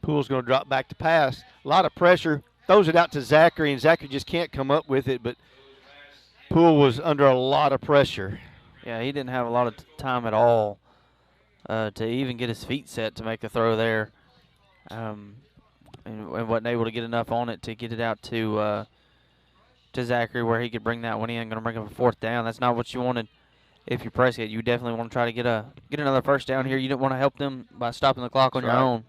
Poole's going to drop back to pass. A lot of pressure. Throws it out to Zachary, and Zachary just can't come up with it, but Poole was under a lot of pressure.
Yeah, he didn't have a lot of time at all to even get his feet set to make the throw there. And wasn't able to get enough on it to get it out to Zachary where he could bring that one in. Going to bring up a 4th down. That's not what you wanted if you're Prescott. You definitely want to try to get another first down here. You didn't want to help them by stopping the clock on your own.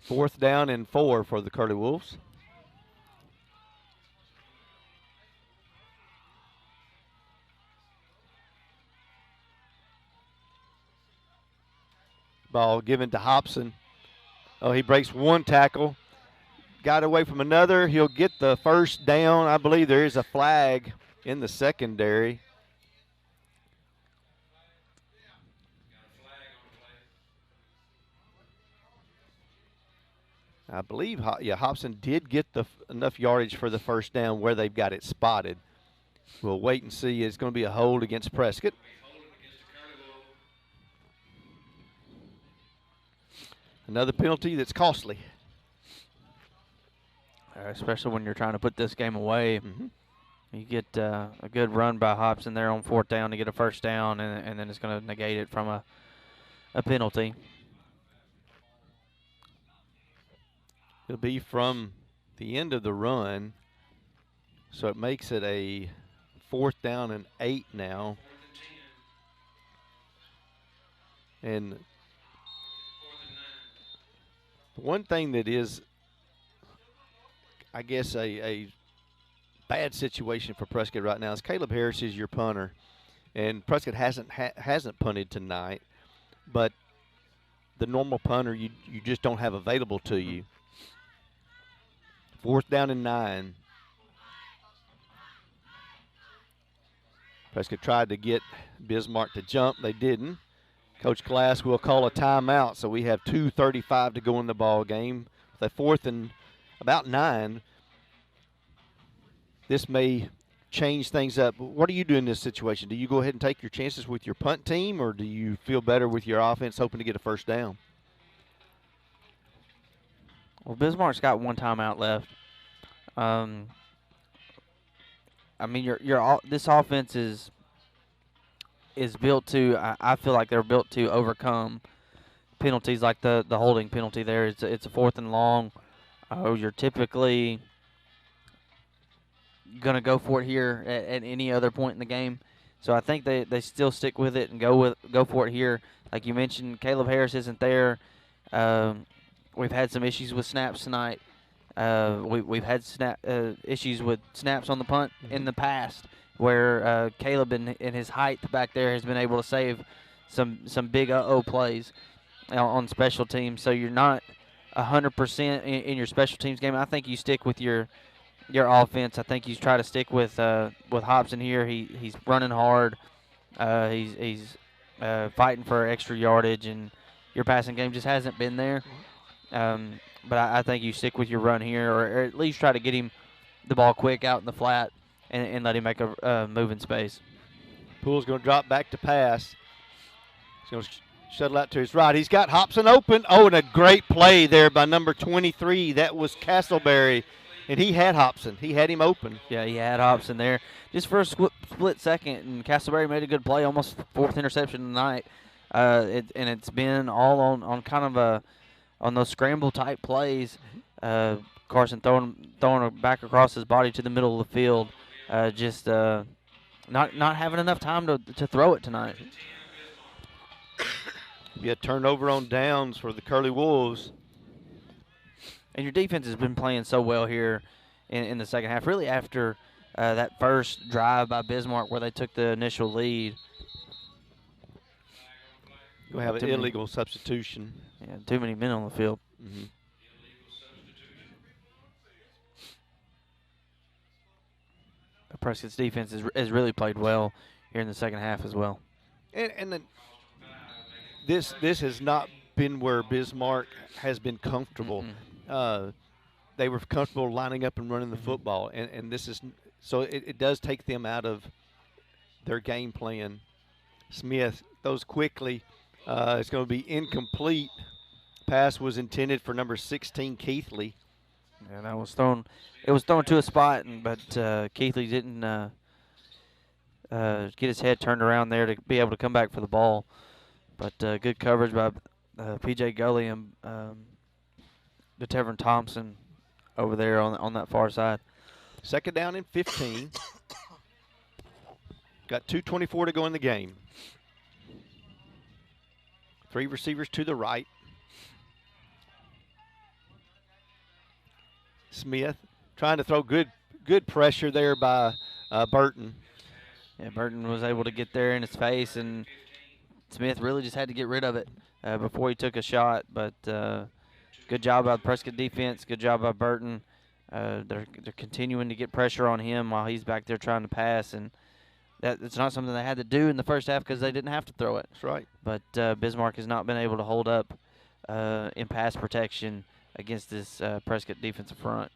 4th down and 4 for the Curly Wolves. Ball given to Hobson. Oh, he breaks one tackle. Got away from another. He'll get the first down. I believe there is a flag in the secondary. I believe, Hobson did get enough yardage for the first down where they've got it spotted. We'll wait and see. It's going to be a hold against Prescott. Another penalty that's costly.
Especially when you're trying to put this game away. You get a good run by Hobson there on 4th down to get a first down, and then it's going to negate it from a penalty.
It'll be from the end of the run, so it makes it a 4th down and 8 now. And the one thing that is, I guess, a bad situation for Prescott right now is Caleb Harris is your punter, and Prescott hasn't punted tonight, but the normal punter you just don't have available to you. 4th down and 9. Prescott tried to get Bismarck to jump. They didn't. Coach Glass will call a timeout, so we have 2:35 to go in the ball game. With a 4th and about 9, this may change things up. What do you do in this situation? Do you go ahead and take your chances with your punt team, or do you feel better with your offense hoping to get a first down?
Well, Bismarck's got one timeout left. I mean, this offense is built to. I feel like they're built to overcome penalties like the holding penalty there. It's a 4th and long. You're typically going to go for it here at any other point in the game. So I think they still stick with it and go for it here. Like you mentioned, Caleb Harris isn't there. We've had some issues with snaps tonight. We've had issues with snaps on the punt in the past, where Caleb in his height back there has been able to save some big plays on special teams. So you're not 100% in your special teams game. I think you stick with your offense. I think you try to stick with Hobson here. He's running hard. He's fighting for extra yardage, and your passing game just hasn't been there. But I think you stick with your run here, or at least try to get him the ball quick out in the flat and let him make a move in space.
Poole's going to drop back to pass. He's going to shuttle out to his right. He's got Hobson open. Oh, and a great play there by number 23. That was Castleberry, and he had Hobson. He had him open.
Yeah, he had Hobson there just for a split second, and Castleberry made a good play, almost fourth interception of the night. And it's been all on kind of on those scramble type plays. Carson throwing it back across his body to the middle of the field, just not having enough time to throw it tonight.
Be a turnover on downs for the Curly Wolves.
And your defense has been playing so well here in the second half, really after that first drive by Bismarck where they took the initial lead.
We'll have an illegal substitution.
Yeah, too many men on the field.
Mm-hmm.
Prescott's defense has really played well here in the second half as well.
And then this has not been where Bismarck has been comfortable.
Mm-hmm.
They were comfortable lining up and running the football, and this is so it does take them out of their game plan. Smith throws quickly. It's going to be incomplete. Pass was intended for number 16, Keithley.
And that was thrown. It was thrown to a spot, but Keithley didn't get his head turned around there to be able to come back for the ball. But good coverage by P.J. Gully and DeTevin Thompson over there on that far side.
Second down and 15. Got 2:24 to go in the game. Three receivers to the right. Smith trying to throw good pressure there by Burton.
Yeah, Burton was able to get there in his face, and Smith really just had to get rid of it before he took a shot. But good job by the Prescott defense. Good job by Burton. They're continuing to get pressure on him while he's back there trying to pass, and it's not something they had to do in the first half because they didn't have to throw it.
That's right.
But Bismarck has not been able to hold up in pass protection against this Prescott defensive front.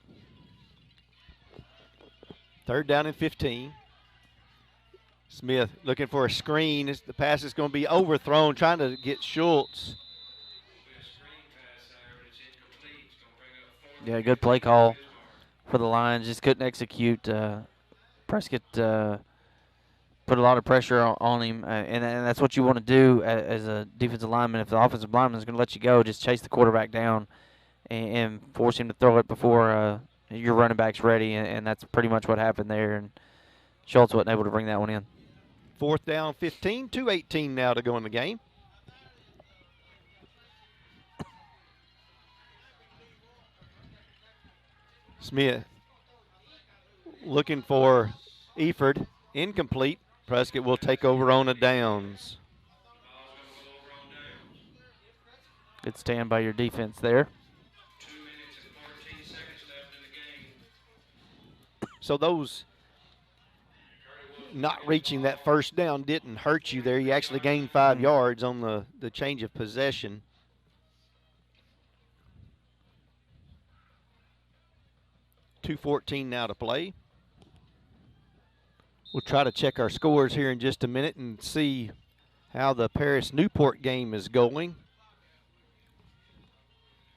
Third down and 15. Smith looking for a screen. The pass is going to be overthrown, trying to get Schultz.
Yeah, good play call for the Lions. Just couldn't execute. Prescott put a lot of pressure on him, and that's what you want to do as a defensive lineman. If the offensive lineman is going to let you go, just chase the quarterback down and force him to throw it before your running back's ready, and that's pretty much what happened there. And Schultz wasn't able to bring that one in.
Fourth down, 15, 2:18 now to go in the game. Smith looking for Eford, incomplete. Prescott will take over on the downs.
Good stand by your defense there.
2 minutes and 13 seconds left in the game.
So those not reaching that first down didn't hurt you there. You actually gained 5 yards on the change of possession. .214 now to play. We'll try to check our scores here in just a minute and see how the Paris-Newport game is going.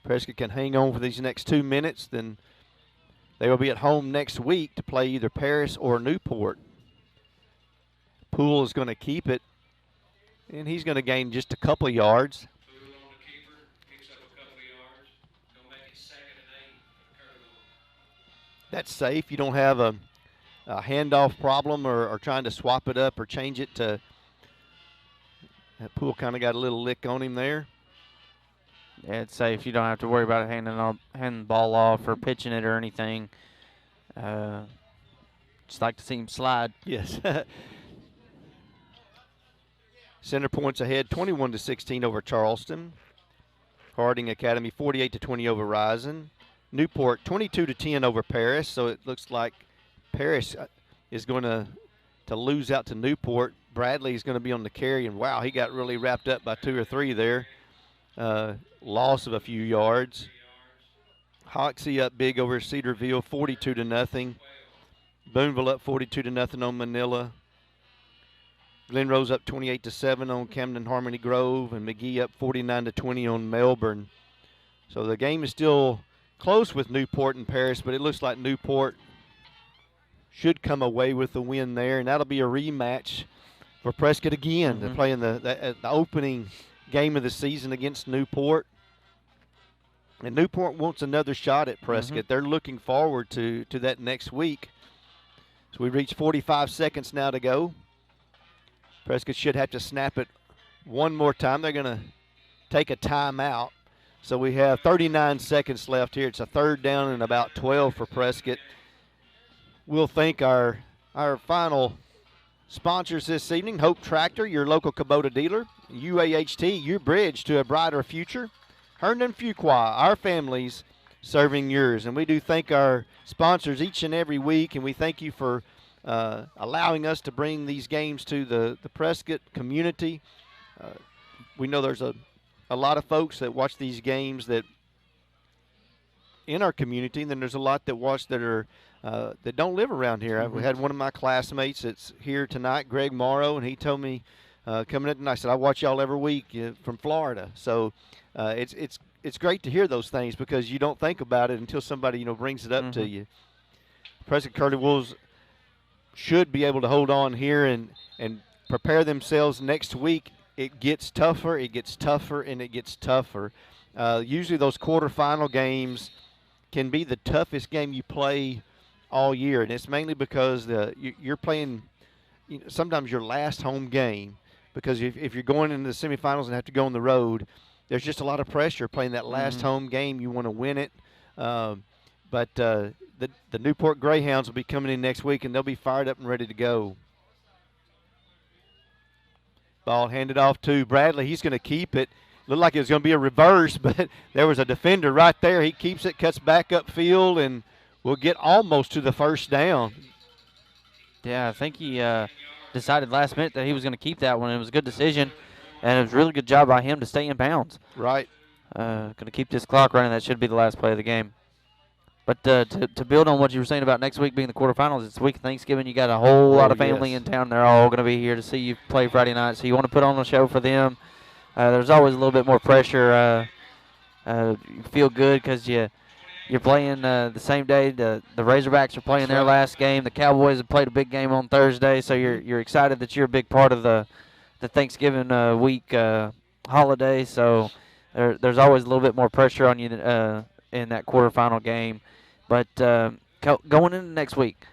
Prescott can hang on for these next 2 minutes, then they will be at home next week to play either Paris or Newport. Poole is going to keep it, and he's going to gain just a couple of yards.
Poole on the keeper, picks up a couple of yards. Gonna make it 2nd and 8 for Curly Wolves.
That's safe. You don't have a a handoff problem or trying to swap it up or change it to. That Poole kind of got a little lick on him there.
Yeah, it's safe. You don't have to worry about handing the ball off or pitching it or anything. Just like to see him slide.
Yes. Center points ahead, 21-16 over Charleston. Harding Academy 48-20 over Rison. Newport 22-10 over Paris. So it looks like Paris is going to lose out to Newport. Bradley is going to be on the carry, and wow, he got really wrapped up by 2 or 3 there. Loss of a few yards. Hoxie up big over Cedarville, 42-0. Boonville up 42-0 on Manila. Glen Rose up 28-7 on Camden Harmony Grove, and McGee up 49-20 on Melbourne. So the game is still close with Newport and Paris, but it looks like Newport should come away with the win there, and that'll be a rematch for Prescott again. They're playing the opening game of the season against Newport. And Newport wants another shot at Prescott. They're looking forward to that next week. So we reach 45 seconds now to go. Prescott should have to snap it one more time. They're going to take a timeout. So we have 39 seconds left here. It's a 3rd down and about 12 for Prescott. We'll thank our final sponsors this evening: Hope Tractor, your local Kubota dealer; UAHT, your bridge to a brighter future; Herndon Fuqua, our families serving yours. And we do thank our sponsors each and every week, and we thank you for allowing us to bring these games to the Prescott community. We know there's a lot of folks that watch these games that in our community, and then there's a lot that watch that are that don't live around here. We had one of my classmates that's here tonight, Greg Morrow, and he told me coming in tonight, I said, I watch y'all every week from Florida. So it's great to hear those things because you don't think about it until somebody brings it up to you. Prescott Curly Wolves should be able to hold on here and prepare themselves next week. It gets tougher, and it gets tougher. Usually those quarterfinal games can be the toughest game you play all year, and it's mainly because you're playing sometimes your last home game, because if you're going into the semifinals and have to go on the road, there's just a lot of pressure playing that last home game. You want to win it. But the Newport Greyhounds will be coming in next week, and they'll be fired up and ready to go. Ball handed off to Bradley. He's going to keep it. Looked like it was going to be a reverse, but there was a defender right there. He keeps it, cuts back upfield, and will get almost to the 1st down.
Yeah, I think he decided last minute that he was going to keep that one. It was a good decision, and it was a really good job by him to stay in bounds.
Right.
Going to keep this clock running. That should be the last play of the game. But to build on what you were saying about next week being the quarterfinals, it's the week of Thanksgiving. You got a whole lot of family in town. They're all going to be here to see you play Friday night. So you want to put on a show for them. There's always a little bit more pressure. You feel good because you're playing the same day. The Razorbacks are playing their last game. The Cowboys have played a big game on Thursday. So you're excited that you're a big part of the Thanksgiving week holiday. So there's always a little bit more pressure on you in that quarterfinal game. But going into next week,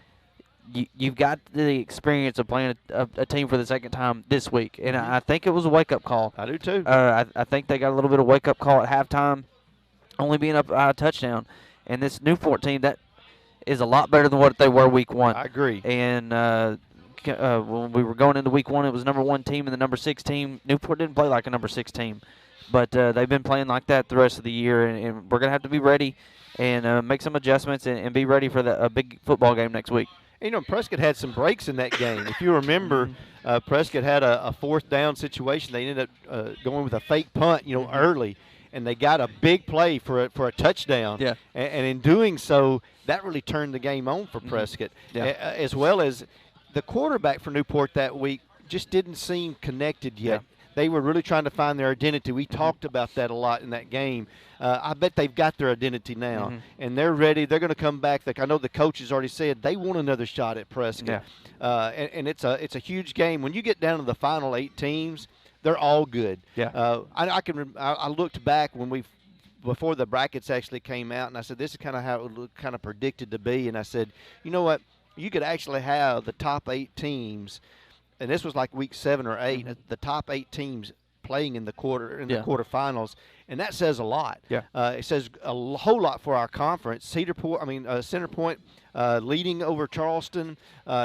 you've got the experience of playing a team for the second time this week. And I think it was a wake-up call.
I do too.
I think they got a little bit of wake-up call at halftime, only being up by a touchdown. And this Newport team, that is a lot better than what they were week 1.
I agree.
And when we were going into week 1, it was number 1 team and the number 6 team. Newport didn't play like a number 6 team. But they've been playing like that the rest of the year, and we're going to have to be ready and make some adjustments and be ready for a big football game next week.
Prescott had some breaks in that game. If you remember, Prescott had a 4th down situation. They ended up going with a fake punt, early, and they got a big play for a touchdown.
Yeah.
And in doing so, that really turned the game on for Prescott.
Yeah.
As well as the quarterback for Newport that week just didn't seem connected yet.
Yeah.
They were really trying to find their identity. We talked about that a lot in that game. I bet they've got their identity now, and they're ready. They're going to come back. I know the coach has already said they want another shot at Prescott.
Yeah.
And it's a huge game. When you get down to the final 8 teams, they're all good.
Yeah.
I looked back before the brackets actually came out, and I said this is kind of how it kind of predicted to be. And I said, you know what? you could actually have the top 8 teams, and this was like week 7 or 8, the top 8 teams playing in the quarterfinals, and that says a lot.
Yeah.
It says a whole lot for our conference. Center Point leading over Charleston.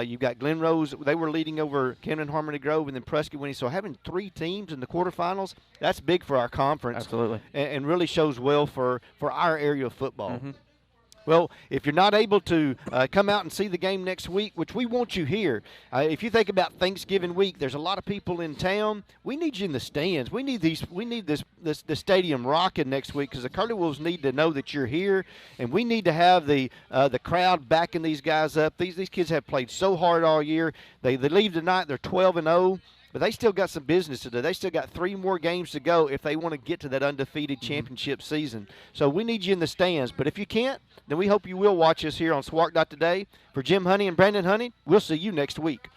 You've got Glen Rose. They were leading over Camden Harmony Grove, and then Prescott winning. So having 3 teams in the quarterfinals, that's big for our conference.
Absolutely.
And really shows well for our area of football. Well, if you're not able to come out and see the game next week, which we want you here, if you think about Thanksgiving week, there's a lot of people in town. We need you in the stands. We need the stadium rocking next week because the Curly Wolves need to know that you're here, and we need to have the crowd backing these guys up. These kids have played so hard all year. They leave tonight. They're 12-0. But they still got some business to do. They still got 3 more games to go if they want to get to that undefeated championship season. So we need you in the stands. But if you can't, then we hope you will watch us here on SWARC.today. For Jim Honey and Brandon Honey, we'll see you next week.